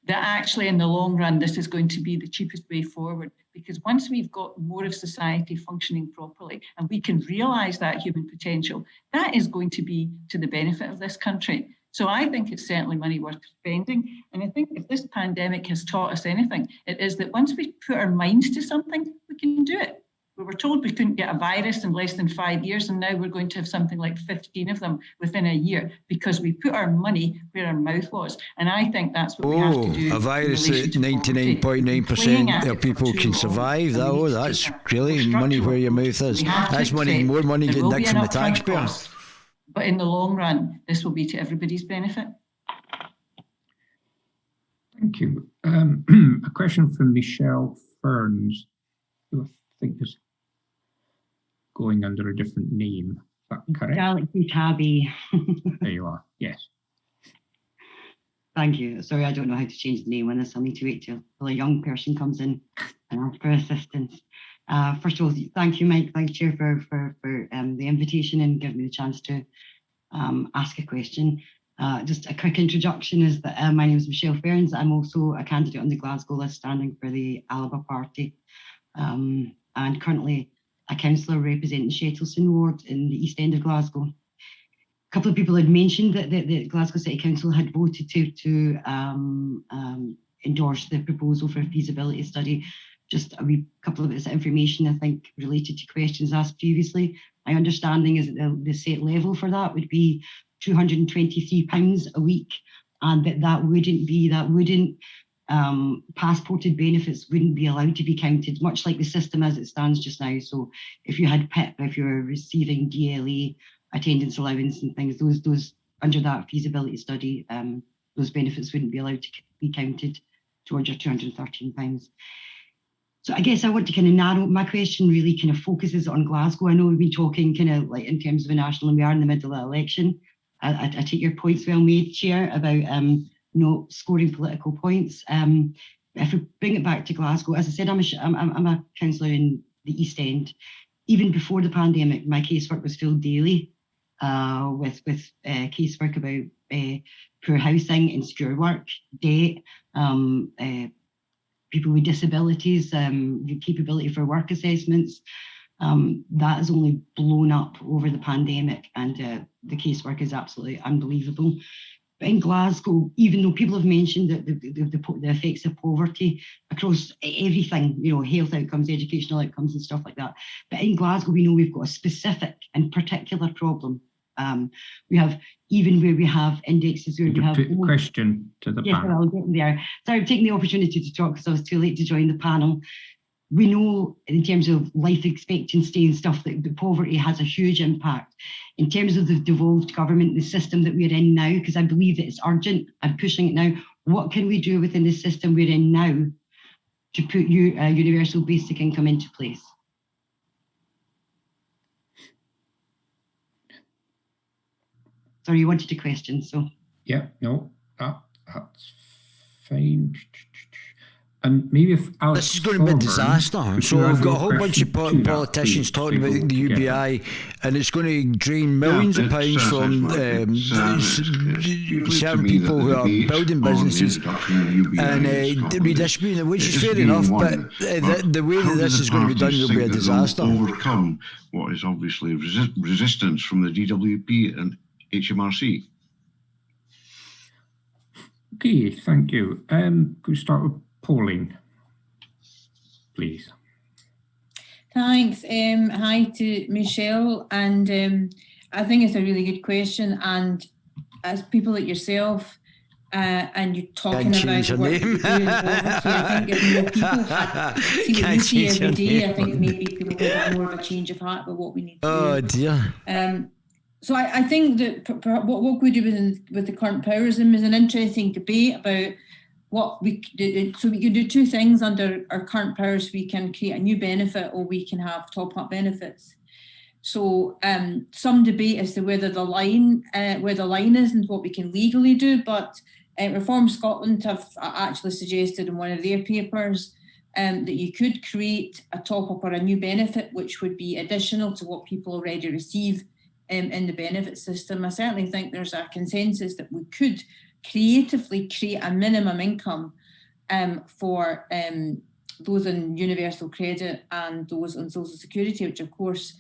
that actually in the long run this is going to be the cheapest way forward. Because once we've got more of society functioning properly and we can realise that human potential, that is going to be to the benefit of this country. So I think it's certainly money worth spending. And I think if this pandemic has taught us anything, it is that once we put our minds to something, we can do it. We were told we couldn't get a virus in less than 5 years, and now we're going to have something like 15 of them within a year because we put our money where our mouth was. And I think that's what we have to do. A virus that 99.9% of people can survive. That's really money where your mouth is. That's more money getting nicked from the taxpayer. But in the long run, this will be to everybody's benefit. Thank you. A question from Michelle Ferns, who I think is going under a different name. Is that correct? Galaxy Tabby. There you are. Yes. Thank you. Sorry, I don't know how to change the name on this. I'll need to wait till a young person comes in and asks for assistance. First of all, thank you, Mike. Thanks, Chair, for the invitation and giving me the chance to ask a question. Just a quick introduction is that my name is Michelle Ferns. I'm also a candidate on the Glasgow list standing for the Alba Party, and currently a councillor representing Shettleston Ward in the East End of Glasgow. A couple of people had mentioned that the Glasgow City Council had voted to endorse the proposal for a feasibility study. Just a wee couple of bits of information, I think, related to questions asked previously. My understanding is that the set level for that would be £223 a week, and passported benefits wouldn't be allowed to be counted, much like the system as it stands just now. So if you had PIP, if you're receiving DLA, attendance allowance and things, those under that feasibility study, those benefits wouldn't be allowed to be counted towards your £213. So I guess I want to kind of narrow, my question really kind of focuses on Glasgow. I know we've been talking kind of like in terms of a national, and we are in the middle of the election. I take your points well made, Chair, about not scoring political points. If we bring it back to Glasgow, as I said, I'm a councillor in the East End. Even before the pandemic, my casework was filled daily with casework about poor housing, insecure work, debt, people with disabilities, capability for work assessments. That has only blown up over the pandemic, and the casework is absolutely unbelievable. But in Glasgow, even though people have mentioned that the effects of poverty across everything, health outcomes, educational outcomes and stuff like that, but in Glasgow, we know we've got a specific and particular problem. We have, even where we have indexes where we have... Put the question to the panel. Yes, I'll get there. So I'm taking the opportunity to talk because I was too late to join the panel. We know in terms of life expectancy and stuff that the poverty has a huge impact. In terms of the devolved government, the system that we're in now, because I believe that it's urgent, I'm pushing it now, what can we do within the system we're in now to put universal basic income into place? Sorry, you wanted a question, so. Yeah, no, that's fine. And maybe if Alex this is going to be a disaster. So we've got a whole bunch of politicians talking about the UBI, and it's going to drain millions of pounds from certain people who are building businesses and redistributing it, which is fair enough. But the way that this is going to be done will be a disaster. Overcome what is obviously resistance from the DWP and HMRC. Okay, thank you. Could we start with polling, please? Thanks. Hi to Michelle, and I think it's a really good question. And as people like yourself, and you're talking about the work that you do in poverty, I think if more people had seen what you see every day, I think maybe people would have more of a change of heart about what we need to do. Oh dear. So I think that what we do with the current powers is an interesting debate about what we do. So we can do two things under our current powers. We can create a new benefit, or we can have top-up benefits. So some debate as to where the line is and what we can legally do. But Reform Scotland have actually suggested in one of their papers that you could create a top-up or a new benefit, which would be additional to what people already receive in the benefit system. I certainly think there's a consensus that we could creatively create a minimum income for those on universal credit and those on social security, which of course,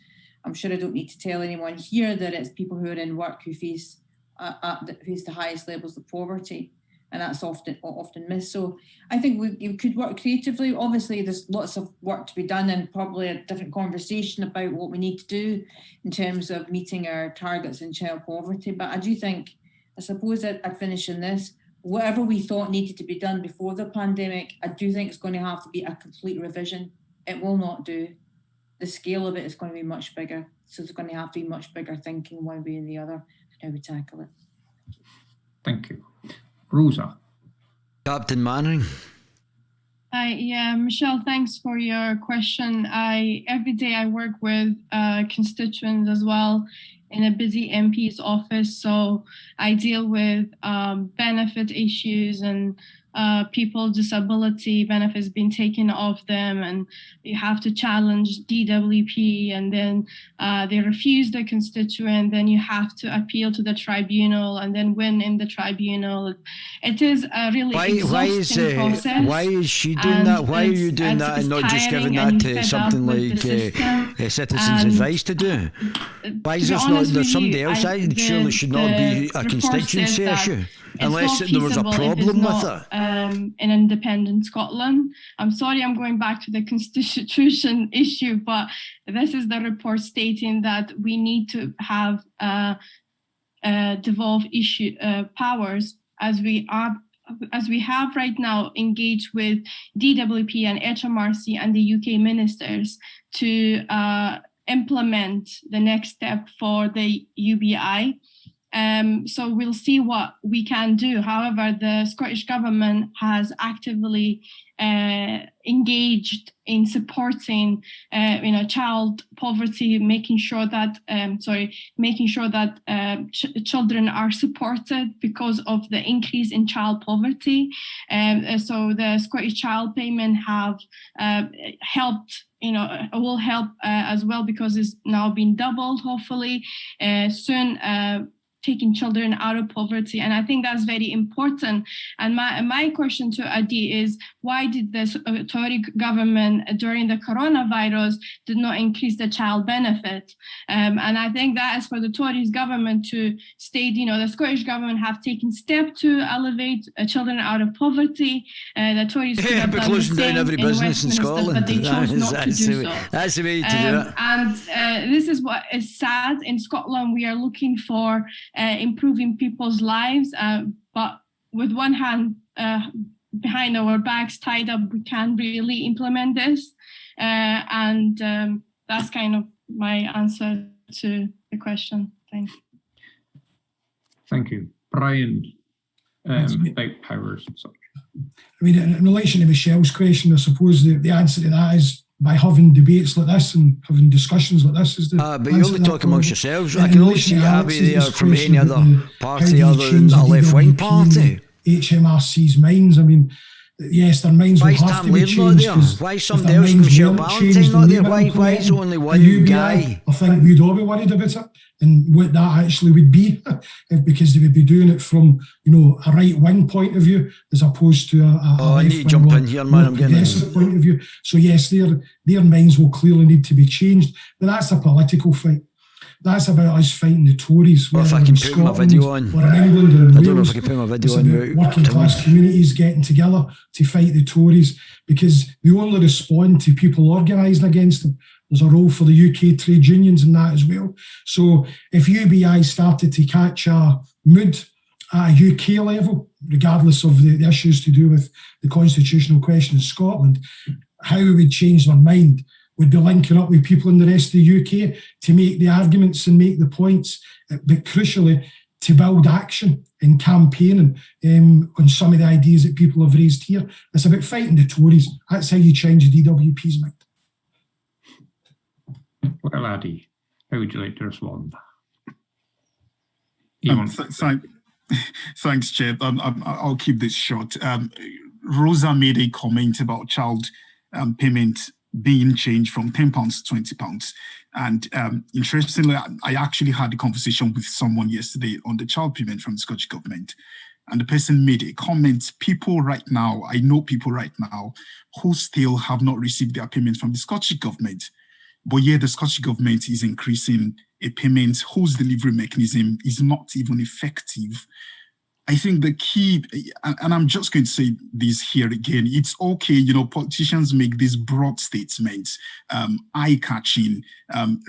I'm sure I don't need to tell anyone here that it's people who are in work who face the highest levels of poverty, and that's often missed. So I think you could work creatively. Obviously, there's lots of work to be done and probably a different conversation about what we need to do in terms of meeting our targets in child poverty. But I do think, I suppose I'd finish on this, whatever we thought needed to be done before the pandemic, I do think it's going to have to be a complete revision. It will not do. The scale of it is going to be much bigger. So there's going to have to be much bigger thinking one way and the other how we tackle it. Thank you. Rosa. Captain Manning. Yeah, Michelle, thanks for your question. Every day I work with constituents as well in a busy MP's office. So I deal with benefit issues and people's disability benefits being taken off them, and you have to challenge DWP, and then they refuse the constituent, then you have to appeal to the tribunal and then win in the tribunal. It is a really exhausting process. Why is she doing that? Why are you doing that and not just giving that to something like Citizens Advice to do? Why is this not, there's somebody else? That surely should not be a constituency issue, unless there was a problem with it. In independent Scotland. I'm sorry, I'm going back to the constitution issue, but this is the report stating that we need to have devolved issue powers as we have right now engaged with DWP and HMRC and the UK ministers to implement the next step for the UBI. So we'll see what we can do. However, the Scottish Government has actively engaged in supporting, child poverty, making sure that children are supported because of the increase in child poverty. So the Scottish Child Payment have helped. Will help as well, because it's now been doubled. Hopefully, soon. taking children out of poverty. And I think that's very important. And my question to Adi is, why did the Tory government during the coronavirus did not increase the child benefit? And I think that is for the Tories government to state, the Scottish government have taken steps to elevate children out of poverty. The Tories could have done the same down every business in Scotland. But they chose not to do so. That's the way to do it. And this is what is sad. In Scotland, we are looking for improving people's lives, but with one hand behind our backs tied up, we can't really implement this. And that's kind of my answer to the question. Thank you. Thank you. Brian, about powers and such. I mean, in relation to Michelle's question, I suppose the answer to that is by having debates like this and having discussions like this. But you're only talking amongst yourselves. I can only see Abby there from any other party other than a left-wing party. HMRC's minds, I mean, yes, their minds will have to be changed. Why is somebody else, Michelle Valentine, not there? Why is only one guy? I think we'd all be worried about it and what that actually would be, because they would be doing it from, a right-wing point of view as opposed to a I need to jump in here, man. I'm getting progressive point of view. So yes, their minds will clearly need to be changed, but that's a political fight. That's about us fighting the Tories. Well, if I can put my video on. Or in England or in I don't know if I can put my video on. It's about working class communities getting together to fight the Tories, because we only respond to people organising against them. There's a role for the UK trade unions in that as well. So if UBI started to catch a mood at a UK level, regardless of the issues to do with the constitutional question in Scotland, how we would change their mind would be linking up with people in the rest of the UK to make the arguments and make the points, but crucially to build action and campaigning on some of the ideas that people have raised here. It's about fighting the Tories. That's how you change the DWP's mind. Well, Adi, how would you like to respond? Thanks, Chair. I'll keep this short. Rosa made a comment about child payment being changed from £10 to £20. And interestingly, I actually had a conversation with someone yesterday on the child payment from the Scottish Government. And the person made a comment, I know people right now who still have not received their payments from the Scottish Government. But the Scottish Government is increasing a payment whose delivery mechanism is not even effective. I think the key, and I'm just going to say this here again, it's okay, politicians make these broad statements, eye-catching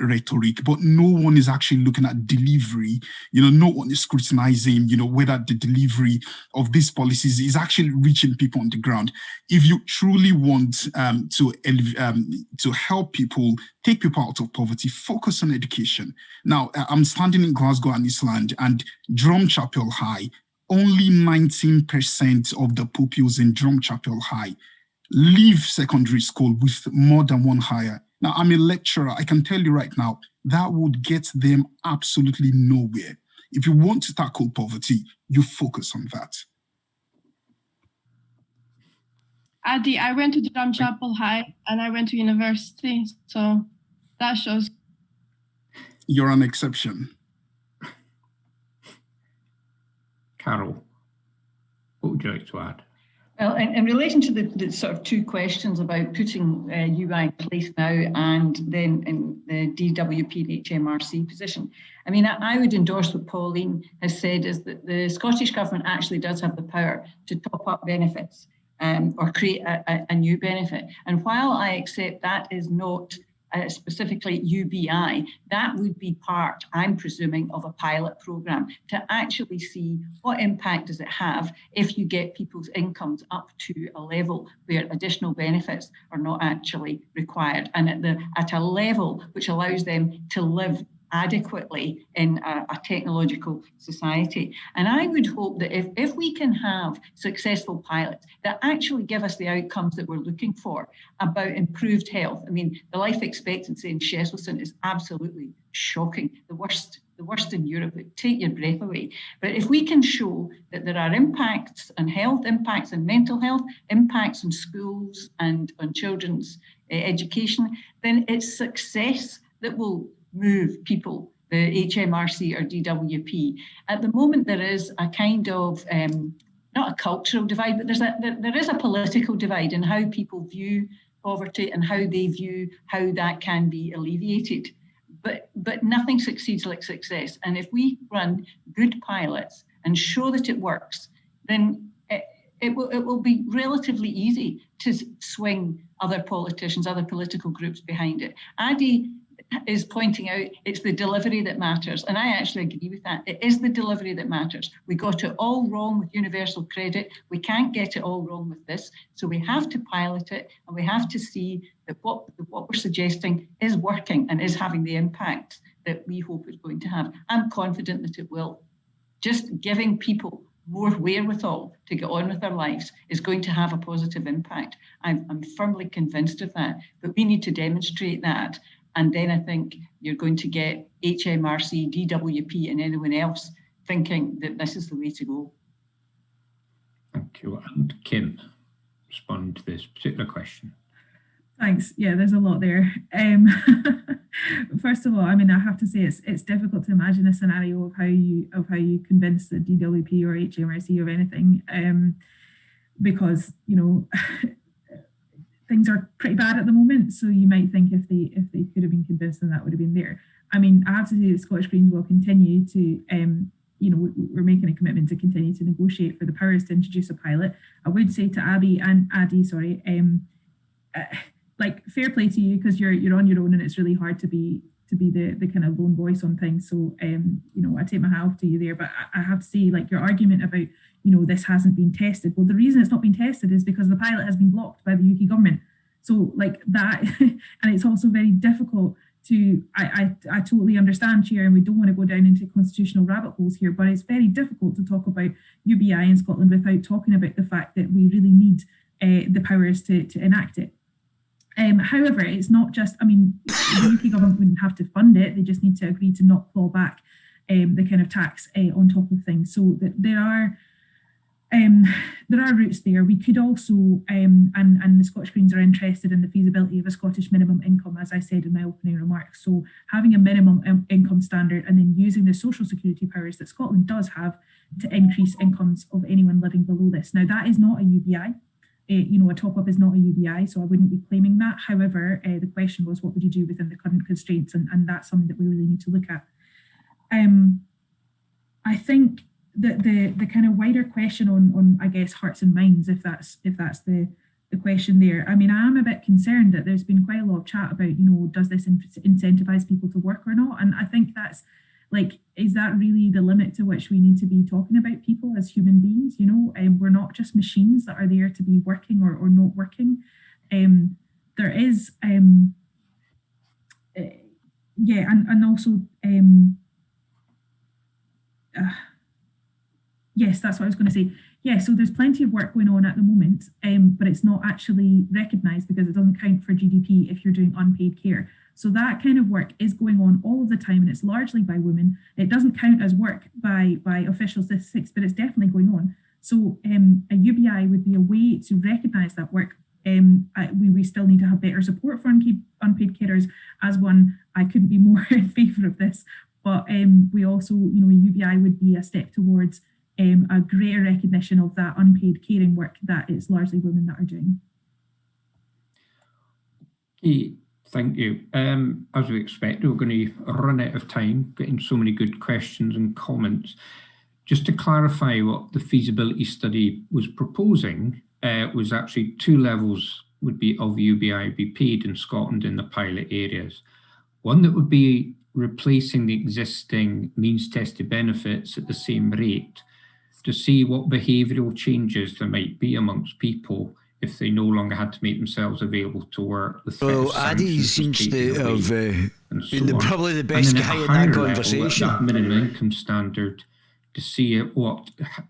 rhetoric, but no one is actually looking at delivery. No one is scrutinizing, whether the delivery of these policies is actually reaching people on the ground. If you truly want to help people, take people out of poverty, focus on education. Now, I'm standing in Glasgow and East Land, and Drumchapel High, only 19% of the pupils in Drumchapel High leave secondary school with more than one hire. Now, I'm a lecturer. I can tell you right now, that would get them absolutely nowhere. If you want to tackle poverty, you focus on that. Adi, I went to Drumchapel High and I went to university, so that shows. You're an exception. Carol, what would you like to add? Well, in relation to the sort of two questions about putting UI in place now and then in the DWP and HMRC position, I mean, I would endorse what Pauline has said, is that the Scottish Government actually does have the power to top up benefits or create a new benefit. And while I accept that is not specifically UBI, that would be part, I'm presuming, of a pilot programme to actually see what impact does it have if you get people's incomes up to a level where additional benefits are not actually required, and at a level which allows them to live adequately in a technological society. And I would hope that if we can have successful pilots that actually give us the outcomes that we're looking for about improved health. I mean, the life expectancy in Shesselson is absolutely shocking, the worst in Europe. It take your breath away. But if we can show that there are impacts on health, impacts on mental health, impacts on schools and on children's education, then it's success that will move people the HMRC or DWP. At the moment, there is a kind of, not a cultural divide, but there is a political divide in how people view poverty and how they view how that can be alleviated. But nothing succeeds like success. And if we run good pilots and show that it works, then it will be relatively easy to swing other politicians, other political groups behind it. Adi is pointing out it's the delivery that matters. And I actually agree with that. It is the delivery that matters. We got it all wrong with universal credit. We can't get it all wrong with this. So we have to pilot it, and we have to see that what we're suggesting is working and is having the impact that we hope it's going to have. I'm confident that it will. Just giving people more wherewithal to get on with their lives is going to have a positive impact. I'm firmly convinced of that, but we need to demonstrate that. And then I think you're going to get HMRC, DWP, and anyone else thinking that this is the way to go. Thank you. And Kim, respond to this particular question. Thanks. Yeah, there's a lot there. First of all, I mean, I have to say it's difficult to imagine a scenario of how you convince the DWP or HMRC of anything, because things are pretty bad at the moment. So you might think if they could have been convinced, then that would have been there. I mean, I have to say the Scottish Greens will continue to, we're making a commitment to continue to negotiate for the powers to introduce a pilot. I would say to Adi, fair play to you, because you're on your own and it's really hard to be the kind of lone voice on things. So I take my hat off to you there. But I have to say, like, your argument about this hasn't been tested. Well, the reason it's not been tested is because the pilot has been blocked by the UK government. So like that, and it's also very difficult to. I totally understand, Chair, and we don't want to go down into constitutional rabbit holes here, but it's very difficult to talk about UBI in Scotland without talking about the fact that we really need the powers to enact it. However, it's not just, the UK government wouldn't have to fund it, they just need to agree to not claw back the kind of tax on top of things. So that there are routes there. We could also, and the Scottish Greens are interested in the feasibility of a Scottish minimum income, as I said in my opening remarks. So having a minimum income standard and then using the social security powers that Scotland does have to increase incomes of anyone living below this. Now, that is not a UBI. A top-up is not a UBI, so I wouldn't be claiming that. However, the question was, what would you do within the current constraints? And that's something that we really need to look at. I think that the kind of wider question on I guess hearts and minds, if that's the question there. I mean, I am a bit concerned that there's been quite a lot of chat about, does this incentivize people to work or not? And I think that's like, is that really the limit to which we need to be talking about people as human beings? We're not just machines that are there to be working or not working. There is, and also, yes, that's what I was going to say. Yeah, so there's plenty of work going on at the moment, but it's not actually recognised because it doesn't count for GDP if you're doing unpaid care. So that kind of work is going on all of the time, and it's largely by women. It doesn't count as work by official statistics, but it's definitely going on. So a UBI would be a way to recognise that work. We still need to have better support for unpaid carers. As one, I couldn't be more in favour of this. But we also, a UBI would be a step towards a greater recognition of that unpaid caring work that it's largely women that are doing. Okay, thank you. As we expected, we're going to run out of time, getting so many good questions and comments. Just to clarify what the feasibility study was proposing, was actually 2 levels would be of UBI be paid in Scotland in the pilot areas. One that would be replacing the existing means tested benefits at the same rate to see what behavioural changes there might be amongst people if they no longer had to make themselves available to work. Well, Adi seems to have been probably the best guy in that conversation. That minimum income standard to see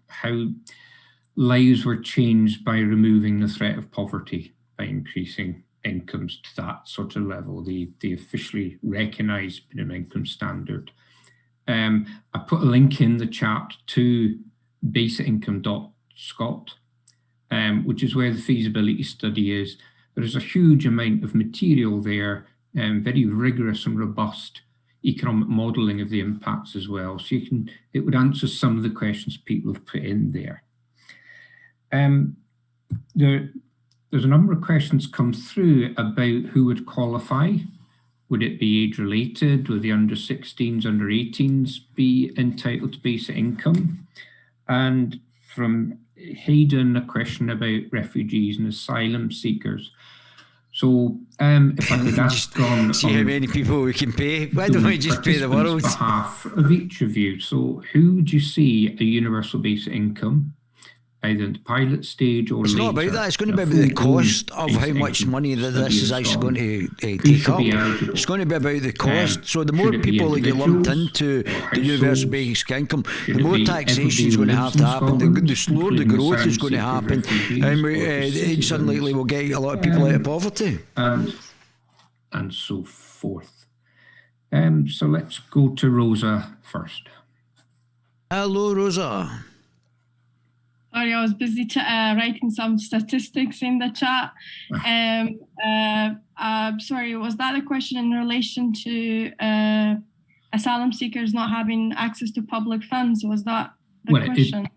how lives were changed by removing the threat of poverty, by increasing incomes to that sort of level, the officially recognised minimum income standard. I put a link in the chat to basicincome.scot, which is where the feasibility study is. There is a huge amount of material there, very rigorous and robust. economic modelling of the impacts as well. So it would answer some of the questions people have put in there. There's a number of questions come through about who would qualify. Would it be age related? Would the under 16s, under 18s be entitled to basic income? And from Hayden, a question about refugees and asylum seekers. So if I could ask on see how many people we can pay. Why don't we just pay the world? On behalf of each of you. So who would you see a universal basic income, either in the pilot stage or it's later? not about that. It's going to be about the cost of how much money that this is actually going to take up. It's going to be about the cost. So the more people that get lumped into the universal basic income, the more taxation is going to have to happen. The slower the growth is going to happen, and it's unlikely we'll get a lot of people out of poverty. And so forth. So let's go to Rosa first. Hello, Rosa. Sorry, I was busy writing some statistics in the chat. Sorry, was that a question in relation to asylum seekers not having access to public funds? Was that the question?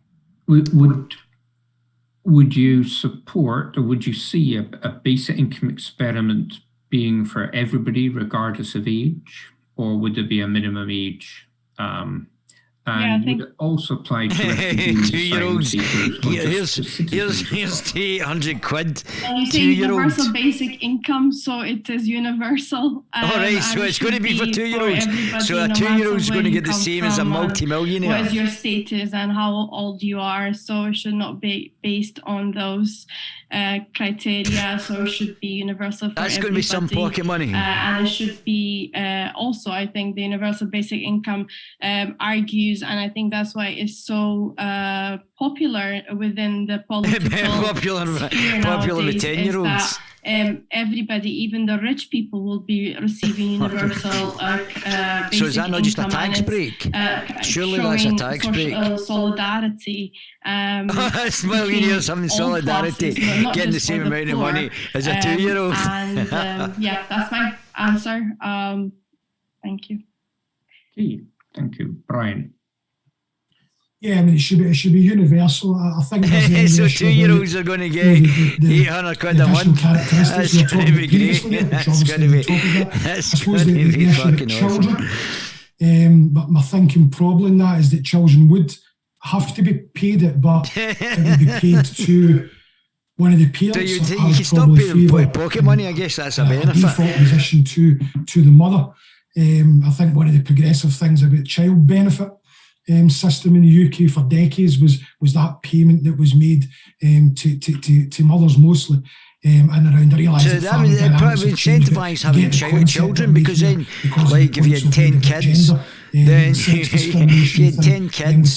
Would you support, or would you see a basic income experiment being for everybody regardless of age, or would there be a minimum age? And would it also apply to refugees, 2-year-olds? Here's 800 quid. You say universal basic income, so it is universal. All right, so it's going to be for 2-year-olds. So a 2-year-old is going to get the same as a multi-millionaire. What is your status and how old you are? So it should not be based on those criteria. So it should be universal for That's everybody. going to be some pocket money. And it should be also, I think, the universal basic income argues, and I think that's why it's so popular within the political popular with 10-year-olds. Everybody, even the rich people, will be receiving universal basic so is that not just a income, tax break? Surely that's a tax break. Solidarity. Well, you know, something solidarity, getting the same amount of money as a 2-year-old. And yeah, that's my answer. Thank you. Okay, thank you, Brian. Yeah, I mean, it should be universal. I think so 2-year-olds are going to get 800 quid a month. That's going to be great. That's going to be fucking awesome. But my thinking probably in that is that children would have to be paid it, but it would be paid to one of the parents. So you can stop paying pocket money. I guess that's a benefit. Default position to the mother. I think one of the progressive things about child benefit system in the UK for decades was that payment that was made to mothers mostly, and around the realisation. So that would probably incentivise having children, because then, like, if you had 10 kids, then you had 10 kids,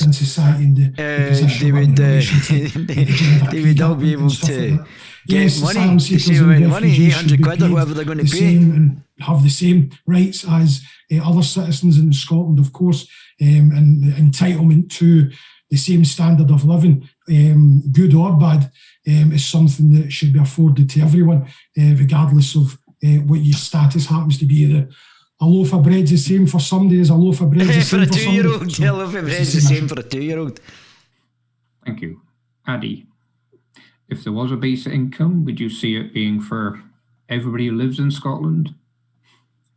they would all be able to get money, the same amount of money, 800 quid or whatever they're going to pay. And have the same rights as other citizens in Scotland, of course, and the entitlement to the same standard of living, good or bad, is something that should be afforded to everyone, regardless of what your status happens to be. A loaf of bread's the same for somebody as a loaf of bread's the same for a 2-year-old. somebody. A loaf of bread's the same for a 2-year-old. Thank you. Addy, if there was a basic income, would you see it being for everybody who lives in Scotland?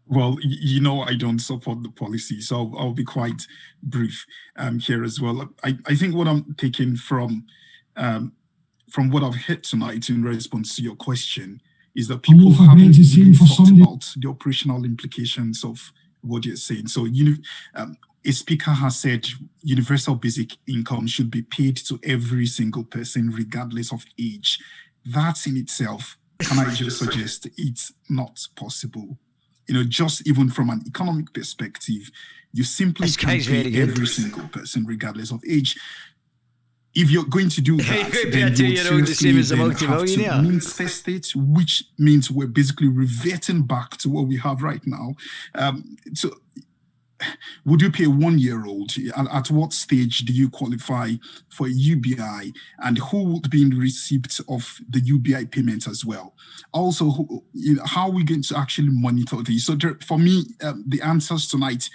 Well, you know, I don't support the policy, so I'll be quite brief here as well. I think what I'm taking from what I've heard tonight in response to your question is that people haven't really thought about the operational implications of what you're saying. So, a speaker has said universal basic income should be paid to every single person, regardless of age. That in itself, can I just suggest, it's not possible. Just even from an economic perspective, you simply can't pay every single person, regardless of age. If you're going to do that, then you seriously have to mince it, which means we're basically reverting back to what we have right now. So would you pay a 1-year-old? At what stage do you qualify for a UBI, and who would be in receipt of the UBI payment as well? Also, how are we going to actually monitor these? So for me, the answers tonight,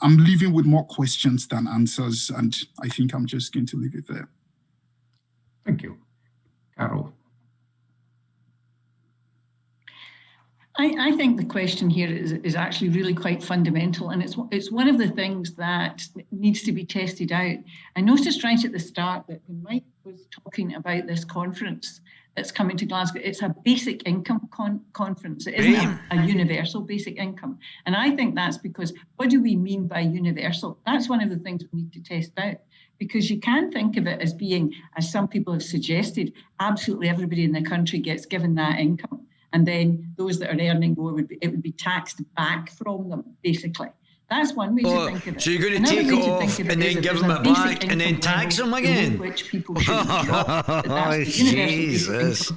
I'm leaving with more questions than answers, and I think I'm just going to leave it there. Thank you. Carol. I think the question here is actually really quite fundamental, and it's one of the things that needs to be tested out. I noticed right at the start that when Mike was talking about this conference that's coming to Glasgow, it's a basic income conference. It isn't a universal basic income. And I think that's because, what do we mean by universal? That's one of the things we need to test out. Because you can think of it as being, as some people have suggested, absolutely everybody in the country gets given that income. And then those that are earning more, it would be taxed back from them, basically. That's one way to think of it. So you're going to take it off and then give them it back and then tax them again? Which people should Jesus.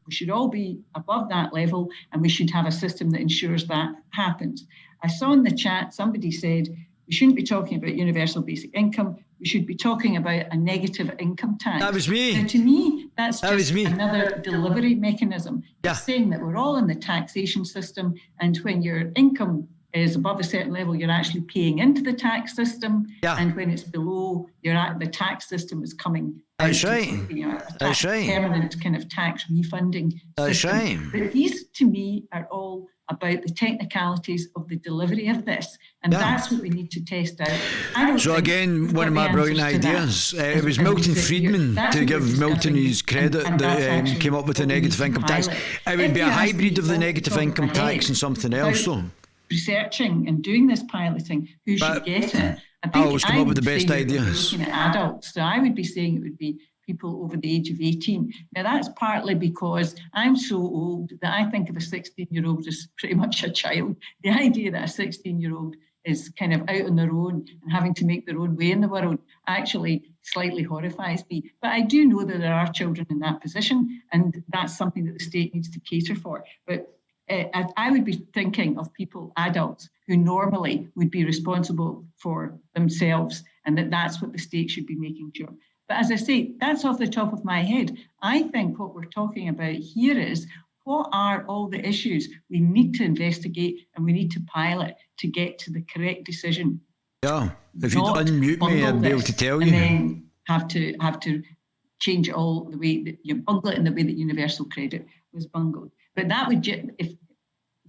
We should all be above that level, and we should have a system that ensures that happens. I saw in the chat, somebody said, we shouldn't be talking about universal basic income. We should be talking about a negative income tax. That was me. Now, to me, that's just another delivery mechanism. It's saying that we're all in the taxation system, and when your income is above a certain level, you're actually paying into the tax system. And when it's below, the tax system is coming. That's right. That's right. Permanent kind of tax refunding. That's right. But these, to me, are all about the technicalities of the delivery of this. And that's what we need to test out. So again, one of my brilliant ideas, it was Milton Friedman, to give Milton his credit, that came up with a negative income tax. It would be a hybrid of the negative income tax and something else, though. Researching and doing this piloting, who should get it? I always come up with the best ideas. Looking at adults, so I would be saying it would be people over the age of 18. Now, that's partly because I'm so old that I think of a 16-year-old as pretty much a child. The idea that a 16-year-old is kind of out on their own and having to make their own way in the world actually slightly horrifies me. But I do know that there are children in that position, and that's something that the state needs to cater for. But I would be thinking of people, adults, who normally would be responsible for themselves, and that's what the state should be making sure. But as I say, that's off the top of my head. I think what we're talking about here is, what are all the issues we need to investigate and we need to pilot to get to the correct decision? Yeah, if you'd unmute me, I'd be able to tell you. And then have to change it all the way that you bungle it in the way that universal credit was bungled. But that would, if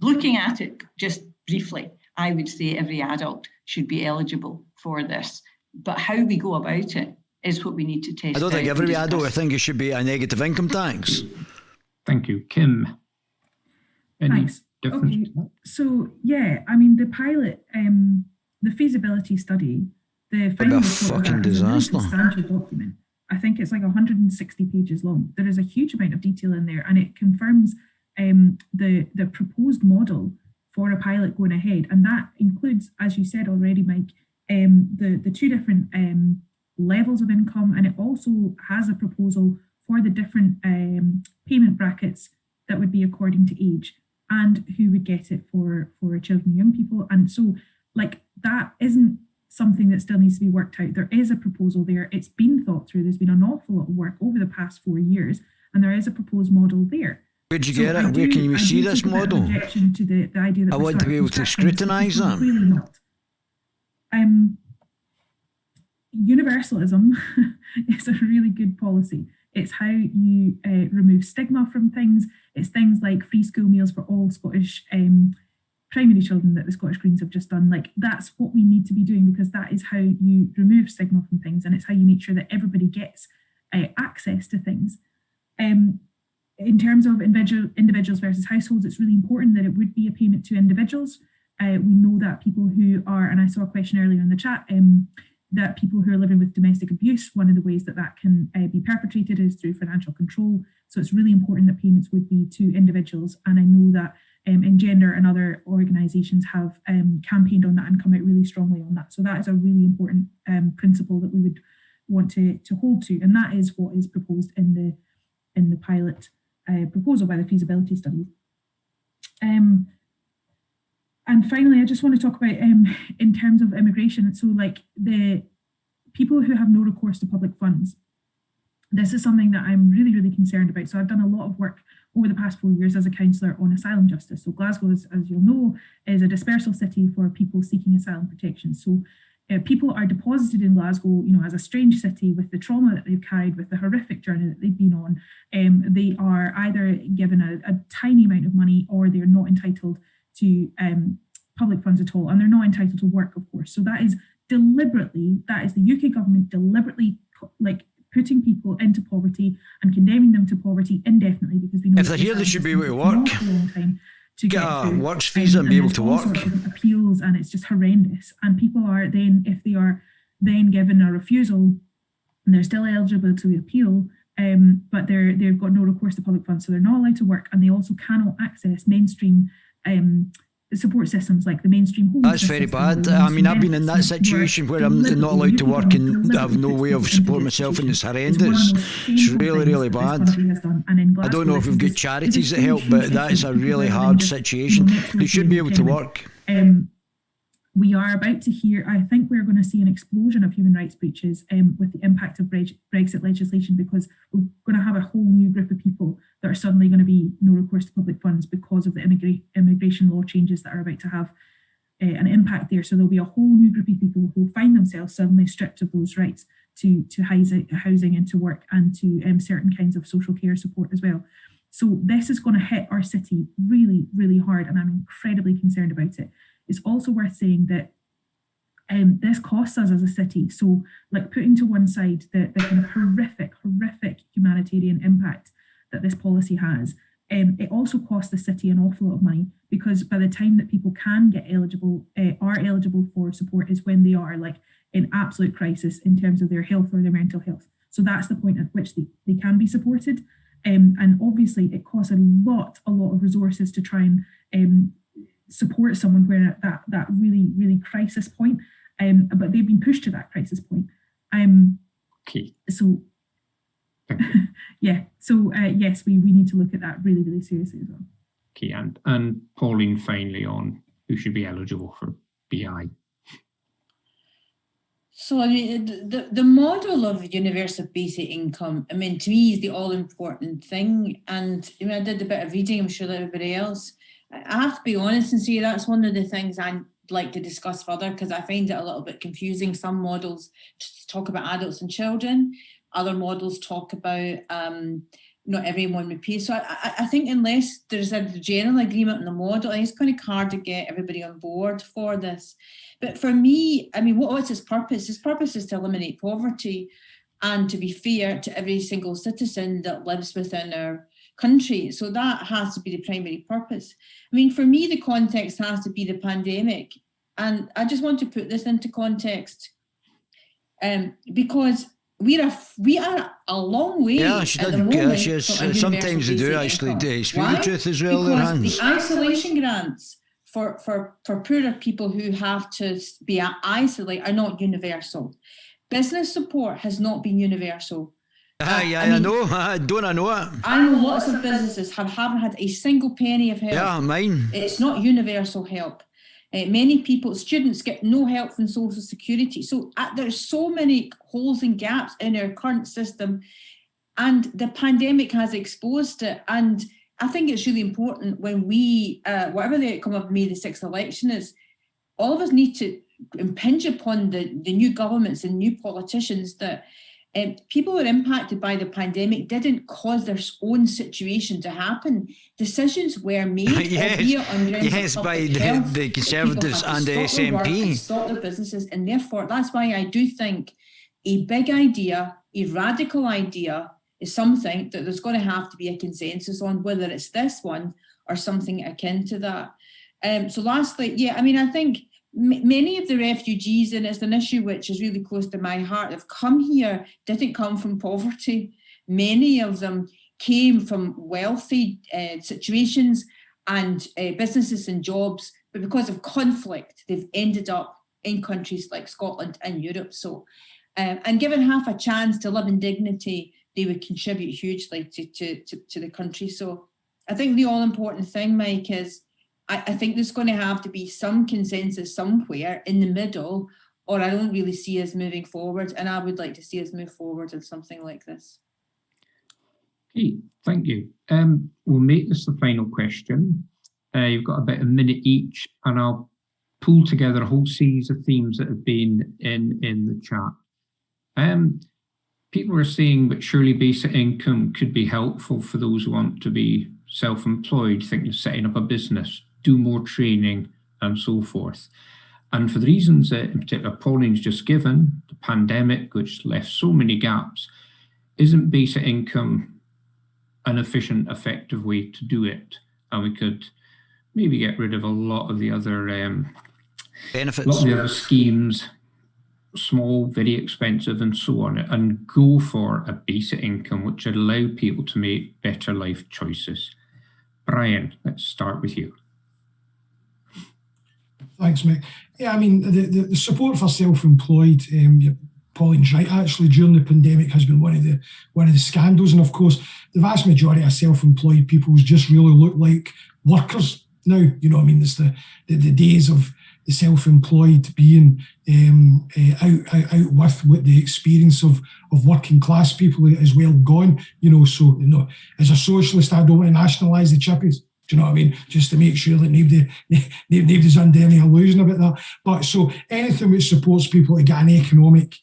looking at it just briefly, I would say every adult should be eligible for this. But how we go about it is what we need to test. I don't think every adult, I think it should be a negative income tax. Thank you. Kim. Thanks. Okay. So, yeah, I mean, the pilot, the feasibility study, the final report of that is a really substantial document. I think it's like 160 pages long. There is a huge amount of detail in there, and it confirms the proposed model for a pilot going ahead. And that includes, as you said already, Mike, the two different levels of income, and it also has a proposal for the different payment brackets that would be according to age and who would get it for children and young people. And so, like, that isn't something that still needs to be worked out. There is a proposal there. It's been thought through. There's been an awful lot of work over the past 4 years, and there is a proposed model there. Where'd you get it? Where can you see this model? Objection to the idea that I want to be able to scrutinise that. Clearly not. Universalism is a really good policy. It's how you remove stigma from things. It's things like free school meals for all Scottish primary children that the Scottish Greens have just done. Like, that's what we need to be doing, because that is how you remove stigma from things, and it's how you make sure that everybody gets access to things. In terms of individuals versus households, it's really important that it would be a payment to individuals. We know that people who are, and I saw a question earlier in the chat, that people who are living with domestic abuse, one of the ways that that can be perpetrated is through financial control. So it's really important that payments would be to individuals. And I know that Engender and other organisations have campaigned on that and come out really strongly on that. So that is a really important principle that we would want to hold to. And that is what is proposed in the pilot proposal by the feasibility study. And finally, I just want to talk about in terms of immigration. So like the people who have no recourse to public funds, this is something that I'm really, really concerned about. So I've done a lot of work over the past 4 years as a councillor on asylum justice. So Glasgow, as you'll know, is a dispersal city for people seeking asylum protection. So people are deposited in Glasgow, as a strange city with the trauma that they've carried, with the horrific journey that they've been on. They are either given a tiny amount of money, or they're not entitled to public funds at all, and they're not entitled to work, of course. So that is the UK government deliberately putting people into poverty and condemning them to poverty indefinitely, because we know if they're here, they should be able to work. To get a works visa and be able to work. Appeals, and it's just horrendous. And people are then, if they are then given a refusal, and they're still eligible to appeal, but they've got no recourse to public funds, so they're not allowed to work, and they also cannot access mainstream support systems like the mainstream home. That's very bad. I mean, I've been in that situation where I'm not allowed to work and have no way of supporting myself, and it's horrendous. It's really, really bad. I don't know if we've got charities that help, but that is a really hard situation. They should be able to work. We are about to hear, I think we're going to see an explosion of human rights breaches with the impact of Brexit legislation, because we're going to have a whole new group of people that are suddenly going to be no recourse to public funds because of the immigration law changes that are about to have an impact there. So there'll be a whole new group of people who find themselves suddenly stripped of those rights to housing and to work and to certain kinds of social care support as well. So this is going to hit our city really, really hard, and I'm incredibly concerned about it. It's also worth saying that this costs us as a city. So like putting to one side the kind of horrific humanitarian impact that this policy has, it also costs the city an awful lot of money, because by the time that people can get are eligible for support is when they are like in absolute crisis in terms of their health or their mental health. So that's the point at which they can be supported. And obviously it costs a lot of resources to try and support someone where at that really, really crisis point, but they've been pushed to that crisis point. Okay. So, yeah. So yes, we need to look at that really, really seriously as well. Okay, and Pauline, finally, on who should be eligible for BI. So I mean, the model of universal basic income, I mean, to me is the all-important thing. And I mean, I did a bit of reading, I'm sure everybody else. I have to be honest and say that's one of the things I'd like to discuss further, because I find it a little bit confusing. Some models talk about adults and children. Other models talk about not everyone would pay. So I think unless there's a general agreement on the model, I think it's kind of hard to get everybody on board for this. But for me, I mean, what's its purpose? Its purpose is to eliminate poverty and to be fair to every single citizen that lives within our country. So that has to be the primary purpose. I mean, for me, the context has to be the pandemic. And I just want to put this into context because we are a long way. Yeah, she did. Yeah, she is. Sometimes they do actually speak the truth as well. Their hands. The isolation grants for poorer people who have to be isolated are not universal. Business support has not been universal. I know. Don't I know it? I know lots of businesses haven't had a single penny of help. Yeah, mine. It's not universal help. Many people, students, get no help from Social Security. So there's so many holes and gaps in our current system, and the pandemic has exposed it. And I think it's really important when we, whatever the outcome of May the 6th election is, all of us need to impinge upon the new governments and new politicians that people who are impacted by the pandemic didn't cause their own situation to happen. Decisions were made by the Conservatives and the SNP. Stop their businesses, and therefore that's why I do think a big idea, a radical idea, is something that there's going to have to be a consensus on, whether it's this one or something akin to that. So lastly, I mean, I think many of the refugees, and it's an issue which is really close to my heart, have come here, didn't come from poverty. Many of them came from wealthy situations and businesses and jobs, but because of conflict, they've ended up in countries like Scotland and Europe. So, and given half a chance to live in dignity, they would contribute hugely to the country. So I think the all-important thing, Mike, is I think there's going to have to be some consensus somewhere in the middle, or I don't really see us moving forward. And I would like to see us move forward in something like this. Okay, thank you. We'll make this the final question. You've got about a minute each, and I'll pull together a whole series of themes that have been in the chat. People are saying that surely basic income could be helpful for those who want to be self-employed, thinking of setting up a business, do more training, and so forth. And for the reasons that in particular Pauline's just given, the pandemic, which left so many gaps, isn't basic income an efficient, effective way to do it? And we could maybe get rid of a lot of the other benefits, a lot of the other schemes, small, very expensive, and so on, and go for a basic income which would allow people to make better life choices. Brian, let's start with you. Thanks, Mick. Yeah, I mean, the support for self-employed, Pauline's right, actually, during the pandemic has been one of the scandals. And of course, the vast majority of self-employed people just really look like workers now. You know what I mean? There's the days of the self-employed being out with the experience of working class people is well gone. You know, so, you know, as a socialist, I don't want to nationalise the chippies. Do you know what I mean? Just to make sure that nobody's under any illusion about that. But so anything which supports people to get an economic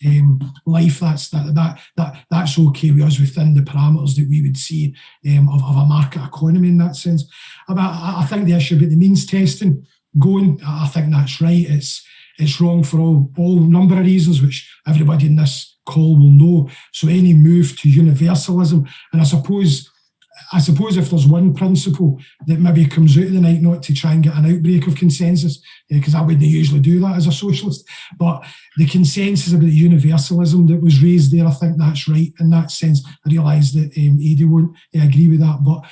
life, that's okay with us within the parameters that we would see of a market economy in that sense. But I think the issue about the means testing going, I think that's right. It's wrong for all number of reasons, which everybody in this call will know. So any move to universalism, and I suppose if there's one principle that maybe comes out of the night, not to try and get an outbreak of consensus, because I wouldn't usually do that as a socialist, but the consensus about universalism that was raised there, I think that's right in that sense. I realise that Adi won't agree with that, but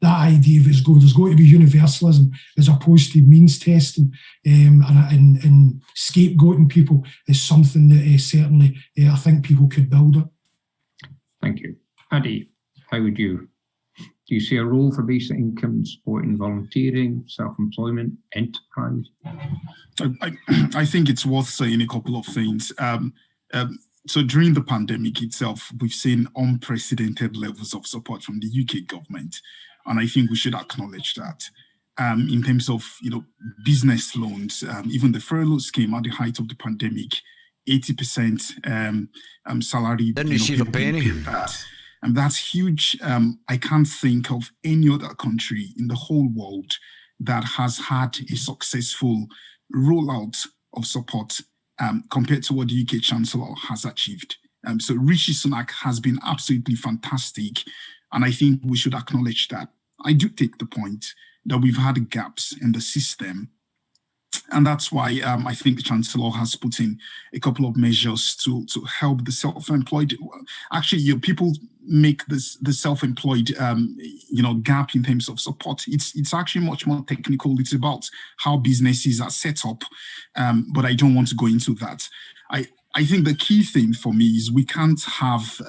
that idea of there's going to be universalism as opposed to means testing and scapegoating people is something that certainly I think people could build on. Thank you. Adi, how would you? Do you see a role for basic income supporting volunteering, self-employment, enterprise? I think it's worth saying a couple of things. So during the pandemic itself, we've seen unprecedented levels of support from the UK government, and I think we should acknowledge that. In terms of business loans, even the furlough scheme at the height of the pandemic, 80% salary. Didn't receive a penny. And that's huge. I can't think of any other country in the whole world that has had a successful rollout of support compared to what the UK Chancellor has achieved. So Rishi Sunak has been absolutely fantastic. And I think we should acknowledge that. I do take the point that we've had gaps in the system. And that's why I think the Chancellor has put in a couple of measures to help the self-employed. Actually, people make the self-employed gap in terms of support. It's actually much more technical. It's about how businesses are set up, but I don't want to go into that. I think the key thing for me is we can't have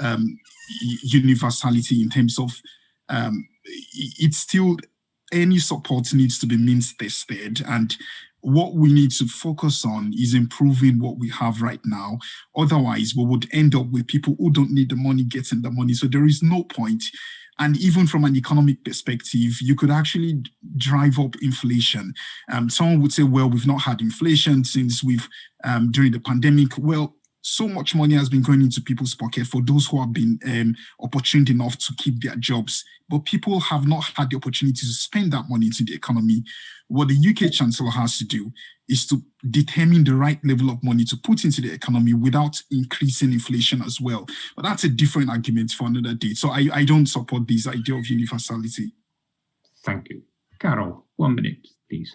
universality in terms of it's still any support needs to be means tested, and what we need to focus on is improving what we have right now. Otherwise, we would end up with people who don't need the money getting the money. So there is no point. And even from an economic perspective, you could actually drive up inflation. Someone would say, well, we've not had inflation since during the pandemic. Well, so much money has been going into people's pocket for those who have been opportune enough to keep their jobs. But people have not had the opportunity to spend that money into the economy. What the UK Chancellor has to do is to determine the right level of money to put into the economy without increasing inflation as well. But that's a different argument for another day. So I don't support this idea of universality. Thank you. Carol, 1 minute, please.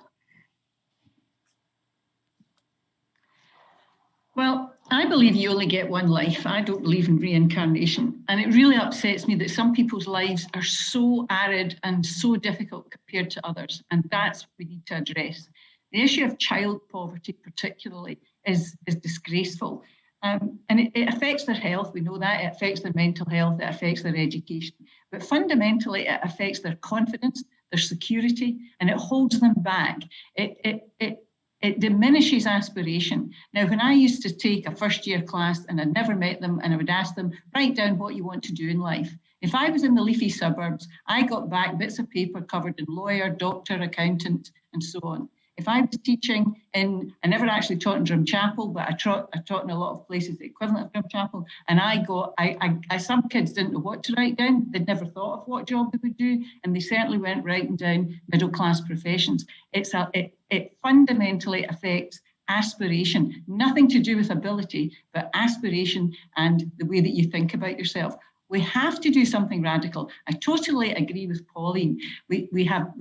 Well, I believe you only get one life. I don't believe in reincarnation. And it really upsets me that some people's lives are so arid and so difficult compared to others. And that's what we need to address. The issue of child poverty particularly is disgraceful. And it affects their health. We know that. It affects their mental health. It affects their education. But fundamentally, it affects their confidence, their security, and it holds them back. It diminishes aspiration. Now, when I used to take a first-year class and I'd never met them, and I would ask them, write down what you want to do in life. If I was in the leafy suburbs, I got back bits of paper covered in lawyer, doctor, accountant, and so on. If I was teaching I never actually taught in Drumchapel, but I taught in a lot of places the equivalent of Drumchapel, and some kids didn't know what to write down. They'd never thought of what job they would do, and they certainly weren't writing down middle-class professions. It fundamentally affects aspiration, nothing to do with ability, but aspiration and the way that you think about yourself. We have to do something radical. I totally agree with Pauline. We have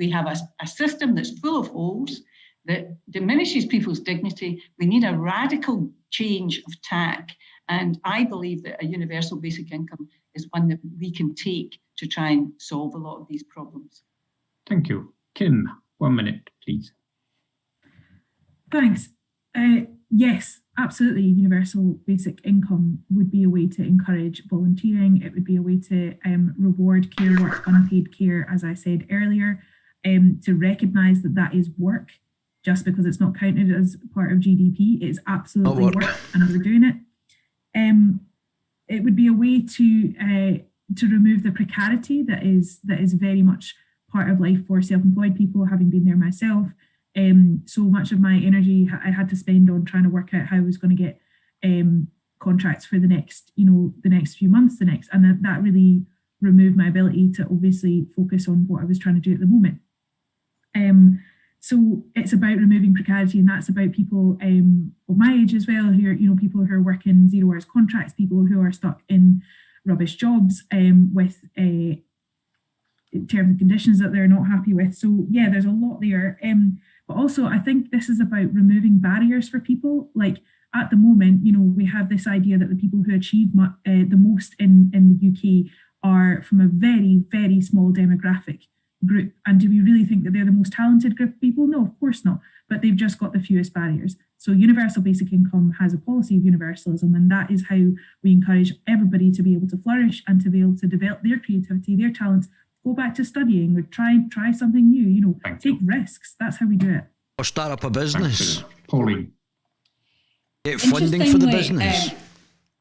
a system that's full of holes, that diminishes people's dignity. We need a radical change of tack. And I believe that a universal basic income is one that we can take to try and solve a lot of these problems. Thank you. Kim, 1 minute, please. Thanks. Yes, absolutely. Universal basic income would be a way to encourage volunteering. It would be a way to reward care work, unpaid care, as I said earlier, to recognise that is work. Just because it's not counted as part of GDP, it's absolutely work, and we're doing it. It would be a way to remove the precarity that is very much part of life for self-employed people, having been there myself. So much of my energy I had to spend on trying to work out how I was going to get contracts for the next few months, and that really removed my ability to obviously focus on what I was trying to do at the moment. So it's about removing precarity, and that's about people of my age as well, who are, people who are working 0 hours contracts, people who are stuck in rubbish jobs with terms and conditions that they're not happy with. So yeah, there's a lot there. But also I think this is about removing barriers for people. Like at the moment, we have this idea that the people who achieve the most in the UK are from a very, very small demographic group. And do we really think that they're the most talented group of people? No, of course not. But they've just got the fewest barriers. So universal basic income has a policy of universalism, and that is how we encourage everybody to be able to flourish and to be able to develop their creativity, their talents, go back to studying or try something new, take risks. That's how we do it. Or start up a business. Pauline. Get funding for the business.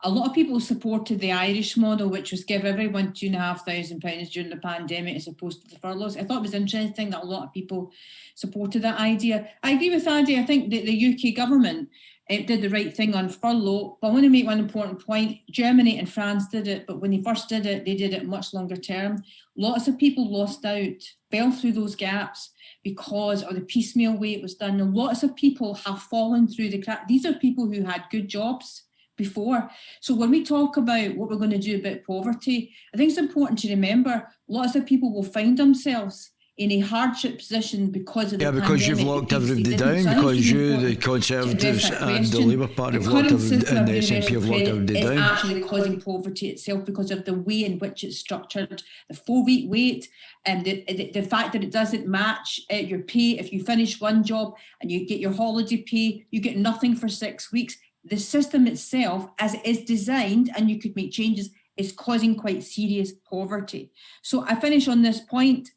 A lot of people supported the Irish model, which was give everyone £2,500 during the pandemic as opposed to the furloughs. I thought it was interesting that a lot of people supported that idea. I agree with Andy. I think that the UK government did the right thing on furlough. But I want to make one important point. Germany and France did it, but when they first did it, they did it much longer term. Lots of people lost out, fell through those gaps because of the piecemeal way it was done. And lots of people have fallen through the cracks. These are people who had good jobs before. So when we talk about what we're going to do about poverty, I think it's important to remember lots of people will find themselves in a hardship position because of the pandemic. Because you've locked everybody down, because you, the Conservatives and the Labour Party have locked everybody, and the SNP have locked everybody down. It's actually causing poverty itself because of the way in which it's structured, the 4-week wait, and the fact that it doesn't match your pay. If you finish one job and you get your holiday pay, you get nothing for 6 weeks. The system itself, as it is designed, and you could make changes, is causing quite serious poverty. So I finish on this point.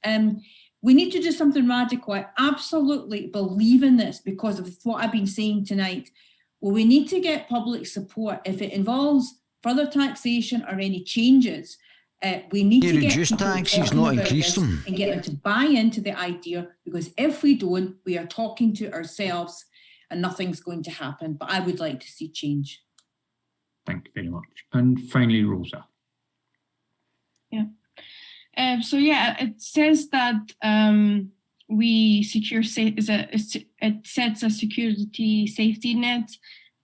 We need to do something radical. I absolutely believe in this because of what I've been saying tonight. Well, we need to get public support. If it involves further taxation or any changes, we need to reduce taxes, not increase them, and get them to buy into the idea, because if we don't, we are talking to ourselves and nothing's going to happen. But I would like to see change. Thank you very much. And finally, Rosa. Yeah. It says that we secure it sets a security safety net,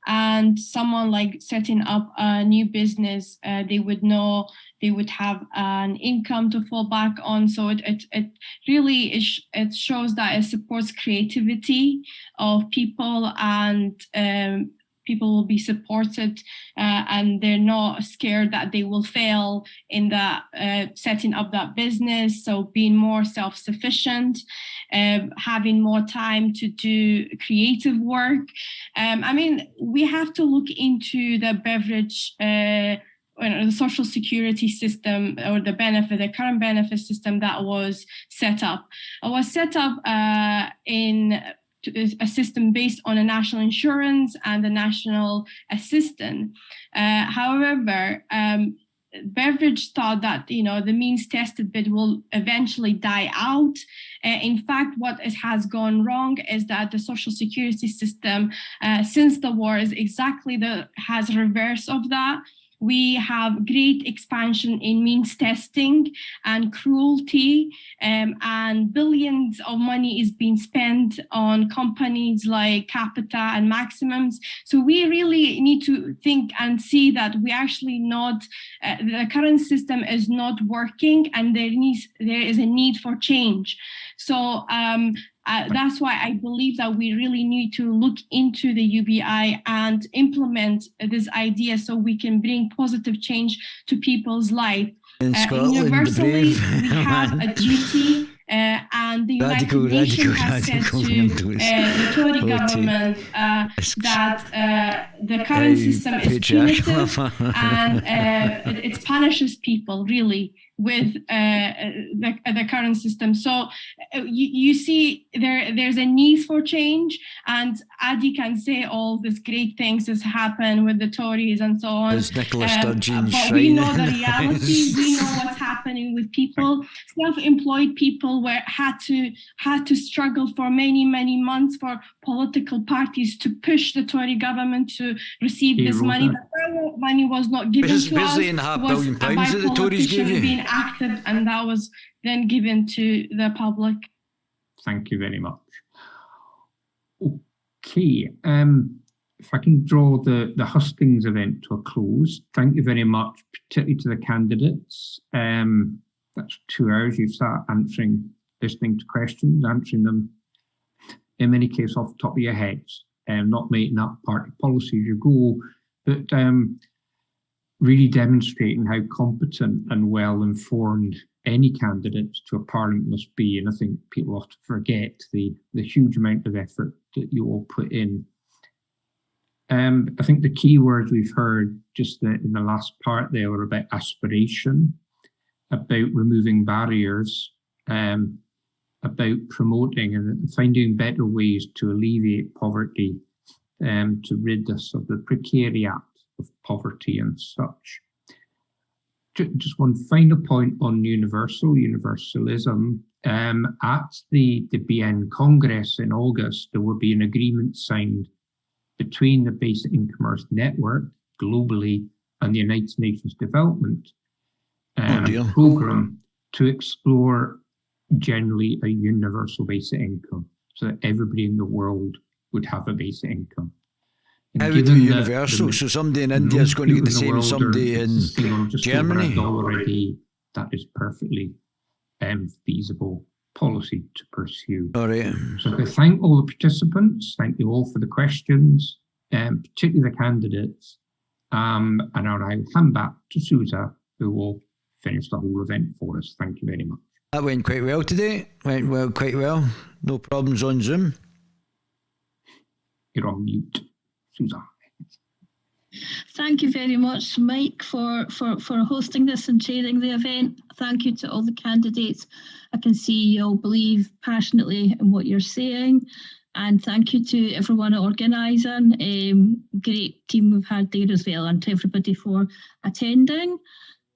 and someone like setting up a new business, they would know they would have an income to fall back on. So it really it shows that it supports creativity of people, and people will be supported, and they're not scared that they will fail in that setting up that business. So being more self-sufficient, having more time to do creative work. We have to look into the beverage the social security system or the current benefit system that was set up. It was set up in a system based on a national insurance and a national assistance. However, Beveridge thought that the means tested bit will eventually die out. In fact, what has gone wrong is that the social security system since the war is exactly has reverse of that. We have great expansion in means testing and cruelty, and billions of money is being spent on companies like Capita and Maximums. So we really need to think and see that we actually the current system is not working, and there is a need for change. So that's why I believe that we really need to look into the UBI and implement this idea so we can bring positive change to people's life. In Scotland, universally, we have a duty, and the United Nations has said to the Tory government that the current system is punitive and it punishes people really with the current system. So you see there's a need for change, and Adi can say all these great things has happened with the Tories and so on. There's Nicola Sturgeon but we know the reality. We know what's happening with people. Self-employed people had to struggle for many months for political parties to push the Tory government to receive this money. The money was not given to us. £1.5 billion that the Tories gave you. Being active, and that was then given to the public. Thank you very much. Okay, if I can draw the hustings event to a close, thank you very much, particularly to the candidates. That's 2 hours you've sat listening to questions, answering them, in many cases off the top of your heads, not making up party policy as you go, but really demonstrating how competent and well-informed any candidates to a parliament must be. And I think people often forget the huge amount of effort that you all put in. I think the key words we've heard just in the last part there were about aspiration, about removing barriers, about promoting and finding better ways to alleviate poverty, to rid us of the precariat of poverty and such. Just one final point on universalism. At the BN Congress in August, there will be an agreement signed between the Basic Income Earth Network globally and the United Nations Development Programme to explore generally a universal basic income so that everybody in the world would have a basic income. How would it be universal? So somebody in India is going to get the same as somebody in Germany? Already, that is perfectly feasible policy to pursue. All right. So I thank all the participants. Thank you all for the questions, particularly the candidates. And I'll now hand back to Susa, who will finish the whole event for us. Thank you very much. That went quite well today. Quite well. No problems on Zoom. You're on mute, Susan. Thank you very much, Mike, for hosting this and chairing the event. Thank you to all the candidates. I can see you all believe passionately in what you're saying. And thank you to everyone organising. Great team we've had there as well, and to everybody for attending.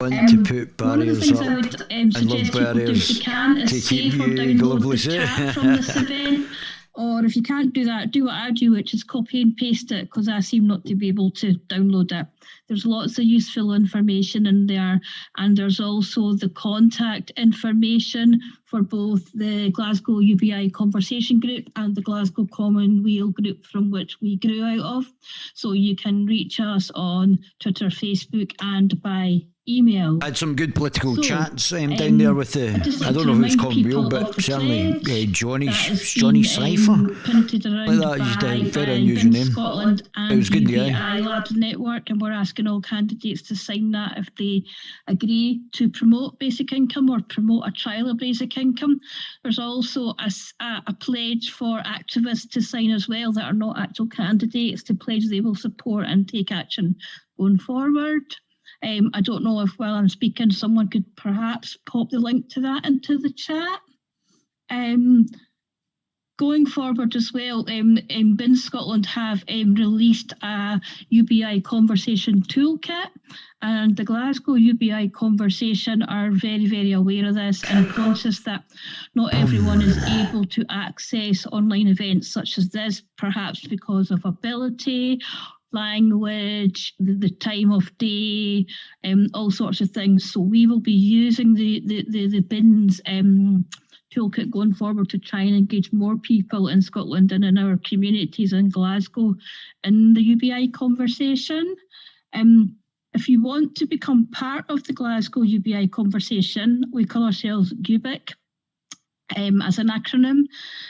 To put barriers up I would suggest people do if they can is save or download the chat from this event, or if you can't do that, do what I do, which is copy and paste it, because I seem not to be able to download it. There's lots of useful information in there, and there's also the contact information for both the Glasgow UBI Conversation Group and the Glasgow Commonweal Group from which we grew out of. So you can reach us on Twitter, Facebook and by email. I had some good political chats down there with the, I don't know if it's Commonweal, but certainly Johnny Cypher. Like that, he's a very unusual name. Scotland and it was good, UBI Labs Network, and we're asking all candidates to sign that if they agree to promote basic income or promote a trial of basic income. There's also a pledge for activists to sign as well that are not actual candidates, to pledge they will support and take action going forward. I don't know if while I'm speaking, someone could perhaps pop the link to that into the chat. Going forward as well, BIN Scotland have released a UBI conversation toolkit, and the Glasgow UBI conversation are very, very aware of this and conscious that not everyone is able to access online events such as this, perhaps because of ability, language, the time of day, all sorts of things. So we will be using the BIN's toolkit going forward to try and engage more people in Scotland and in our communities in Glasgow in the UBI conversation. If you want to become part of the Glasgow UBI conversation, we call ourselves GUBIC as an acronym.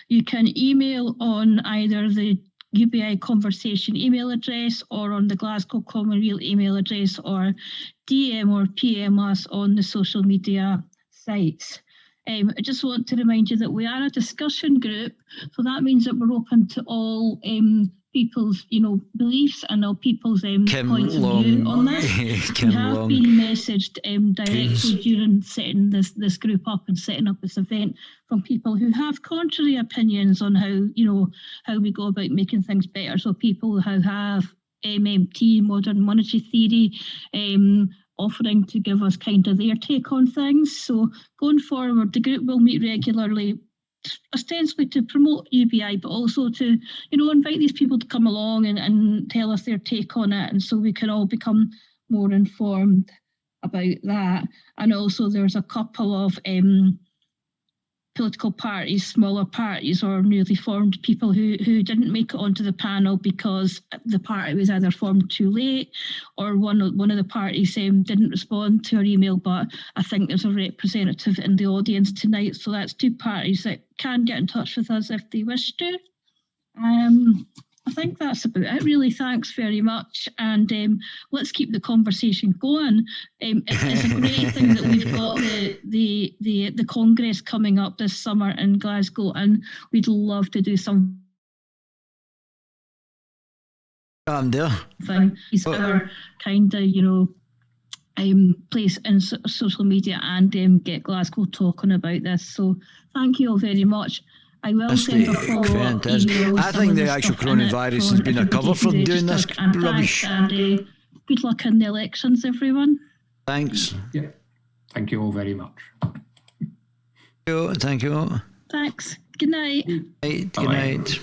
You can email on either the UBI conversation email address or on the Glasgow Common Real email address, or DM or PM us on the social media sites. I just want to remind you that we are a discussion group, so that means that we're open to all people's, beliefs and all people's points of view on this. We have been messaged directly during setting this group up and setting up this event from people who have contrary opinions on how we go about making things better. So people who have MMT, modern monetary theory, offering to give us kind of their take on things. So going forward, the group will meet regularly, ostensibly to promote UBI, but also to, invite these people to come along and tell us their take on it. And so we can all become more informed about that. And also there's a couple of political parties, smaller parties or newly formed people who didn't make it onto the panel because the party was either formed too late or one of the parties didn't respond to our email, but I think there's a representative in the audience tonight. So that's two parties that can get in touch with us if they wish to. I think that's about it, really. Thanks very much. And let's keep the conversation going. It's a great thing that we've got the Congress coming up this summer in Glasgow, and we'd love to do some. I'm there. These are kind of, place in social media and get Glasgow talking about this. So thank you all very much. I will send a follow-up email. I think the actual coronavirus has been a cover for doing this rubbish. And good luck in the elections, everyone. Thanks. Yeah. Thank you all very much. Thank you all. Thanks. Good night. Good night.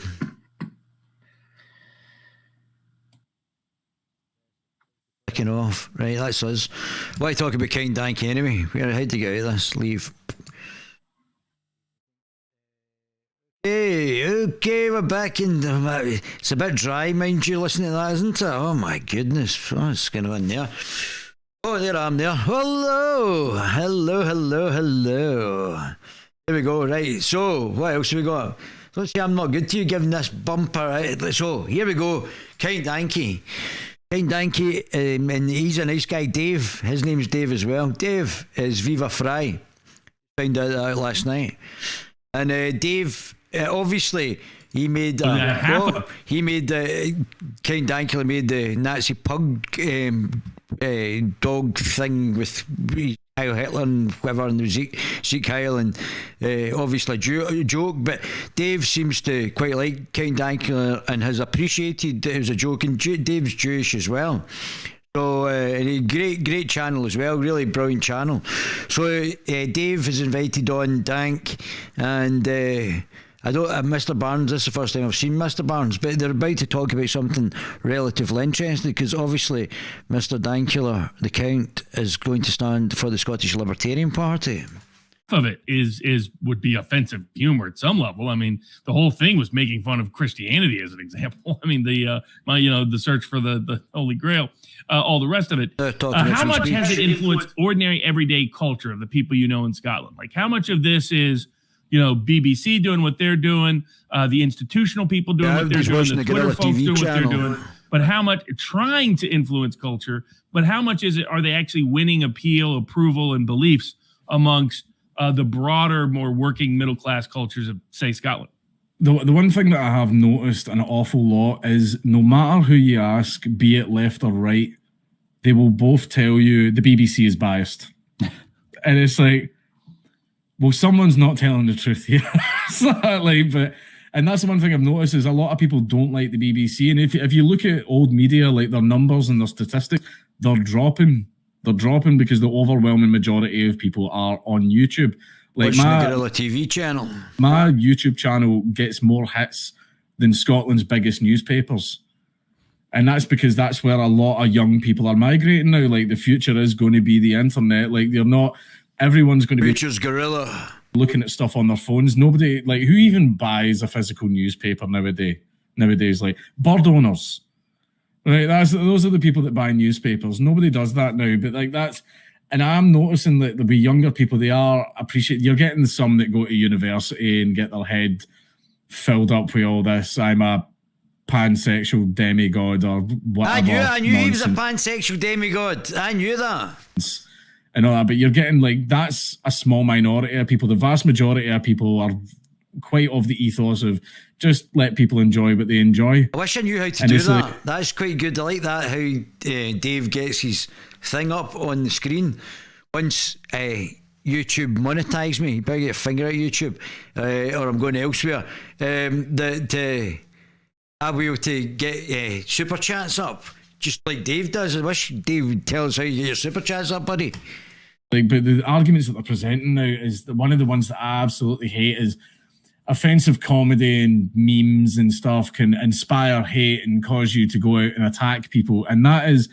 Kicking off. Right, that's us. Why are you talking about Kind Dank anyway? How to get out of this? Leave. Hey, okay, we're back in. It's a bit dry, mind you, listening to that, isn't it? Oh my goodness, what's going on there? Oh, there I am there. Hello. There we go, right. So, what else have we got? Let's see, I'm not good to you giving this bumper. Right? So, here we go. Kind Danky. Kind Danky, and he's a nice guy, Dave. His name's Dave as well. Dave is Viva Fry. Found out last night. And Dave... obviously, he made Kind Dankula made the Nazi pug dog thing with Heil Hitler and whoever, and Zeke Heil, and obviously a joke. But Dave seems to quite like Kind Dankula and has appreciated it was a joke. And Dave's Jewish as well. So a great channel as well, really brilliant channel. So Dave has invited on Dank, and I don't Mr. Barnes. This is the first time I've seen Mr. Barnes, but they're about to talk about something relatively interesting, because obviously Mr. Dankula, the Count, is going to stand for the Scottish Libertarian Party. Of it would be offensive humor at some level. I mean, the whole thing was making fun of Christianity as an example. I mean, the search for the Holy Grail, all the rest of it. How much has it influenced ordinary everyday culture of the people you know in Scotland? Like, how much of this is, BBC doing what they're doing, the institutional people doing what they're doing, the Twitter folks doing what they're doing, but how much trying to influence culture, but how much are they actually winning approval, and beliefs amongst the broader, more working middle-class cultures of, say, Scotland? The one thing that I have noticed an awful lot is no matter who you ask, be it left or right, they will both tell you the BBC is biased. And it's like, well, someone's not telling the truth here. And that's the one thing I've noticed is a lot of people don't like the BBC. And if you look at old media, like their numbers and their statistics, they're dropping. They're dropping because the overwhelming majority of people are on YouTube. Like my Guerilla TV channel. My YouTube channel gets more hits than Scotland's biggest newspapers. And that's because that's where a lot of young people are migrating now. Like the future is going to be the internet. Like everyone's going to be... Future's Guerilla. Looking at stuff on their phones. Nobody, like, who even buys a physical newspaper nowadays? Like, bird owners. Right, those are the people that buy newspapers. Nobody does that now, but like and I'm noticing that there'll be younger people, they are you're getting some that go to university and get their head filled up with all this, I'm a pansexual demigod or whatever. I knew he was a pansexual demigod. I knew that. And all that, but you're getting like, that's a small minority of people. The vast majority of people are quite of the ethos of just let people enjoy what they enjoy. I wish I knew how to do that. That's quite good. I like that, how Dave gets his thing up on the screen. Once YouTube monetize me, you better get your finger at YouTube, or I'm going elsewhere. I'll be able to get super chats up, just like Dave does. I wish Dave would tell us how you get your super chats up, buddy. Like, but the arguments that they're presenting now is one of the ones that I absolutely hate is offensive comedy and memes and stuff can inspire hate and cause you to go out and attack people. And that is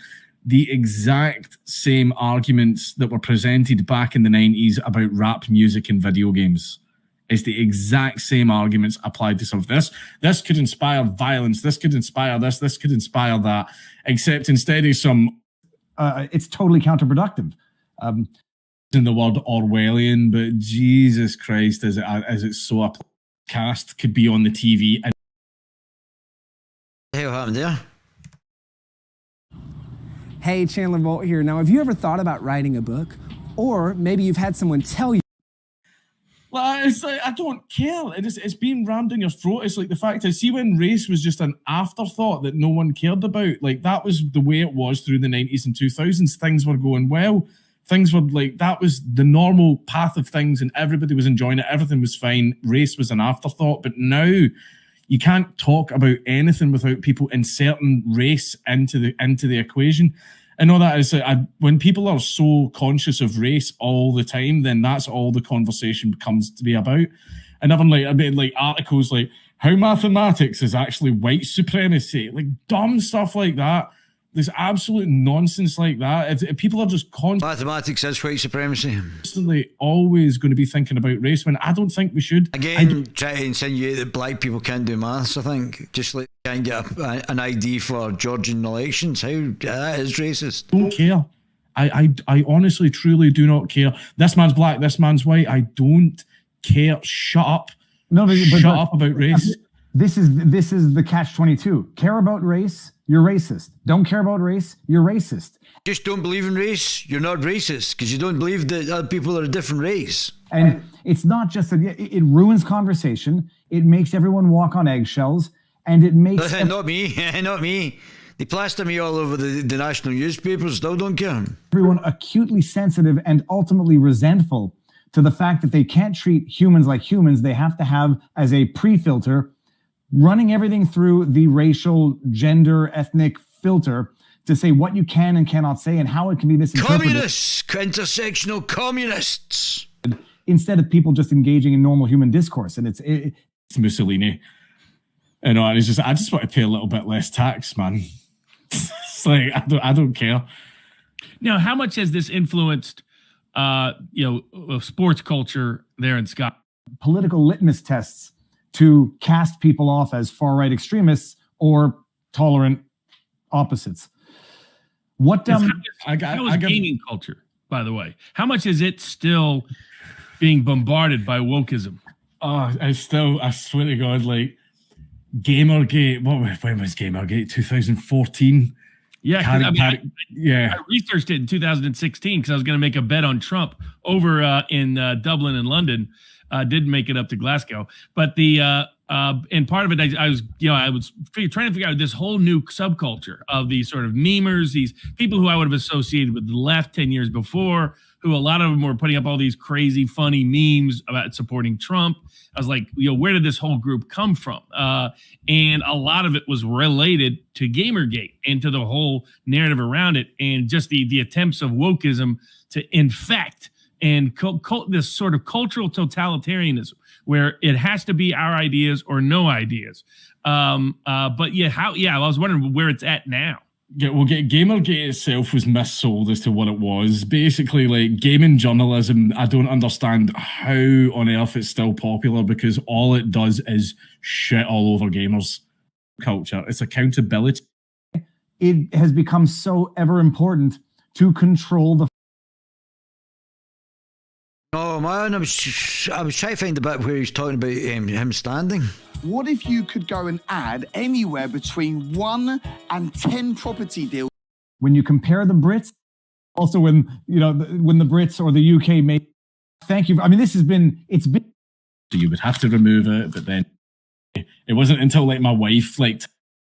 the exact same arguments that were presented back in the 90s about rap music and video games. It's the exact same arguments applied to some of this. This could inspire violence. This could inspire this. This could inspire that. Except instead of some... it's totally counterproductive. In the word Orwellian, but Jesus Christ, as it's so a cast could be on the TV. And what the hell happened there? Hey, Chandler Volt here. Now, have you ever thought about writing a book? Or maybe you've had someone tell you. Well, it's like, I don't care. It's being rammed down your throat. It's like the fact is, see when race was just an afterthought that no one cared about, like that was the way it was through the 90s and 2000s. Things were going well. Things were like, that was the normal path of things and everybody was enjoying it. Everything was fine. Race was an afterthought. But now you can't talk about anything without people inserting race into the equation. I know that is when people are so conscious of race all the time, then that's all the conversation comes to be about. And having like articles like how mathematics is actually white supremacy, like dumb stuff like that. There's absolute nonsense like that. People are just mathematics is white supremacy. Constantly always going to be thinking about race when I don't think we should. Again, try to insinuate that black people can't do maths, I think. Just like can't get an ID for Georgian elections. That is racist. Don't care. I honestly, truly do not care. This man's black, this man's white. I don't care. Shut up. Shut up about race. This is the catch-22. Care about race, you're racist. Don't care about race, you're racist. Just don't believe in race, you're not racist because you don't believe that other people are a different race. And it's not just that it ruins conversation. It makes everyone walk on eggshells, and it makes not me. They plaster me all over the national newspapers. Still don't care. Everyone acutely sensitive and ultimately resentful to the fact that they can't treat humans like humans. They have to have as a pre-filter running everything through the racial, gender, ethnic filter to say what you can and cannot say and how it can be misinterpreted. Communists, intersectional communists. Instead of people just engaging in normal human discourse. And it's Mussolini. You know, and it's just, I just want to pay a little bit less tax, man. It's like, I don't care. Now, how much has this influenced, sports culture there in Scotland? Political litmus tests to cast people off as far-right extremists or tolerant opposites. How is gaming culture, by the way? How much is it still being bombarded by wokeism? Oh, I swear to God, like Gamergate. When was Gamergate? 2014. Yeah, I researched it in 2016 because I was going to make a bet on Trump over in Dublin and London. Didn't make it up to Glasgow, but the And part of it, I was trying to figure out this whole new subculture of these sort of memers, these people who I would have associated with the left 10 years before, who a lot of them were putting up all these crazy, funny memes about supporting Trump. I was like, where did this whole group come from? And a lot of it was related to Gamergate and to the whole narrative around it, and just the attempts of wokeism to infect and this sort of cultural totalitarianism, where it has to be our ideas or no ideas. I was wondering where it's at now. Gamergate itself was missold as to what it was. Basically, like, gaming journalism, I don't understand how on earth it's still popular, because all it does is shit all over gamers' culture. It's accountability. It has become so ever important to control the. Oh man, I was trying to find the bit where he's talking about him standing. What if you could go and add anywhere between 1 and 10 property deals? When you compare the Brits, also when the Brits or the UK made. Thank you. I mean, it's been. You would have to remove it, but then it wasn't until like my wife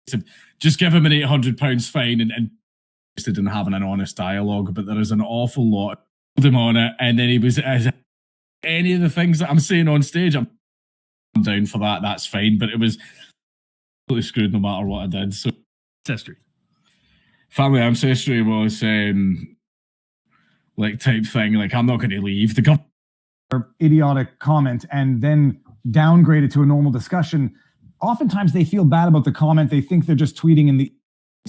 said, just give him an £800 fine and interested in having an honest dialogue. But there is an awful lot of him on it, and then he was any of the things that I'm saying on stage. I'm down for that. That's fine, but it was totally screwed no matter what I did. So ancestry, family ancestry was like type thing. Like, I'm not going to leave the government. Idiotic comment and then downgrade it to a normal discussion. Oftentimes they feel bad about the comment. They think they're just tweeting in the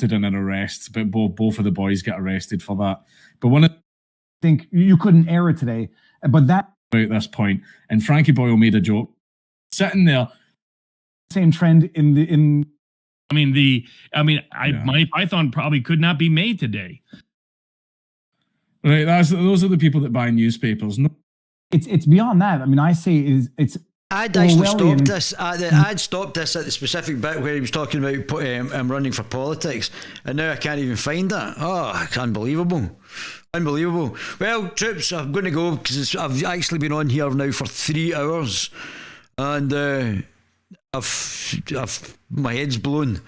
in an arrest, but both of the boys get arrested for that. But one of think you couldn't air it today, but that at this point, and Frankie Boyle made a joke sitting there. Same trend in. My Python probably could not be made today. Right, those are the people that buy newspapers. No. It's beyond that. I mean, I say it's. I'd actually stopped this. I'd stopped this at the specific bit where he was talking about running for politics, and now I can't even find that. Oh, it's unbelievable. Well, troops, I'm going to go because I've actually been on here now for 3 hours, and I've my head's blown.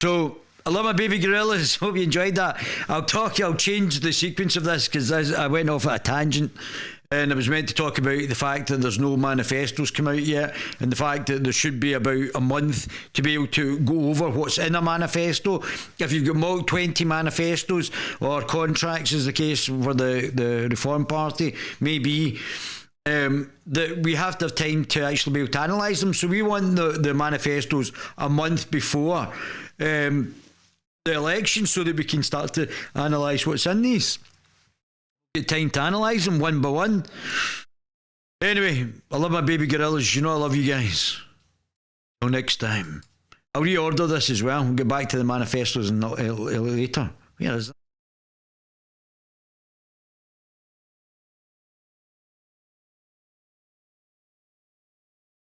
So I love my baby gorillas. Hope you enjoyed that. I'll change the sequence of this because I went off at a tangent. And I was meant to talk about the fact that there's no manifestos come out yet, and the fact that there should be about a month to be able to go over what's in a manifesto. If you've got 20 manifestos or contracts, as the case for the Reform Party, maybe, that we have to have time to actually be able to analyse them. So we want the manifestos a month before the election so that we can start to analyse what's in these. Get time to analyse them one by one. Anyway, I love my baby gorillas. You know I love you guys. Till next time. I'll reorder this as well. We'll get back to the manifestos later. Where is that?